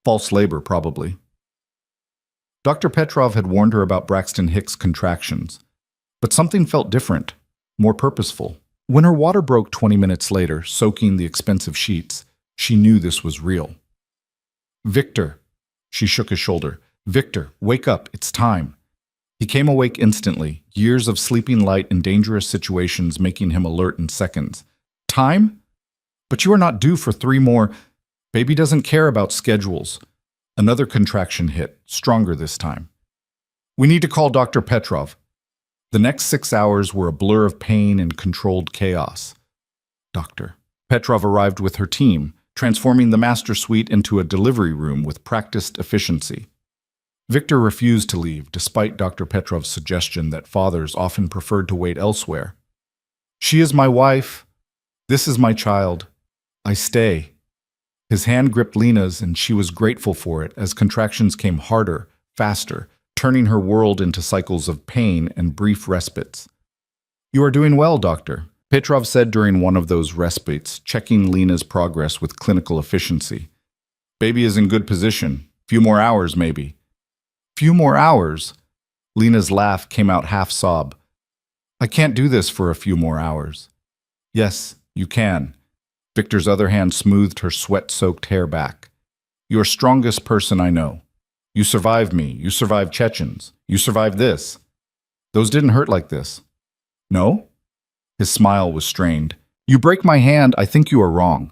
[SPEAKER 1] False labor, probably. Dr. Petrov had warned her about Braxton Hicks' contractions, but something felt different, more purposeful. When her water broke 20 minutes later, soaking the expensive sheets, she knew this was real. Victor, she shook his shoulder. Victor, wake up, it's time. He came awake instantly, years of sleeping light in dangerous situations making him alert in seconds. Time? But you are not due for 3 more. Baby doesn't care about schedules. Another contraction hit, stronger this time. We need to call Dr. Petrov. The next 6 hours were a blur of pain and controlled chaos. Dr. Petrov arrived with her team, transforming the master suite into a delivery room with practiced efficiency. Victor refused to leave, despite Dr. Petrov's suggestion that fathers often preferred to wait elsewhere. She is my wife. This is my child. I stay. His hand gripped Lena's, and she was grateful for it as contractions came harder, faster, turning her world into cycles of pain and brief respites. You are doing well, doctor, Petrov said during one of those respites, checking Lena's progress with clinical efficiency. Baby is in good position. Few more hours, maybe. Few more hours? Lena's laugh came out half-sob. I can't do this for a few more hours. Yes, you can. Victor's other hand smoothed her sweat-soaked hair back. You're strongest person I know. You survived me. You survived Chechens. You survived this. Those didn't hurt like this. No? His smile was strained. You break my hand, I think you are wrong.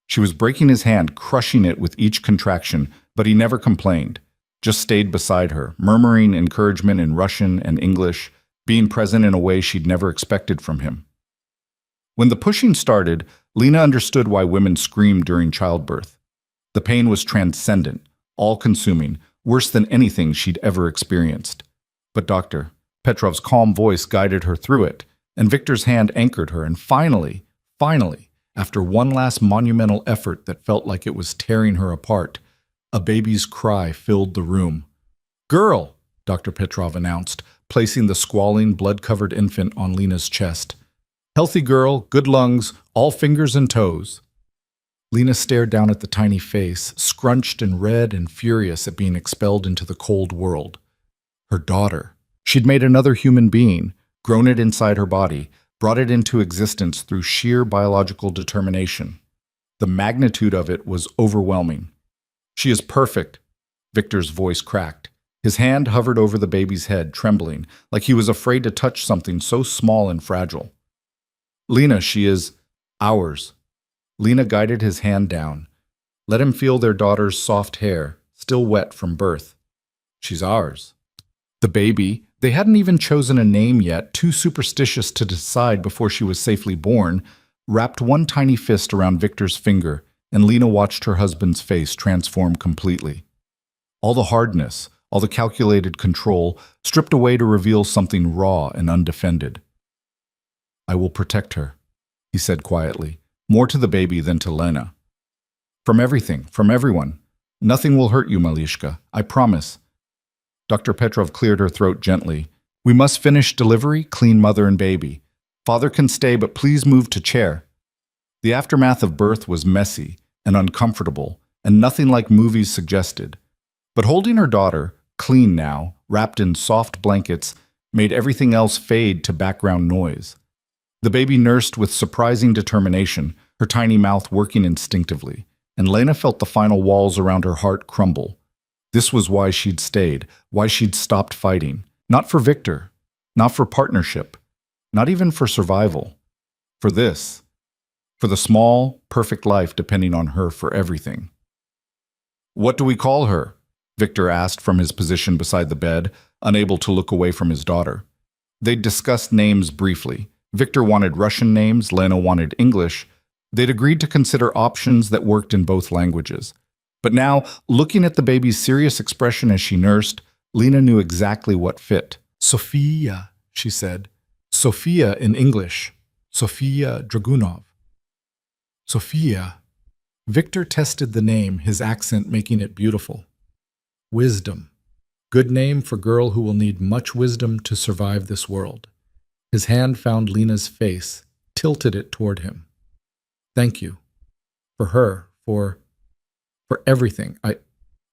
[SPEAKER 1] She was breaking his hand, crushing it with each contraction, but he never complained, just stayed beside her, murmuring encouragement in Russian and English, being present in a way she'd never expected from him. When the pushing started, Lena understood why women screamed during childbirth. The pain was transcendent, all-consuming, worse than anything she'd ever experienced. But Dr. Petrov's calm voice guided her through it, and Victor's hand anchored her, and finally, after one last monumental effort that felt like it was tearing her apart, a baby's cry filled the room. Girl, Dr. Petrov announced, placing the squalling, blood-covered infant on Lena's chest. Healthy girl, good lungs, all fingers and toes. Lena stared down at the tiny face, scrunched and red and furious at being expelled into the cold world. Her daughter. She'd made another human being, grown it inside her body, brought it into existence through sheer biological determination. The magnitude of it was overwhelming. She is perfect, Victor's voice cracked. His hand hovered over the baby's head, trembling, like he was afraid to touch something so small and fragile. Lena, she is ours. Lena guided his hand down. Let him feel their daughter's soft hair, still wet from birth. She's ours. The baby, they hadn't even chosen a name yet, too superstitious to decide before she was safely born, wrapped one tiny fist around Victor's finger, and Lena watched her husband's face transform completely. All the hardness, all the calculated control, stripped away to reveal something raw and undefended. I will protect her, he said quietly, more to the baby than to Lena. From everything, from everyone. Nothing will hurt you, Malishka, I promise. Dr. Petrov cleared her throat gently. We must finish delivery, clean mother and baby. Father can stay, but please move to chair. The aftermath of birth was messy and uncomfortable, and nothing like movies suggested. But holding her daughter, clean now, wrapped in soft blankets, made everything else fade to background noise. The baby nursed with surprising determination, her tiny mouth working instinctively, and Lena felt the final walls around her heart crumble. This was why she'd stayed, why she'd stopped fighting. Not for Victor, not for partnership, not even for survival. For this. For the small, perfect life depending on her for everything. "What do we call her?" Victor asked from his position beside the bed, unable to look away from his daughter. They'd discussed names briefly. Victor wanted Russian names, Lena wanted English. They'd agreed to consider options that worked in both languages. But now, looking at the baby's serious expression as she nursed, Lena knew exactly what fit. "Sofia," she said. "Sofia in English. Sofia Dragunov." Sofia. Victor tested the name, his accent making it beautiful. Wisdom. Good name for girl who will need much wisdom to survive this world. His hand found Lena's face, tilted it toward him. "Thank you. For her, for everything.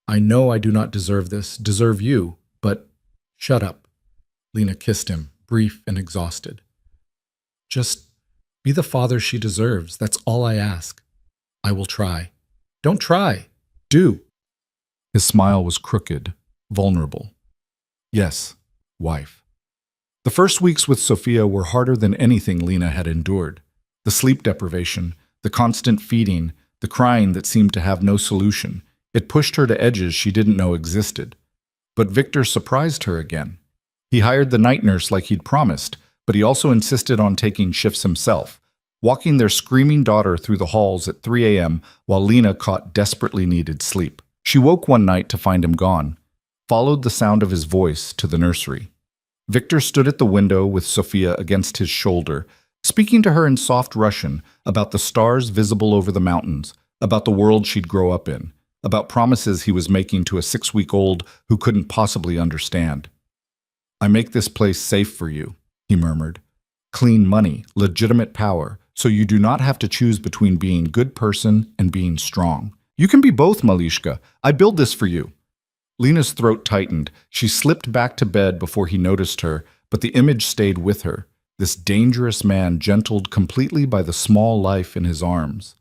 [SPEAKER 1] I know I do not deserve this, deserve you, but shut up." Lena kissed him, brief and exhausted. "Just be the father she deserves. That's all I ask. I will try." "Don't try. Do." His smile was crooked, vulnerable. "Yes, wife." The first weeks with Sofia were harder than anything Lena had endured. The sleep deprivation, the constant feeding, the crying that seemed to have no solution. It pushed her to edges she didn't know existed. But Victor surprised her again. He hired the night nurse like he'd promised, but he also insisted on taking shifts himself, walking their screaming daughter through the halls at 3 a.m. while Lena caught desperately needed sleep. She woke one night to find him gone, followed the sound of his voice to the nursery. Victor stood at the window with Sofia against his shoulder, speaking to her in soft Russian about the stars visible over the mountains, about the world she'd grow up in, about promises he was making to a 6-week-old who couldn't possibly understand. "I make this place safe for you," he murmured. "Clean money, legitimate power, so you do not have to choose between being good person and being strong. You can be both, Malishka. I build this for you." Lena's throat tightened. She slipped back to bed before he noticed her, but the image stayed with her, this dangerous man gentled completely by the small life in his arms.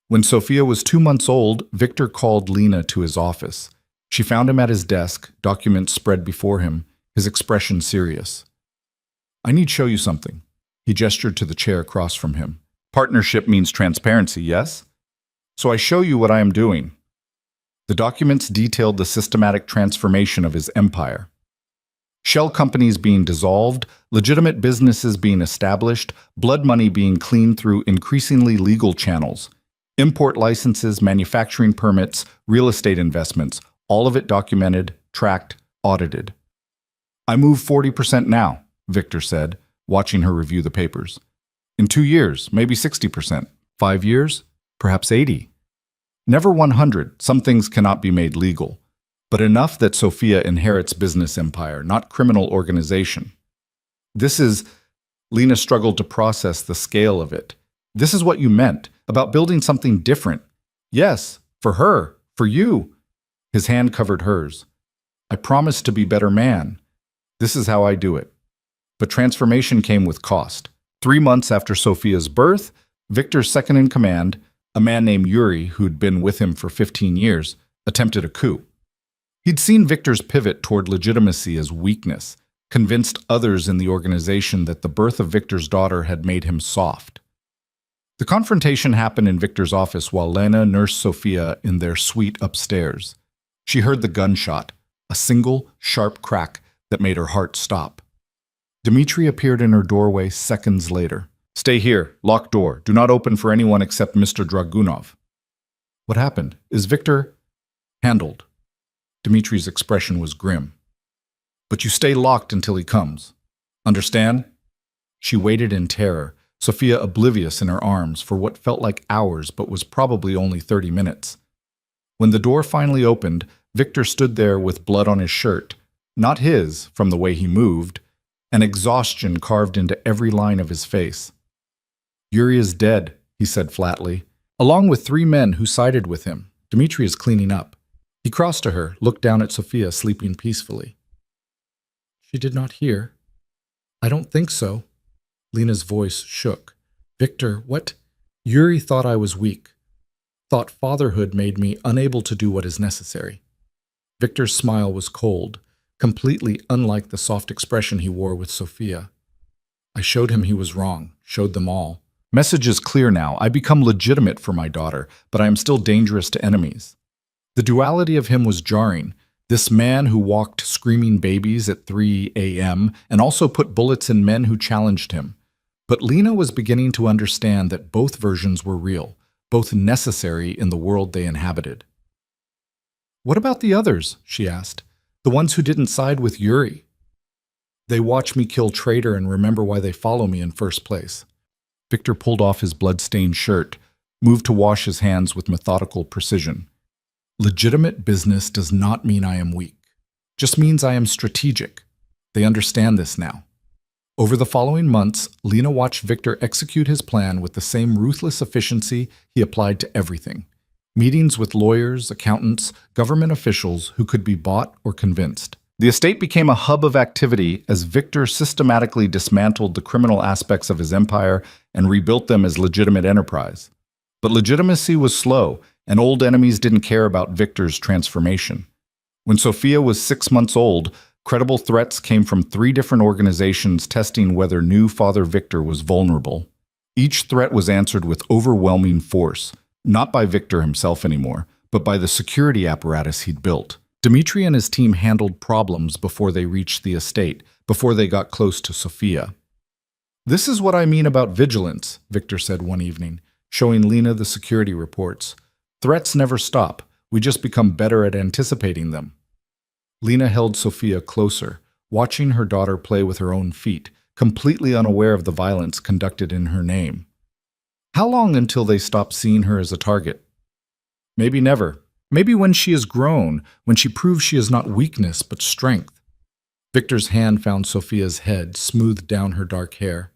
[SPEAKER 1] When Sofia was 2 months old, Victor called Lena to his office. She found him at his desk, documents spread before him, his expression serious. "I need to show you something." He gestured to the chair across from him. "Partnership means transparency, yes? So I show you what I am doing." The documents detailed the systematic transformation of his empire. Shell companies being dissolved, legitimate businesses being established, blood money being cleaned through increasingly legal channels, import licenses, manufacturing permits, real estate investments, all of it documented, tracked, audited. "I move 40% now," Victor said, watching her review the papers. "In 2 years, maybe 60%. 5 years, perhaps 80. Never 100, some things cannot be made legal. But enough that Sofia inherits business empire, not criminal organization. This is..." Lena struggled to process the scale of it. "This is what you meant, about building something different. Yes, for her, for you." His hand covered hers. "I promise to be better man. This is how I do it." But transformation came with cost. 3 months after Sofia's birth, Victor's second in command, a man named Yuri, who'd been with him for 15 years, attempted a coup. He'd seen Victor's pivot toward legitimacy as weakness, convinced others in the organization that the birth of Victor's daughter had made him soft. The confrontation happened in Victor's office while Lena nursed Sofia in their suite upstairs. She heard the gunshot, a single, sharp crack that made her heart stop. Dmitri appeared in her doorway seconds later. "Stay here, locked door. Do not open for anyone except Mr. Dragunov." "What happened? Is Victor..." "Handled." Dmitri's expression was grim. "But you stay locked until he comes. Understand?" She waited in terror, Sofia oblivious in her arms for what felt like hours but was probably only 30 minutes. When the door finally opened, Victor stood there with blood on his shirt, not his from the way he moved, and exhaustion carved into every line of his face. "Yuri is dead," he said flatly, along with 3 men who sided with him. Dmitri is cleaning up. He crossed to her, looked down at Sophia sleeping peacefully. She did not hear. I don't think so. Lena's voice shook. Victor, what? Yuri thought I was weak. Thought fatherhood made me unable to do what is necessary. Victor's smile was cold, completely unlike the soft expression he wore with Sophia. I showed him he was wrong, showed them all. Message is clear now. I become legitimate for my daughter, but I am still dangerous to enemies. The duality of him was jarring. This man who walked screaming babies at 3 a.m. and also put bullets in men who challenged him. But Lena was beginning to understand that both versions were real, both necessary in the world they inhabited. What about the others? She asked. The ones who didn't side with Yuri. They watch me kill traitor and remember why they follow me in first place. Victor pulled off his blood-stained shirt, moved to wash his hands with methodical precision. Legitimate business does not mean I am weak. Just means I am strategic. They understand this now. Over the following months, Lena watched Victor execute his plan with the same ruthless efficiency he applied to everything. Meetings with lawyers, accountants, government officials who could be bought or convinced. The estate became a hub of activity as Victor systematically dismantled the criminal aspects of his empire and rebuilt them as legitimate enterprise. But legitimacy was slow, and old enemies didn't care about Victor's transformation. When Sophia was 6 months old, credible threats came from 3 different organizations testing whether new Father Victor was vulnerable. Each threat was answered with overwhelming force, not by Victor himself anymore, but by the security apparatus he'd built. Dmitri and his team handled problems before they reached the estate, before they got close to Sophia. This is what I mean about vigilance, Victor said one evening, showing Lena the security reports. Threats never stop. We just become better at anticipating them. Lena held Sophia closer, watching her daughter play with her own feet, completely unaware of the violence conducted in her name. How long until they stop seeing her as a target? Maybe never. Maybe when she is grown, when she proves she is not weakness but strength. Victor's hand found Sophia's head, smoothed down her dark hair.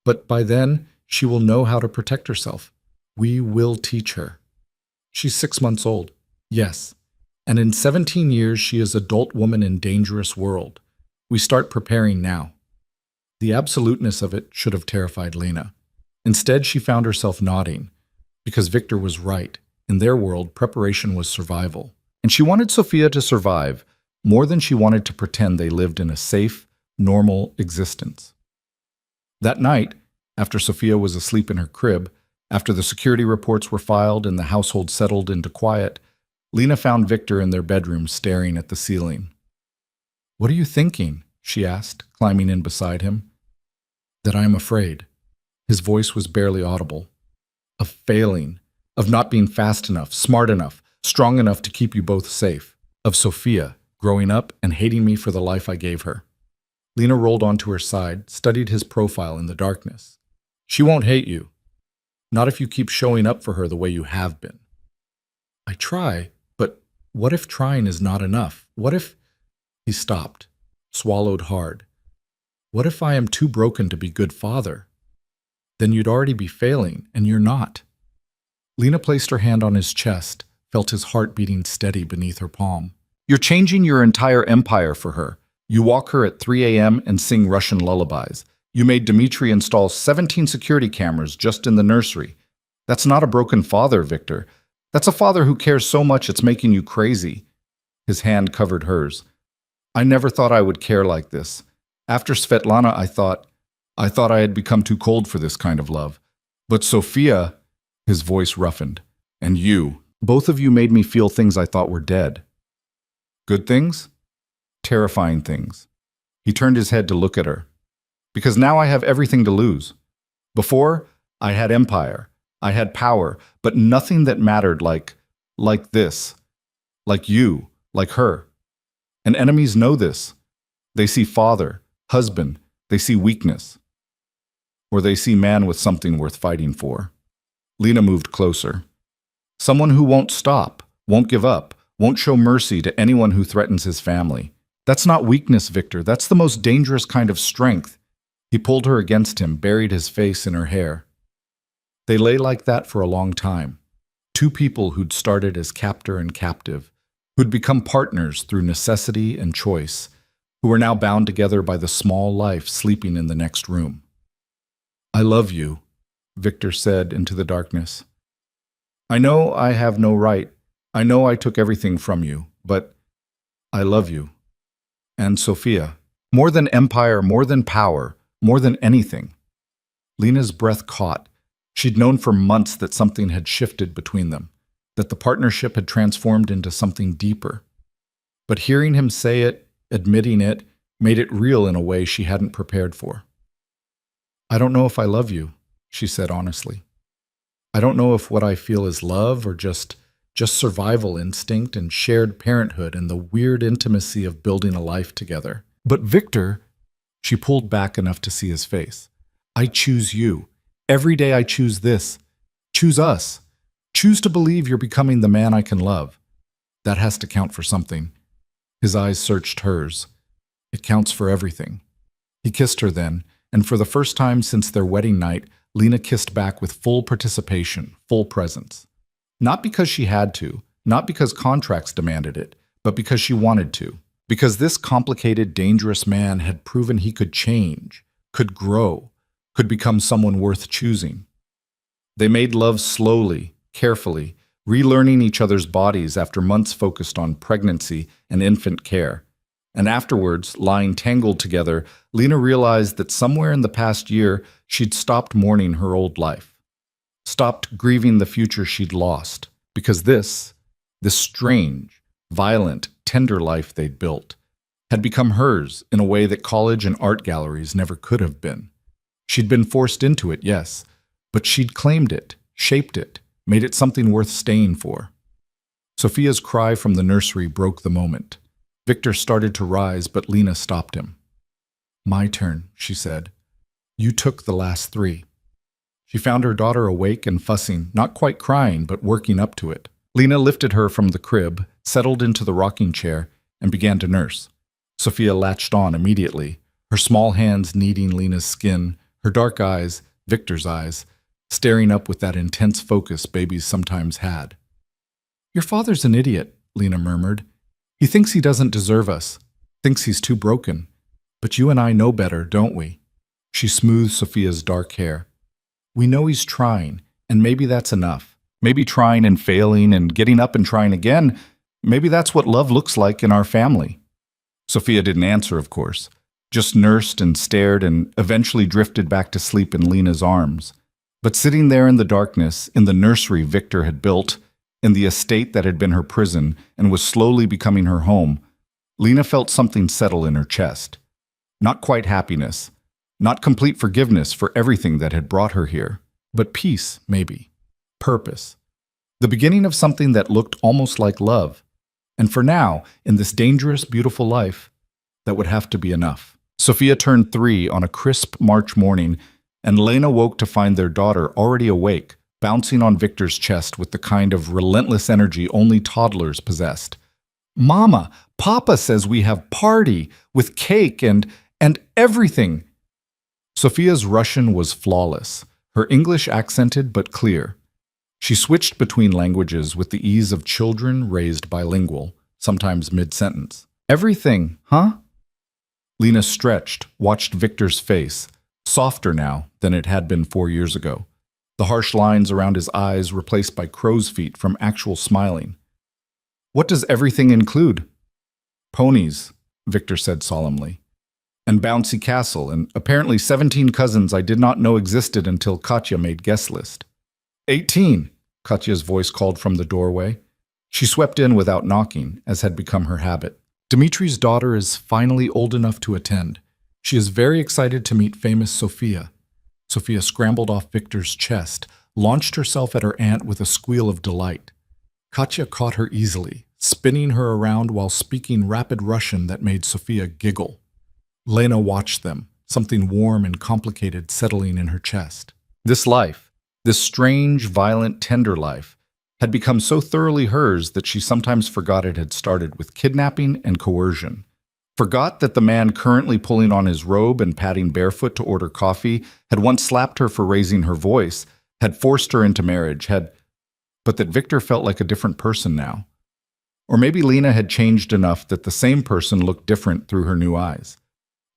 [SPEAKER 1] But by then, she will know how to protect herself. We will teach her. She's 6 months old. Yes. And in 17 years, she is adult woman in dangerous world. We start preparing now. The absoluteness of it should have terrified Lena. Instead, she found herself nodding, because Victor was right. In their world, preparation was survival. And she wanted Sophia to survive more than she wanted to pretend they lived in a safe, normal existence. That night, after Sophia was asleep in her crib, after the security reports were filed and the household settled into quiet, Lena found Victor in their bedroom staring at the ceiling. What are you thinking? She asked, climbing in beside him. That I am afraid. His voice was barely audible. Of failing. Of not being fast enough, smart enough, strong enough to keep you both safe. Of Sophia, growing up and hating me for the life I gave her. Lena rolled onto her side, studied his profile in the darkness. She won't hate you. Not if you keep showing up for her the way you have been. I try, but what if trying is not enough? What if... He stopped, swallowed hard. What if I am too broken to be good father? Then you'd already be failing, and you're not. Lena placed her hand on his chest, felt his heart beating steady beneath her palm. You're changing your entire empire for her. You walk her at 3 a.m. and sing Russian lullabies. You made Dmitri install 17 security cameras just in the nursery. That's not a broken father, Victor. That's a father who cares so much it's making you crazy. His hand covered hers. I never thought I would care like this. After Svetlana, I thought I had become too cold for this kind of love. But Sophia, his voice roughened, and you, both of you made me feel things I thought were dead. Good things? Terrifying things. He turned his head to look at her. Because now I have everything to lose. Before, I had empire. I had power, but nothing that mattered like this. Like you, like her. And enemies know this. They see father, husband, they see weakness. Or they see man with something worth fighting for. Lena moved closer. Someone who won't stop, won't give up, won't show mercy to anyone who threatens his family. That's not weakness, Victor. That's the most dangerous kind of strength. He pulled her against him, buried his face in her hair. They lay like that for a long time. two people who'd started as captor and captive, who'd become partners through necessity and choice, who were now bound together by the small life sleeping in the next room. "I love you," Victor said into the darkness. "I know I have no right. I know I took everything from you, but I love you." And Sophia, more than empire, more than power, more than anything. Lena's breath caught. She'd known for months that something had shifted between them, that the partnership had transformed into something deeper. But hearing him say it, admitting it, made it real in a way she hadn't prepared for. "I don't know if I love you," she said honestly. "I don't know if what I feel is love or just survival instinct and shared parenthood and the weird intimacy of building a life together. But Victor," she pulled back enough to see his face, "I choose you. Every day I choose this. Choose us. Choose to believe you're becoming the man I can love. That has to count for something." His eyes searched hers. "It counts for everything." He kissed her then, and for the first time since their wedding night, Lena kissed back with full participation, full presence. Not because she had to, not because contracts demanded it, but because she wanted to. Because this complicated, dangerous man had proven he could change, could grow, could become someone worth choosing. They made love slowly, carefully, relearning each other's bodies after months focused on pregnancy and infant care. And afterwards, lying tangled together, Lena realized that somewhere in the past year, she'd stopped mourning her old life. Stopped grieving the future she'd lost, because this strange, violent, tender life they'd built had become hers in a way that college and art galleries never could have been. She'd been forced into it, yes, but she'd claimed it, shaped it, made it something worth staying for. Sophia's cry from the nursery broke the moment. Victor started to rise, but Lena stopped him. "My turn," she said. "You took the last 3. She found her daughter awake and fussing, not quite crying, but working up to it. Lena lifted her from the crib, settled into the rocking chair, and began to nurse. Sophia latched on immediately, her small hands kneading Lena's skin, her dark eyes, Victor's eyes, staring up with that intense focus babies sometimes had. "Your father's an idiot," Lena murmured. "He thinks he doesn't deserve us, thinks he's too broken. But you and I know better, don't we?" She smoothed Sophia's dark hair. "We know he's trying, and maybe that's enough. Maybe trying and failing and getting up and trying again, maybe that's what love looks like in our family." Sophia didn't answer, of course, just nursed and stared and eventually drifted back to sleep in Lena's arms. But sitting there in the darkness, in the nursery Victor had built, in the estate that had been her prison and was slowly becoming her home, Lena felt something settle in her chest. Not quite happiness, not complete forgiveness for everything that had brought her here, but peace, maybe. Purpose. The beginning of something that looked almost like love. And for now, in this dangerous, beautiful life, that would have to be enough. Sophia turned 3 on a crisp March morning, and Lena woke to find their daughter already awake, bouncing on Victor's chest with the kind of relentless energy only toddlers possessed. "Mama, Papa says we have party, with cake and everything." Sophia's Russian was flawless, her English accented but clear. She switched between languages with the ease of children raised bilingual, sometimes mid-sentence. "Everything, huh?" Lena stretched, watched Victor's face, softer now than it had been 4 years ago. The harsh lines around his eyes replaced by crow's feet from actual smiling. "What does everything include?" "Ponies," Victor said solemnly. "And bouncy castle, and apparently 17 cousins I did not know existed until Katya made guest list." 18, Katya's voice called from the doorway. She swept in without knocking, as had become her habit. "Dimitri's daughter is finally old enough to attend. She is very excited to meet famous Sophia." Sophia scrambled off Victor's chest, launched herself at her aunt with a squeal of delight. Katya caught her easily, spinning her around while speaking rapid Russian that made Sophia giggle. Lena watched them, something warm and complicated settling in her chest. This life, this strange, violent, tender life, had become so thoroughly hers that she sometimes forgot it had started with kidnapping and coercion. Forgot that the man currently pulling on his robe and padding barefoot to order coffee had once slapped her for raising her voice, had forced her into marriage, had... but that Victor felt like a different person now. Or maybe Lena had changed enough that the same person looked different through her new eyes.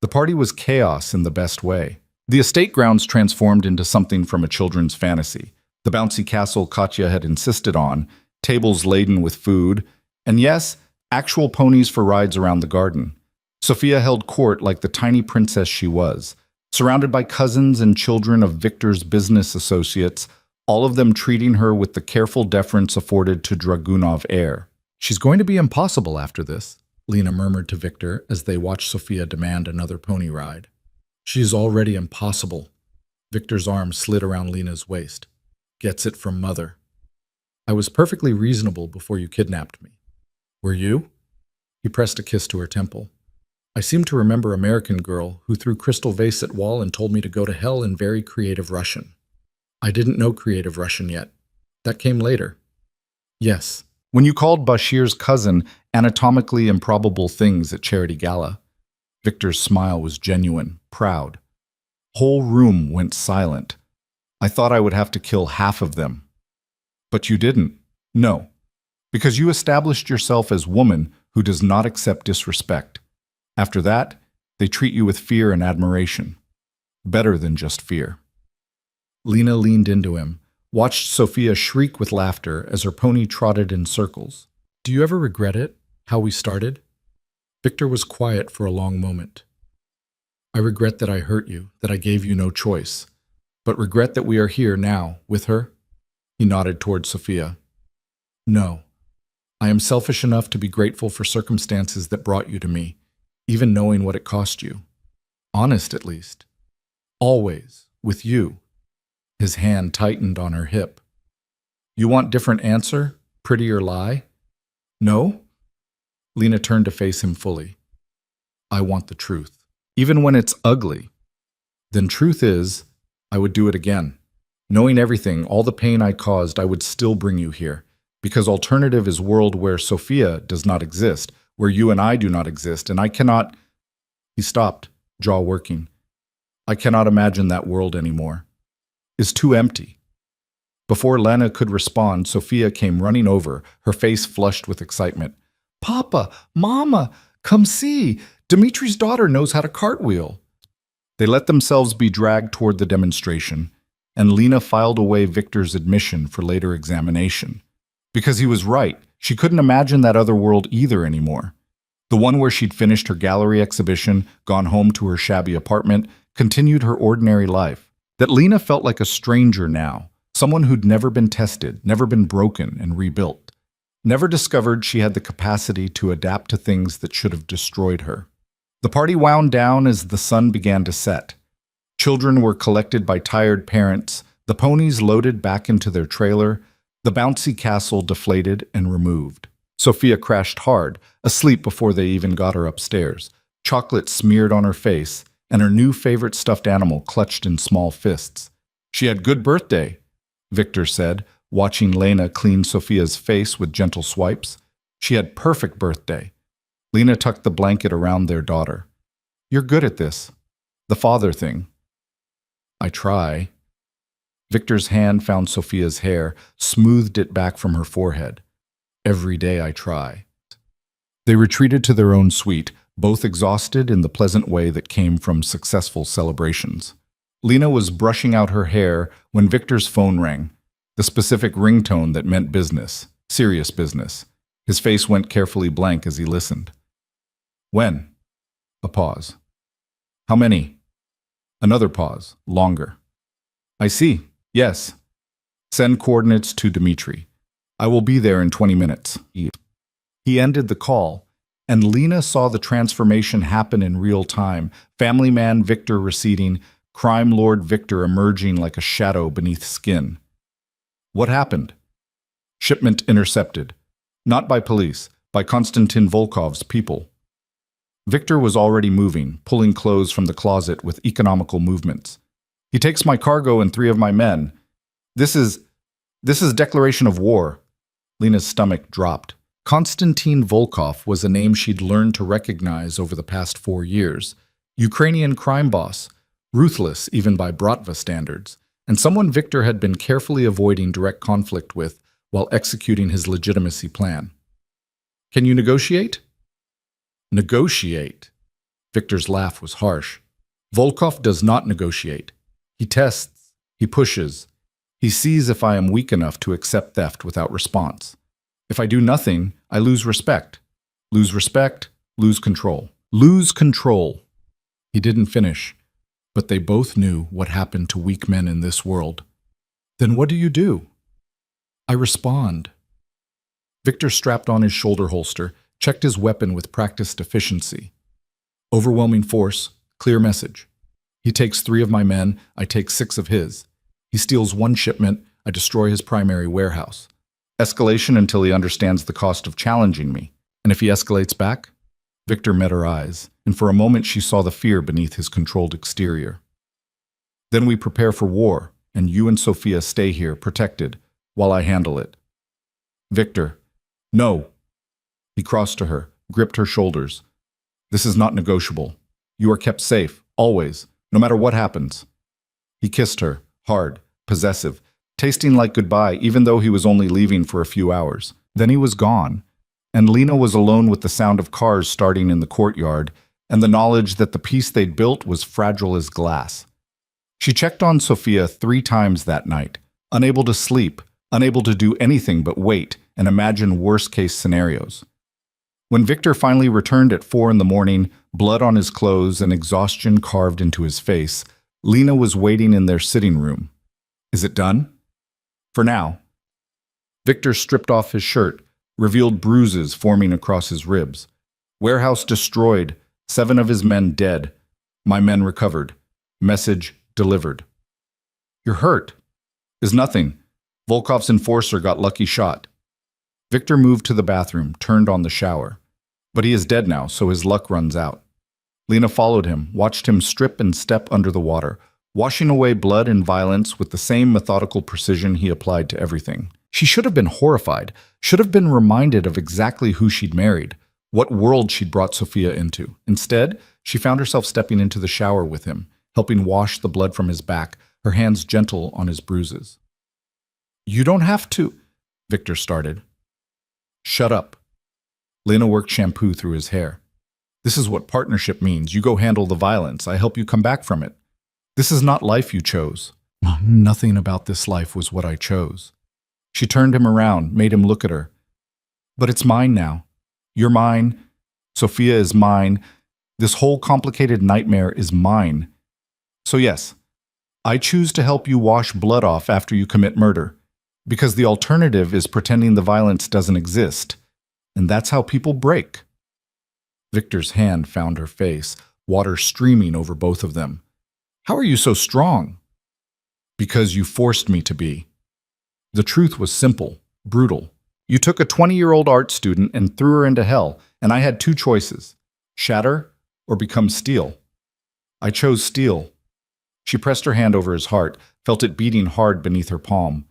[SPEAKER 1] The party was chaos in the best way. The estate grounds transformed into something from a children's fantasy. The bouncy castle Katya had insisted on, tables laden with food, and yes, actual ponies for rides around the garden. Sophia held court like the tiny princess she was, surrounded by cousins and children of Victor's business associates, all of them treating her with the careful deference afforded to Dragunov heir. "She's going to be impossible after this," Lena murmured to Victor as they watched Sophia demand another pony ride. "She is already impossible." Victor's arm slid around Lena's waist. "Gets it from mother. I was perfectly reasonable before you kidnapped me." "Were you?" He pressed a kiss to her temple. "I seem to remember American girl who threw crystal vase at wall and told me to go to hell in very creative Russian." "I didn't know creative Russian yet. That came later." "Yes. When you called Bashir's cousin anatomically improbable things at Charity Gala." Victor's smile was genuine, proud. Whole room went silent. "I thought I would have to kill half of them." "But you didn't." "No. Because you established yourself as woman who does not accept disrespect. After that, they treat you with fear and admiration. Better than just fear." Lena leaned into him, watched Sophia shriek with laughter as her pony trotted in circles. "Do you ever regret it, how we started?" Victor was quiet for a long moment. "I regret that I hurt you, that I gave you no choice, but regret that we are here now, with her?" He nodded toward Sophia. "No. I am selfish enough to be grateful for circumstances that brought you to me, even knowing what it cost you. Honest, at least. Always, with you." His hand tightened on her hip. "You want different answer? Prettier lie?" "No?" Lena turned to face him fully. "I want the truth. Even when it's ugly." "Then truth is, I would do it again. Knowing everything, all the pain I caused, I would still bring you here. Because alternative is world where Sophia does not exist, where you and I do not exist, and I cannot—" He stopped, jaw working. "I cannot imagine that world anymore. Is too empty." Before Lena could respond, Sophia came running over, her face flushed with excitement. "Papa, Mama, come see! Dimitri's daughter knows how to cartwheel." They let themselves be dragged toward the demonstration, and Lena filed away Victor's admission for later examination. Because he was right, she couldn't imagine that other world either anymore. The one where she'd finished her gallery exhibition, gone home to her shabby apartment, continued her ordinary life. That Lena felt like a stranger now, someone who'd never been tested, never been broken and rebuilt, never discovered she had the capacity to adapt to things that should have destroyed her. The party wound down as the sun began to set. Children were collected by tired parents, the ponies loaded back into their trailer, the bouncy castle deflated and removed. Sophia crashed hard, asleep before they even got her upstairs, chocolate smeared on her face, and her new favorite stuffed animal clutched in small fists. "She had good birthday," Victor said, watching Lena clean Sophia's face with gentle swipes. "She had perfect birthday." Lena tucked the blanket around their daughter. "You're good at this. The father thing." "I try." Victor's hand found Sophia's hair, smoothed it back from her forehead. "Every day I try." They retreated to their own suite, both exhausted in the pleasant way that came from successful celebrations. Lena was brushing out her hair when Victor's phone rang, the specific ringtone that meant business, serious business. His face went carefully blank as he listened. "When?" A pause. "How many?" Another pause, longer. "I see. Yes. Send coordinates to Dimitri. I will be there in 20 minutes. He ended the call, and Lena saw the transformation happen in real time, family man Victor receding, crime lord Victor emerging like a shadow beneath skin. What happened? Shipment intercepted. Not by police, by Konstantin Volkov's people. Victor was already moving, pulling clothes from the closet with economical movements. He takes my cargo and 3 of my men. This is declaration of war. Lena's stomach dropped. Konstantin Volkov was a name she'd learned to recognize over the past 4 years. Ukrainian crime boss, ruthless even by Bratva standards, and someone Victor had been carefully avoiding direct conflict with, while executing his legitimacy plan. Can you negotiate? Negotiate? Victor's laugh was harsh. Volkov does not negotiate. He tests, he pushes. He sees if I am weak enough to accept theft without response. If I do nothing, I lose respect. Lose respect, lose control. Lose control. He didn't finish, but they both knew what happened to weak men in this world. Then what do? I respond. Victor strapped on his shoulder holster, checked his weapon with practiced efficiency. Overwhelming force, clear message. He takes 3 of my men, I take 6 of his. He steals 1 shipment, I destroy his primary warehouse. Escalation until he understands the cost of challenging me. And if he escalates back? Victor met her eyes, and for a moment she saw the fear beneath his controlled exterior. Then we prepare for war, and you and Sophia stay here, protected, while I handle it. Victor, no. He crossed to her, gripped her shoulders. This is not negotiable. You are kept safe, always, no matter what happens. He kissed her, hard, possessive, tasting like goodbye even though he was only leaving for a few hours. Then he was gone, and Lena was alone with the sound of cars starting in the courtyard and the knowledge that the piece they'd built was fragile as glass. She checked on Sophia 3 times that night, unable to sleep, unable to do anything but wait and imagine worst-case scenarios. When Victor finally returned at 4 in the morning, blood on his clothes and exhaustion carved into his face, Lena was waiting in their sitting room. Is it done? For now. Victor stripped off his shirt, revealed bruises forming across his ribs. Warehouse destroyed, 7 of his men dead. My men recovered. Message delivered. You're hurt. Is nothing. Volkov's enforcer got lucky shot. Victor moved to the bathroom, turned on the shower. But he is dead now, so his luck runs out. Lena followed him, watched him strip and step under the water, washing away blood and violence with the same methodical precision he applied to everything. She should have been horrified, should have been reminded of exactly who she'd married, what world she'd brought Sophia into. Instead, she found herself stepping into the shower with him, helping wash the blood from his back, her hands gentle on his bruises. You don't have to, Victor started. Shut up. Lena worked shampoo through his hair. This is what partnership means. You go handle the violence. I help you come back from it. This is not life you chose. Nothing about this life was what I chose. She turned him around, made him look at her. But it's mine now. You're mine. Sophia is mine. This whole complicated nightmare is mine. So yes, I choose to help you wash blood off after you commit murder. Because the alternative is pretending the violence doesn't exist. And that's how people break. Victor's hand found her face, water streaming over both of them. How are you so strong? Because you forced me to be. The truth was simple, brutal. You took a 20-year-old art student and threw her into hell, and I had 2 choices: shatter or become steel. I chose steel. She pressed her hand over his heart, felt it beating hard beneath her palm.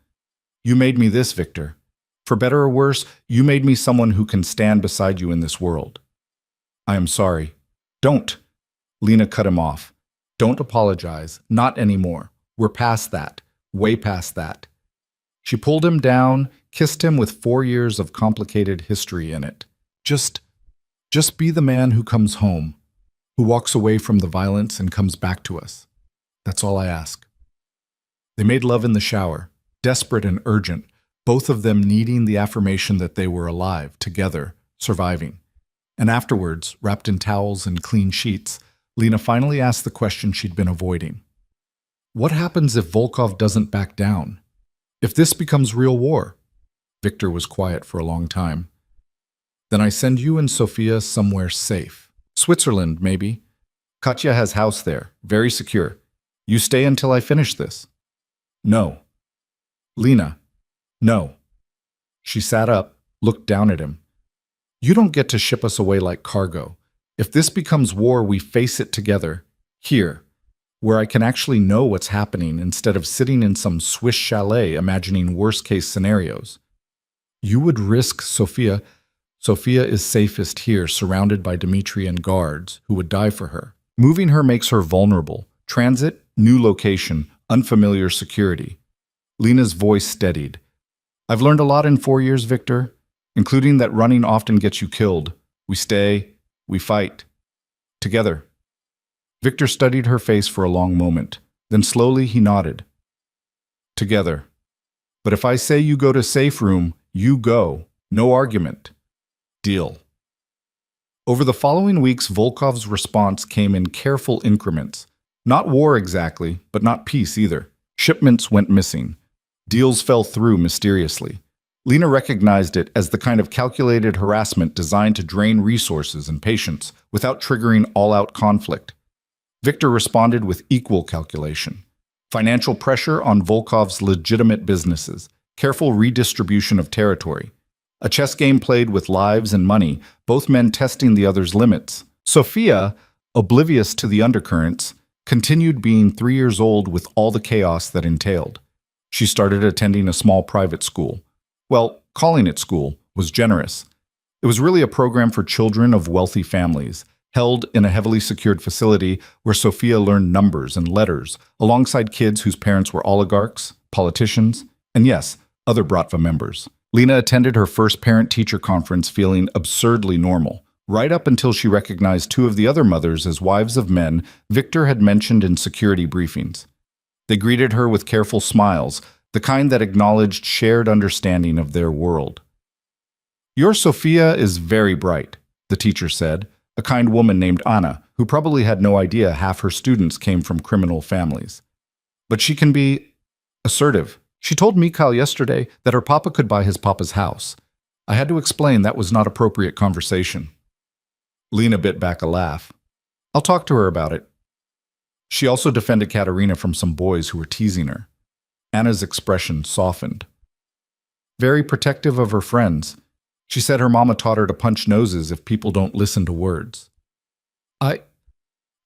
[SPEAKER 1] You made me this, Victor. For better or worse, you made me someone who can stand beside you in this world. I am sorry. Don't. Lena cut him off. Don't apologize. Not anymore. We're past that. Way past that. She pulled him down, kissed him with 4 years of complicated history in it. Just be the man who comes home, who walks away from the violence and comes back to us. That's all I ask. They made love in the shower, desperate and urgent, both of them needing the affirmation that they were alive, together, surviving. And afterwards, wrapped in towels and clean sheets, Lena finally asked the question she'd been avoiding. What happens if Volkov doesn't back down? If this becomes real war? Victor was quiet for a long time. Then I send you and Sophia somewhere safe. Switzerland, maybe. Katya has house there, very secure. You stay until I finish this. No. Lena. No. She sat up, looked down at him. You don't get to ship us away like cargo. If this becomes war, we face it together, here, where I can actually know what's happening instead of sitting in some Swiss chalet imagining worst-case scenarios. You would risk Sophia. Sophia is safest here, surrounded by Dmitri and guards who would die for her. Moving her makes her vulnerable. Transit, new location, unfamiliar security. Lena's voice steadied. I've learned a lot in 4 years, Victor, including that running often gets you killed. We stay, we fight. Together. Victor studied her face for a long moment. Then slowly he nodded. Together. But if I say you go to safe room, you go. No argument. Deal. Over the following weeks, Volkov's response came in careful increments. Not war exactly, but not peace either. Shipments went missing. Deals fell through mysteriously. Lena recognized it as the kind of calculated harassment designed to drain resources and patience without triggering all-out conflict. Victor responded with equal calculation. Financial pressure on Volkov's legitimate businesses, careful redistribution of territory. A chess game played with lives and money, both men testing the other's limits. Sophia, oblivious to the undercurrents, continued being 3 years old with all the chaos that entailed. She started attending a small private school. Well, calling it school was generous. It was really a program for children of wealthy families, held in a heavily secured facility where Sophia learned numbers and letters, alongside kids whose parents were oligarchs, politicians, and yes, other Bratva members. Lena attended her first parent-teacher conference feeling absurdly normal, right up until she recognized two of the other mothers as wives of men Victor had mentioned in security briefings. They greeted her with careful smiles, the kind that acknowledged shared understanding of their world. "Your Sophia is very bright," the teacher said, a kind woman named Anna, who probably had no idea half her students came from criminal families. "But she can be assertive. She told Mikhail yesterday that her papa could buy his papa's house. I had to explain that was not appropriate conversation." Lena bit back a laugh. "I'll talk to her about it." She also defended Katerina from some boys who were teasing her. Anna's expression softened. Very protective of her friends. She said her mama taught her to punch noses if people don't listen to words.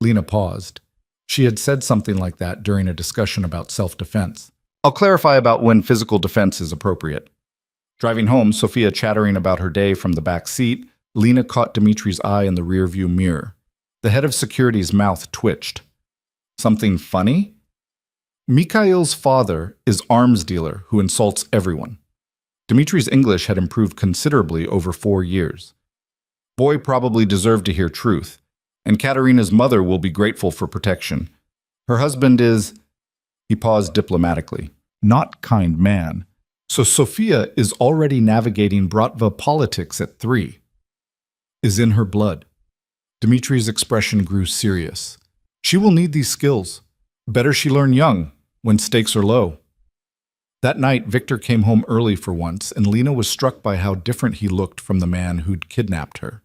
[SPEAKER 1] Lena paused. She had said something like that during a discussion about self-defense. "I'll clarify about when physical defense is appropriate." Driving home, Sophia chattering about her day from the back seat, Lena caught Dmitri's eye in the rearview mirror. The head of security's mouth twitched. "Something funny?" "Mikhail's father is arms dealer who insults everyone." Dmitri's English had improved considerably over 4 years. "Boy probably deserved to hear truth, and Katerina's mother will be grateful for protection. Her husband is..." He paused diplomatically. "Not kind man." So Sophia is already navigating Bratva politics at 3. Is in her blood. Dmitri's expression grew serious. She will need these skills. Better she learn young, when stakes are low. That night, Victor came home early for once, and Lena was struck by how different he looked from the man who'd kidnapped her.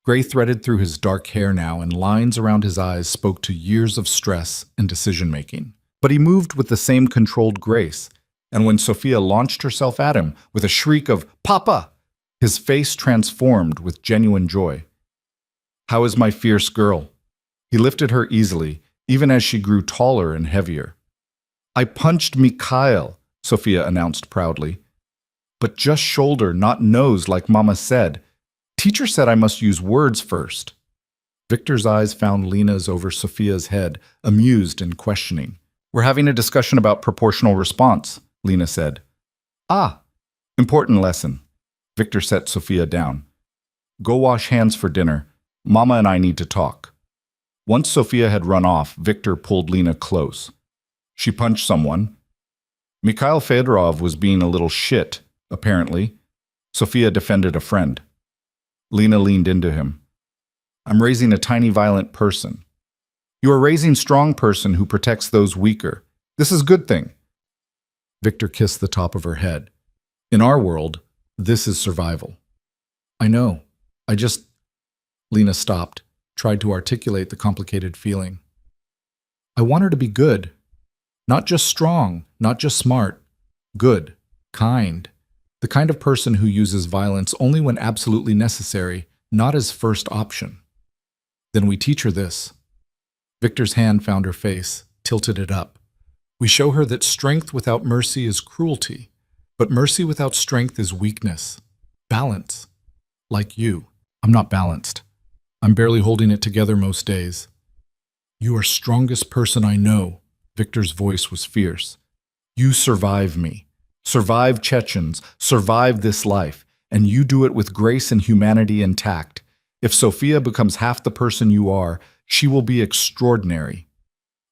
[SPEAKER 1] Gray threaded through his dark hair now, and lines around his eyes spoke to years of stress and decision-making. But he moved with the same controlled grace, and when Sophia launched herself at him with a shriek of "Papa!" his face transformed with genuine joy. "How is my fierce girl?" He lifted her easily, even as she grew taller and heavier. "I punched Mikhail," Sophia announced proudly. "But just shoulder, not nose, like Mama said. Teacher said I must use words first." Victor's eyes found Lena's over Sophia's head, amused and questioning. "We're having a discussion about proportional response," Lena said. "Ah, important lesson." Victor set Sophia down. "Go wash hands for dinner. Mama and I need to talk." Once Sophia had run off, Victor pulled Lena close. "She punched someone. Mikhail Fedorov was being a little shit, apparently." Sophia defended a friend. Lena leaned into him. "I'm raising a tiny violent person." "You are raising strong person who protects those weaker. This is a good thing." Victor kissed the top of her head. "In our world, this is survival." "I know. I just..." Lena stopped, tried to articulate the complicated feeling. "I want her to be good. Not just strong, not just smart. Good, kind. The kind of person who uses violence only when absolutely necessary, not as first option." "Then we teach her this." Victor's hand found her face, tilted it up. "We show her that strength without mercy is cruelty, but mercy without strength is weakness. Balance. Like you. I'm not balanced. I'm barely holding it together most days." "You are strongest person I know." Victor's voice was fierce. "You survive me. Survive Chechens, survive this life, and you do it with grace and humanity intact. If Sophia becomes half the person you are, she will be extraordinary.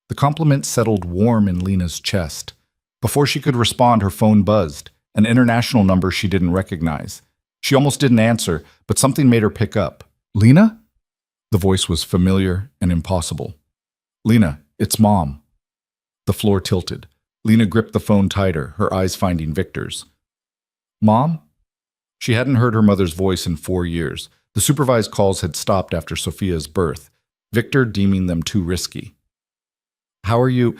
[SPEAKER 1] The compliment settled warm in Lena's chest. Before she could respond, her phone buzzed, an international number she didn't recognize. She almost didn't answer, but something made her pick up. Lena? The voice was familiar and impossible. Lena, it's Mom. The floor tilted. Lena gripped the phone tighter, her eyes finding Victor's. Mom? She hadn't heard her mother's voice in 4 years. The supervised calls had stopped after Sophia's birth, Victor deeming them too risky. How are you?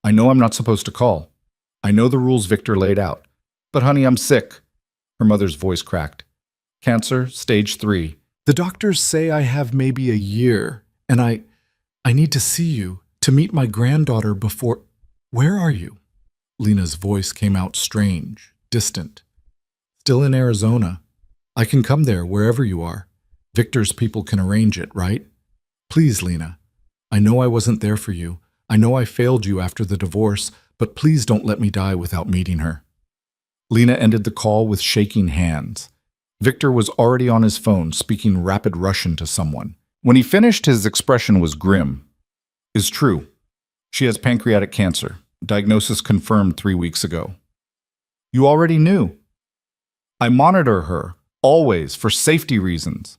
[SPEAKER 1] I know I'm not supposed to call. I know the rules Victor laid out. But honey, I'm sick. Her mother's voice cracked. Cancer, stage 3. The doctors say I have maybe a year, and I need to see you, to meet my granddaughter before... Where are you? Lena's voice came out strange, distant. Still in Arizona. I can come there wherever you are. Victor's people can arrange it, right? Please, Lena. I know I wasn't there for you. I know I failed you after the divorce, but please don't let me die without meeting her. Lena ended the call with shaking hands. Victor was already on his phone, speaking rapid Russian to someone. When he finished, his expression was grim. Is true. She has pancreatic cancer. Diagnosis confirmed 3 weeks ago. You already knew. I monitor her, always, for safety reasons.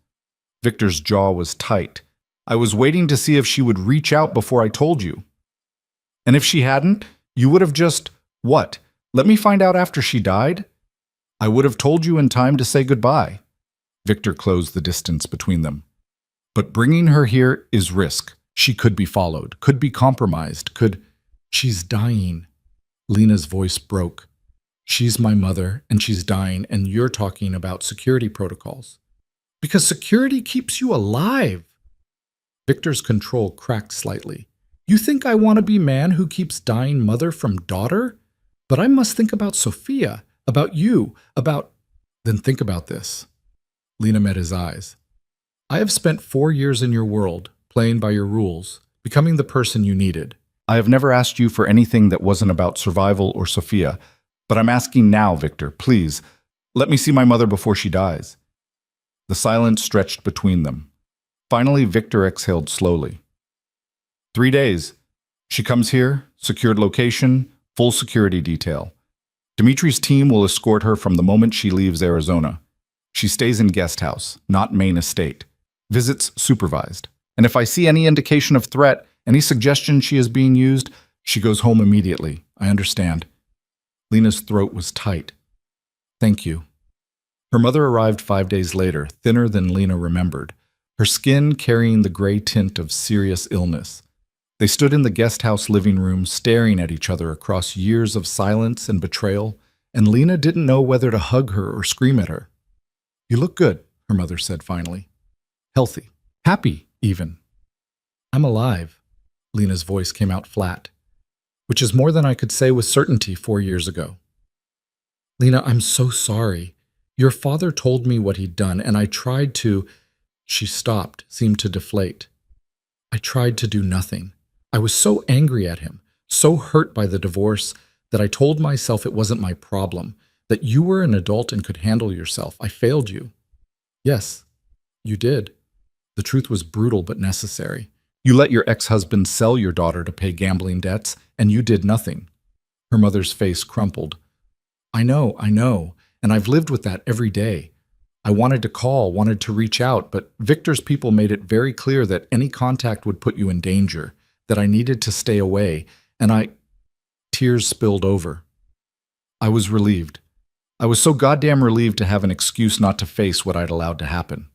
[SPEAKER 1] Victor's jaw was tight. I was waiting to see if she would reach out before I told you. And if she hadn't, you would have just, what, let me find out after she died? I would have told you in time to say goodbye. Victor closed the distance between them. But bringing her here is risk. She could be followed, could be compromised, could... She's dying. Lena's voice broke. She's my mother, and she's dying, and you're talking about security protocols. Because security keeps you alive. Victor's control cracked slightly. You think I want to be man who keeps dying mother from daughter? But I must think about Sophia, about you, about... Then think about this. Lena met his eyes. I have spent 4 years in your world, playing by your rules, becoming the person you needed. I have never asked you for anything that wasn't about survival or Sophia, but I'm asking now, Victor, please, let me see my mother before she dies. The silence stretched between them. Finally, Victor exhaled slowly. 3 days. She comes here, secured location, full security detail. Dimitri's team will escort her from the moment she leaves Arizona. She stays in guest house, not main estate. Visits supervised. And if I see any indication of threat, any suggestion she is being used, she goes home immediately. I understand. Lena's throat was tight. Thank you. Her mother arrived 5 days later, thinner than Lena remembered, her skin carrying the gray tint of serious illness. They stood in the guest house living room, staring at each other across years of silence and betrayal, and Lena didn't know whether to hug her or scream at her. You look good, her mother said finally. Healthy. Happy, even. I'm alive. Lena's voice came out flat, which is more than I could say with certainty 4 years ago. Lena, I'm so sorry. Your father told me what he'd done, and I tried to... She stopped, seemed to deflate. I tried to do nothing. I was so angry at him, so hurt by the divorce, that I told myself it wasn't my problem, that you were an adult and could handle yourself. I failed you. Yes, you did. The truth was brutal but necessary. You let your ex-husband sell your daughter to pay gambling debts, and you did nothing. Her mother's face crumpled. I know, and I've lived with that every day. I wanted to call, wanted to reach out, but Victor's people made it very clear that any contact would put you in danger, that I needed to stay away, and Tears spilled over. I was relieved. I was so goddamn relieved to have an excuse not to face what I'd allowed to happen.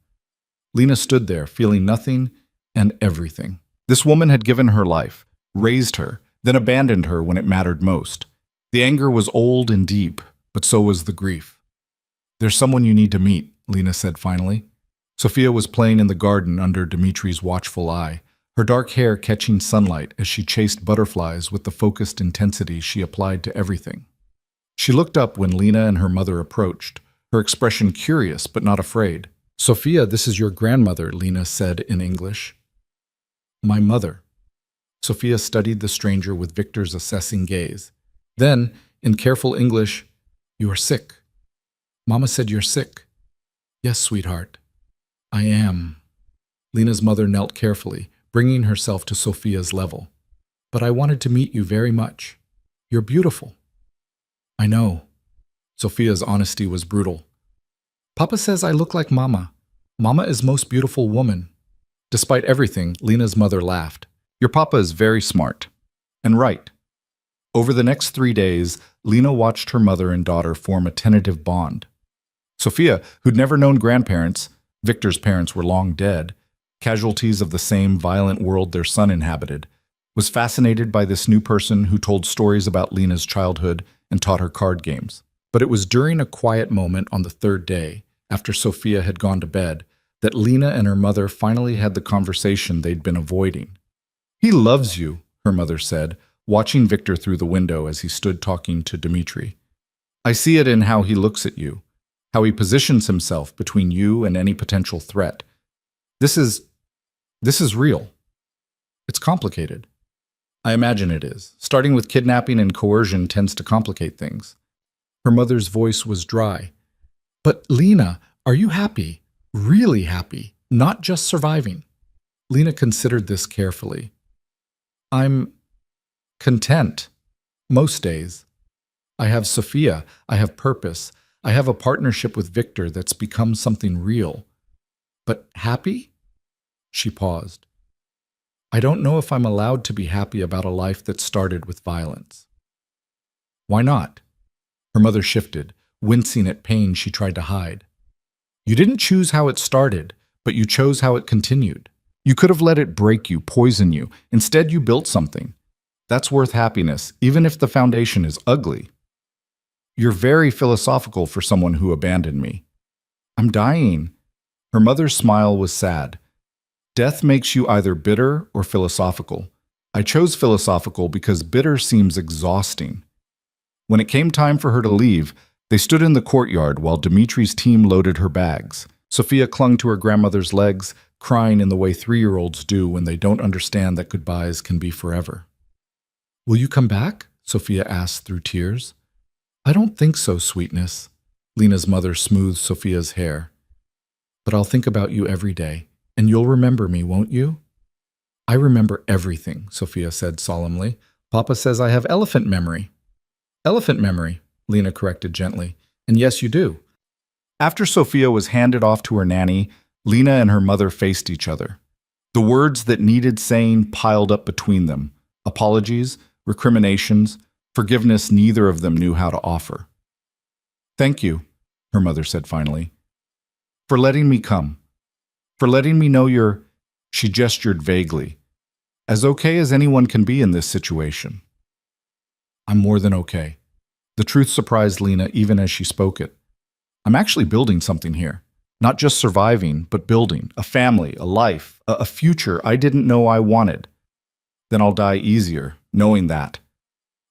[SPEAKER 1] Lena stood there, feeling nothing and everything. This woman had given her life, raised her, then abandoned her when it mattered most. The anger was old and deep, but so was the grief. There's someone you need to meet, Lena said finally. Sophia was playing in the garden under Dimitri's watchful eye, her dark hair catching sunlight as she chased butterflies with the focused intensity she applied to everything. She looked up when Lena and her mother approached, her expression curious but not afraid. Sophia, this is your grandmother, Lena said in English. My mother. Sophia studied the stranger with Victor's assessing gaze. Then, in careful English, You are sick. Mama said you're sick. Yes, sweetheart. I am. Lena's mother knelt carefully, bringing herself to Sophia's level. But I wanted to meet you very much. You're beautiful. I know. Sophia's honesty was brutal. Papa says I look like Mama. Mama is most beautiful woman. Despite everything, Lena's mother laughed. Your papa is very smart. And right. Over the next 3 days, Lena watched her mother and daughter form a tentative bond. Sophia, who'd never known grandparents, Victor's parents were long dead, casualties of the same violent world their son inhabited, was fascinated by this new person who told stories about Lena's childhood and taught her card games. But it was during a quiet moment on the 3rd day, after Sophia had gone to bed, that Lena and her mother finally had the conversation they'd been avoiding. He loves you, her mother said, watching Victor through the window as he stood talking to Dmitri. I see it in how he looks at you, how he positions himself between you and any potential threat. This is real. It's complicated. I imagine it is. Starting with kidnapping and coercion tends to complicate things. Her mother's voice was dry. But Lena, are you happy? Really happy? Not just surviving? Lena considered this carefully. I'm content. Most days. I have Sophia. I have purpose. I have a partnership with Victor that's become something real. But happy? She paused. I don't know if I'm allowed to be happy about a life that started with violence. Why not? Her mother shifted, wincing at pain she tried to hide. You didn't choose how it started, but you chose how it continued. You could have let it break you, poison you. Instead, you built something. That's worth happiness, even if the foundation is ugly. You're very philosophical for someone who abandoned me. I'm dying. Her mother's smile was sad. Death makes you either bitter or philosophical. I chose philosophical because bitter seems exhausting. When it came time for her to leave, they stood in the courtyard while Dimitri's team loaded her bags. Sophia clung to her grandmother's legs, crying in the way 3-year-olds do when they don't understand that goodbyes can be forever. Will you come back? Sophia asked through tears. I don't think so, sweetness. Lena's mother smoothed Sophia's hair. But I'll think about you every day, and you'll remember me, won't you? I remember everything, Sophia said solemnly. Papa says I have elephant memory. Elephant memory, Lena corrected gently. And yes, you do. After Sophia was handed off to her nanny, Lena and her mother faced each other. The words that needed saying piled up between them. Apologies, recriminations, forgiveness neither of them knew how to offer. Thank you, her mother said finally, for letting me come, for letting me know you're, she gestured vaguely, as okay as anyone can be in this situation. I'm more than okay. The truth surprised Lena even as she spoke it. I'm actually building something here. Not just surviving, but building. A family, a life, a future I didn't know I wanted. Then I'll die easier, knowing that.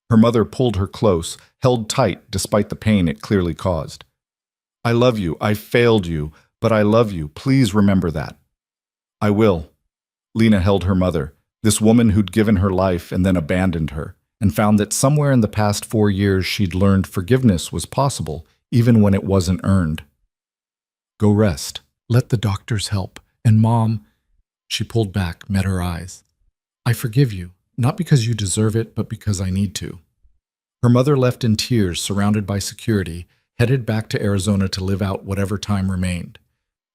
[SPEAKER 1] Her mother pulled her close, held tight despite the pain it clearly caused. I love you. I failed you, but I love you. Please remember that. I will. Lena held her mother, this woman who'd given her life and then abandoned her, and found that somewhere in the past 4 years she'd learned forgiveness was possible, even when it wasn't earned. Go rest. Let the doctors help. And Mom, she pulled back, met her eyes. I forgive you, not because you deserve it, but because I need to. Her mother left in tears, surrounded by security, headed back to Arizona to live out whatever time remained.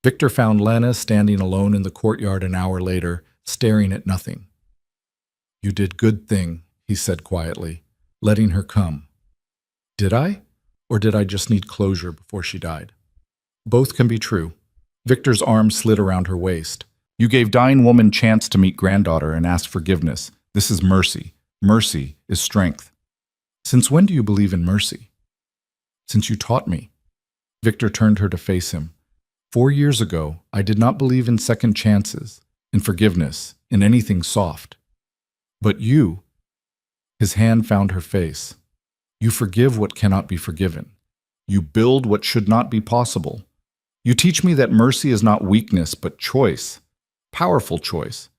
[SPEAKER 1] Victor found Lena standing alone in the courtyard an hour later, staring at nothing. You did good thing, he said quietly, letting her come. Did I? Or did I just need closure before she died? Both can be true. Victor's arm slid around her waist. You gave dying woman chance to meet granddaughter and ask forgiveness. This is mercy. Mercy is strength. Since when do you believe in mercy? Since you taught me. Victor turned her to face him. 4 years ago, I did not believe in second chances, in forgiveness, in anything soft. But you, his hand found her face. You forgive what cannot be forgiven. You build what should not be possible. You teach me that mercy is not weakness, but choice. Powerful choice.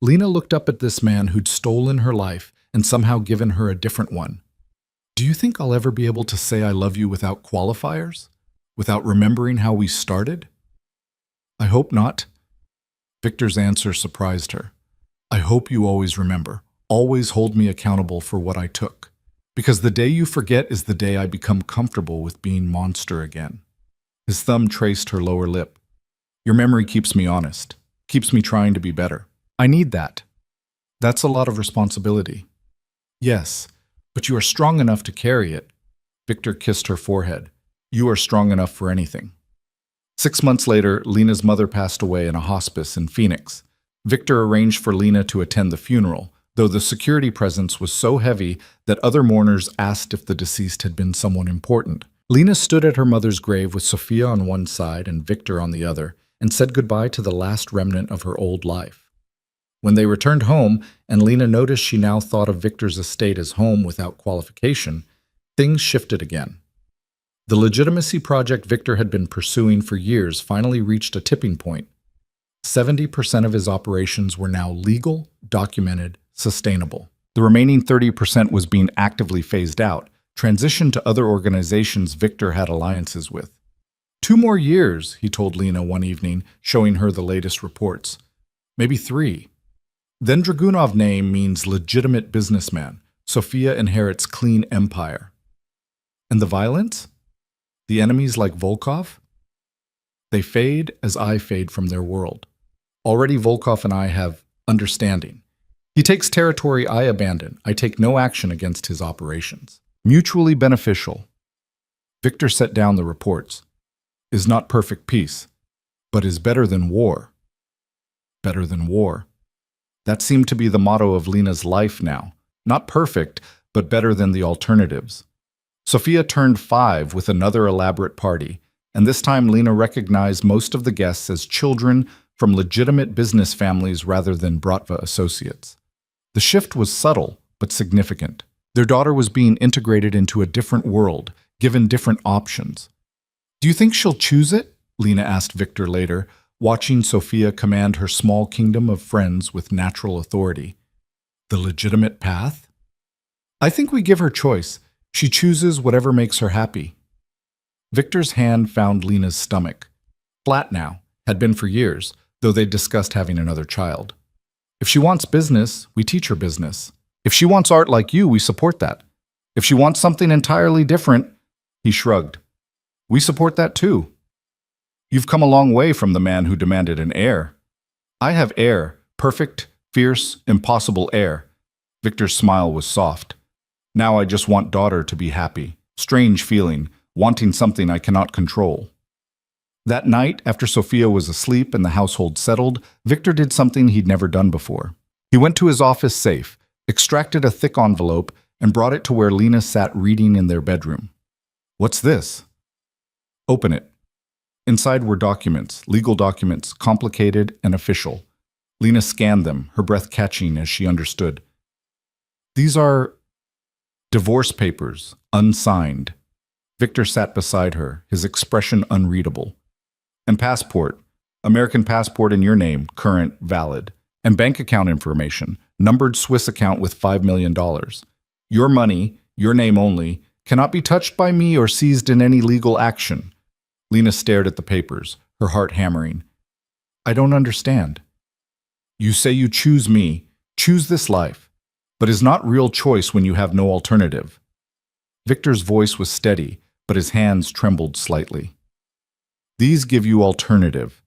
[SPEAKER 1] Lena looked up at this man who'd stolen her life and somehow given her a different one. Do you think I'll ever be able to say I love you without qualifiers? Without remembering how we started? I hope not. Victor's answer surprised her. I hope you always remember. Always hold me accountable for what I took. Because the day you forget is the day I become comfortable with being monster again. His thumb traced her lower lip. Your memory keeps me honest. Keeps me trying to be better. I need that. That's a lot of responsibility. Yes, but you are strong enough to carry it. Victor kissed her forehead. You are strong enough for anything. 6 months later, Lena's mother passed away in a hospice in Phoenix. Victor arranged for Lena to attend the funeral, though the security presence was so heavy that other mourners asked if the deceased had been someone important. Lena stood at her mother's grave with Sophia on one side and Victor on the other, and said goodbye to the last remnant of her old life. When they returned home, and Lena noticed she now thought of Victor's estate as home without qualification, things shifted again. The legitimacy project Victor had been pursuing for years finally reached a tipping point. 70% of his operations were now legal, documented, sustainable. The remaining 30% was being actively phased out, transitioned to other organizations Victor had alliances with. 2 more years, he told Lena one evening, showing her the latest reports. Maybe 3. Then Dragunov name means legitimate businessman. Sophia inherits clean empire. And the violence? The enemies like Volkov? They fade as I fade from their world. Already Volkov and I have understanding. He takes territory I abandon. I take no action against his operations. Mutually beneficial. Victor set down the reports. Is not perfect peace, but is better than war. Better than war. That seemed to be the motto of Lena's life now. Not perfect, but better than the alternatives. Sophia turned 5 with another elaborate party, and this time Lena recognized most of the guests as children from legitimate business families rather than Bratva associates. The shift was subtle, but significant. Their daughter was being integrated into a different world, given different options. Do you think she'll choose it? Lena asked Victor later, watching Sophia command her small kingdom of friends with natural authority. The legitimate path? I think we give her choice. She chooses whatever makes her happy. Victor's hand found Lena's stomach. Flat now, had been for years, though they discussed having another child. If she wants business, we teach her business. If she wants art like you, we support that. If she wants something entirely different, he shrugged. We support that too. You've come a long way from the man who demanded an heir. I have heir, perfect, fierce, impossible heir. Victor's smile was soft. Now I just want daughter to be happy. Strange feeling, wanting something I cannot control. That night, after Sophia was asleep and the household settled, Victor did something he'd never done before. He went to his office safe, extracted a thick envelope, and brought it to where Lena sat reading in their bedroom. What's this? Open it. Inside were documents, legal documents, complicated and official. Lena scanned them, her breath catching as she understood. These are divorce papers, unsigned. Victor sat beside her, his expression unreadable. And passport, American passport in your name, current, valid. And bank account information, numbered Swiss account with $5 million. Your money, your name only, cannot be touched by me or seized in any legal action. Lena stared at the papers, her heart hammering. I don't understand. You say you choose me, choose this life, but is not real choice when you have no alternative. Victor's voice was steady, but his hands trembled slightly. These give you alternative.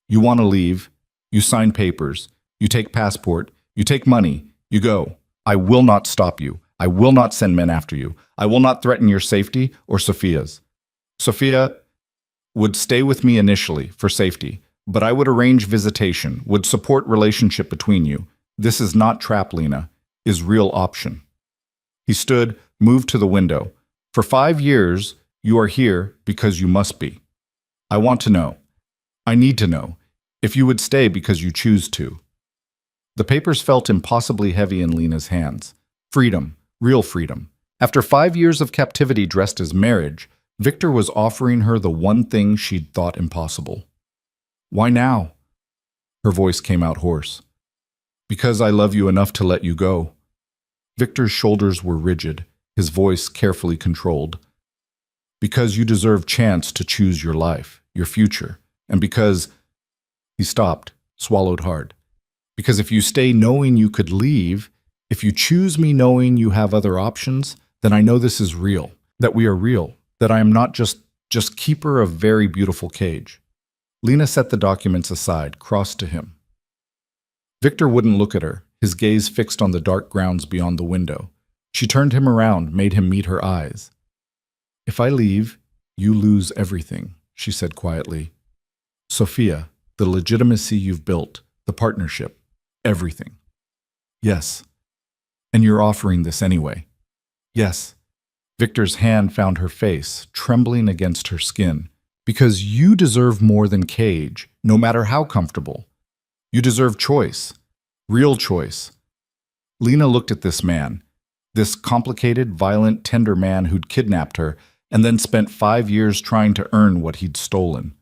[SPEAKER 1] You want to leave, you sign papers, you take passport, you take money, you go. I will not stop you. I will not send men after you. I will not threaten your safety or Sophia's. Sophia would stay with me initially for safety, but I would arrange visitation, would support relationship between you. This is not trap, Lena, is real option. He stood, moved to the window. For 5 years, you are here because you must be. I want to know. I need to know if you would stay because you choose to. The papers felt impossibly heavy in Lena's hands. Freedom, real freedom. After 5 years of captivity dressed as marriage, Victor was offering her the one thing she'd thought impossible. Why now? Her voice came out hoarse. Because I love you enough to let you go. Victor's shoulders were rigid. his voice carefully controlled. Because you deserve chance to choose your life, your future, and because he stopped, swallowed hard. Because if you stay knowing you could leave, if you choose me knowing you have other options, then I know this is real, that we are real, that I am not just keeper of very beautiful cage. Lena set the documents aside, crossed to him. Victor wouldn't look at her, his gaze fixed on the dark grounds beyond the window. She turned him around, made him meet her eyes. If I leave, you lose everything, she said quietly. Sophia, the legitimacy you've built, the partnership, everything. Yes. And you're offering this anyway. Yes. Victor's hand found her face, trembling against her skin. Because you deserve more than cage, no matter how comfortable. You deserve choice. Real choice. Lena looked at this man, this complicated, violent, tender man who'd kidnapped her and then spent 5 years trying to earn what he'd stolen.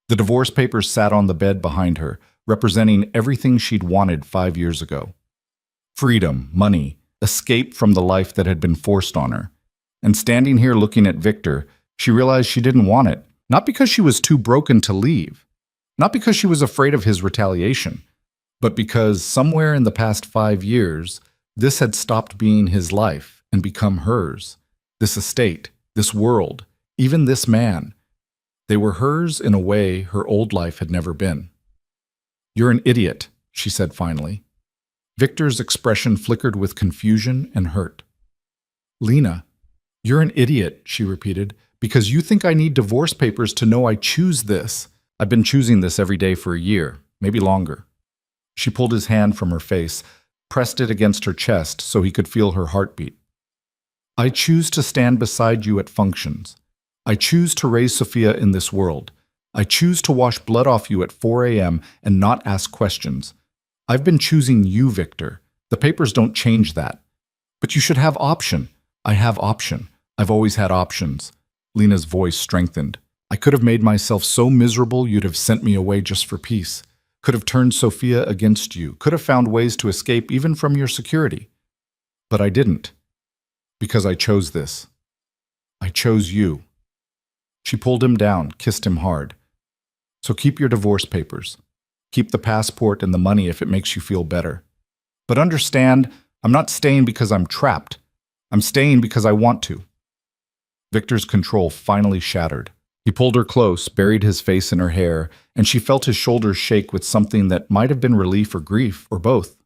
[SPEAKER 1] The divorce papers sat on the bed behind her, representing everything she'd wanted 5 years ago. Freedom, money, escape from the life that had been forced on her. And standing here looking at Victor, she realized she didn't want it, not because she was too broken to leave, not because she was afraid of his retaliation, but because somewhere in the past 5 years, this had stopped being his life and become hers. This estate, this world, even this man. They were hers in a way her old life had never been. You're an idiot, she said finally. Victor's expression flickered with confusion and hurt. Lena, you're an idiot, she repeated, because you think I need divorce papers to know I choose this. I've been choosing this every day for a year, maybe longer. She pulled his hand from her face, pressed it against her chest so he could feel her heartbeat. I choose to stand beside you at functions. I choose to raise Sophia in this world. I choose to wash blood off you at 4 a.m. and not ask questions. I've been choosing you, Victor. The papers don't change that. But you should have option. I have option. I've always had options. Lena's voice strengthened. I could have made myself so miserable you'd have sent me away just for peace. Could have turned Sophia against you. Could have found ways to escape even from your security. But I didn't. Because I chose this. I chose you. She pulled him down, kissed him hard. So keep your divorce papers. Keep the passport and the money if it makes you feel better. But understand, I'm not staying because I'm trapped. I'm staying because I want to. Victor's control finally shattered. He pulled her close, buried his face in her hair, and she felt his shoulders shake with something that might have been relief or grief, or both.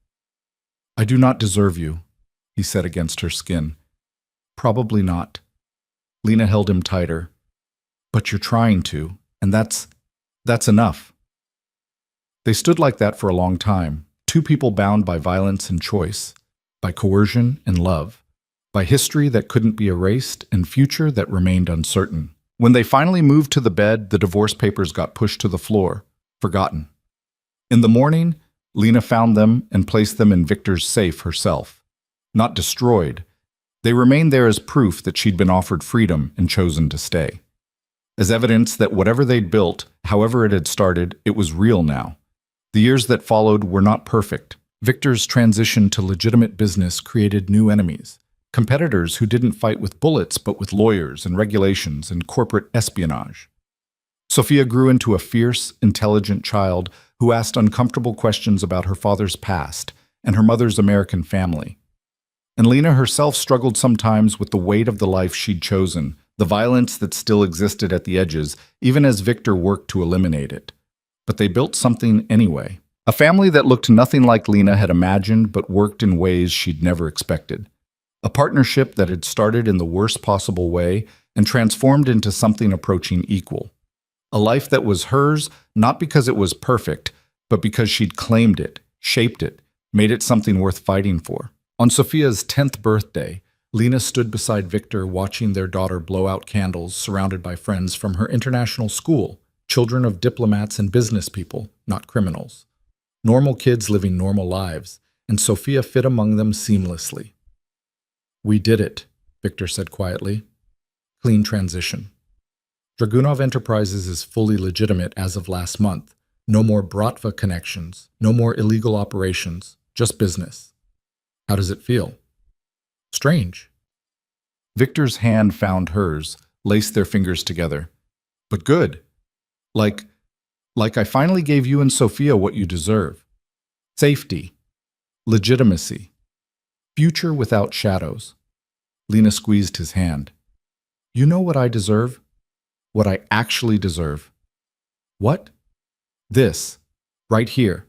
[SPEAKER 1] I do not deserve you, he said against her skin. Probably not. Lena held him tighter. But you're trying to, and that's enough. They stood like that for a long time, two people bound by violence and choice, by coercion and love, by history that couldn't be erased and future that remained uncertain. When they finally moved to the bed, the divorce papers got pushed to the floor, forgotten. In the morning, Lena found them and placed them in Victor's safe herself. Not destroyed. They remained there as proof that she'd been offered freedom and chosen to stay. As evidence that whatever they'd built, however it had started, it was real now. The years that followed were not perfect. Victor's transition to legitimate business created new enemies. Competitors who didn't fight with bullets but with lawyers and regulations and corporate espionage. Sophia grew into a fierce, intelligent child who asked uncomfortable questions about her father's past and her mother's American family. And Lena herself struggled sometimes with the weight of the life she'd chosen, the violence that still existed at the edges, even as Victor worked to eliminate it. But they built something anyway. A family that looked nothing like Lena had imagined but worked in ways she'd never expected. A partnership that had started in the worst possible way and transformed into something approaching equal. A life that was hers not because it was perfect, but because she'd claimed it, shaped it, made it something worth fighting for. On Sophia's 10th birthday, Lena stood beside Victor watching their daughter blow out candles surrounded by friends from her international school, children of diplomats and business people, not criminals. Normal kids living normal lives, and Sophia fit among them seamlessly. We did it, Victor said quietly. Clean transition. Dragunov Enterprises is fully legitimate as of last month. No more Bratva connections, no more illegal operations, just business. How does it feel? Strange. Victor's hand found hers, laced their fingers together. But good. Like, like I finally gave you and Sophia what you deserve. Safety. Legitimacy. Future without shadows. Lena squeezed his hand. You know what I deserve? What I actually deserve. What? This. Right here.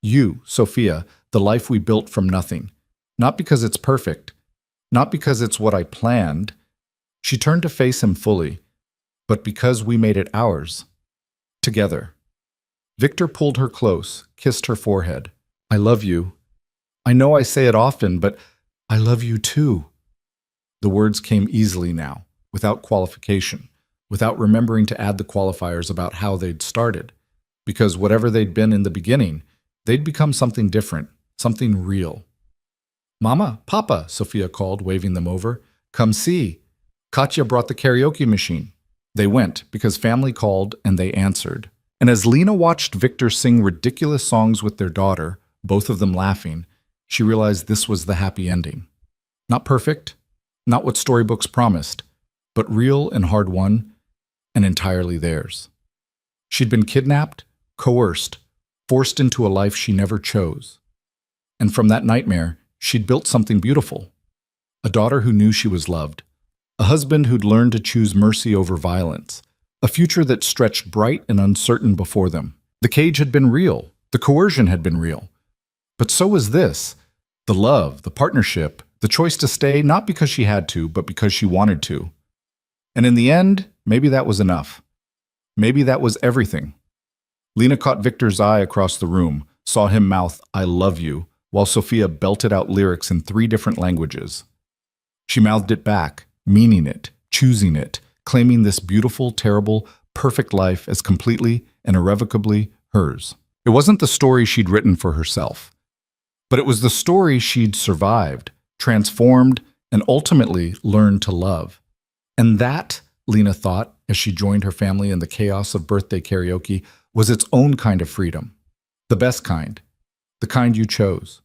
[SPEAKER 1] You, Sophia, the life we built from nothing. Not because it's perfect. Not because it's what I planned. She turned to face him fully. But because we made it ours. Together. Victor pulled her close, kissed her forehead. I love you. I know I say it often, but I love you too. The words came easily now, without qualification, without remembering to add the qualifiers about how they'd started. Because whatever they'd been in the beginning, they'd become something different, something real. Mama, Papa, Sophia called, waving them over. Come see. Katya brought the karaoke machine. They went, because family called, and they answered. And as Lena watched Victor sing ridiculous songs with their daughter, both of them laughing, she realized this was the happy ending. Not perfect, not what storybooks promised, but real and hard-won, and entirely theirs. She'd been kidnapped, coerced, forced into a life she never chose. And from that nightmare, she'd built something beautiful. A daughter who knew she was loved. A husband who'd learned to choose mercy over violence. A future that stretched bright and uncertain before them. The cage had been real. The coercion had been real. But so was this. The love, the partnership, the choice to stay not because she had to, but because she wanted to. And in the end, maybe that was enough. Maybe that was everything. Lena caught Victor's eye across the room, saw him mouth, I love you, while Sophia belted out lyrics in 3 different languages. She mouthed it back, meaning it, choosing it, claiming this beautiful, terrible, perfect life as completely and irrevocably hers. It wasn't the story she'd written for herself, but it was the story she'd survived, transformed, and ultimately learned to love. And that, Lena thought, as she joined her family in the chaos of birthday karaoke, was its own kind of freedom. The best kind. The kind you chose.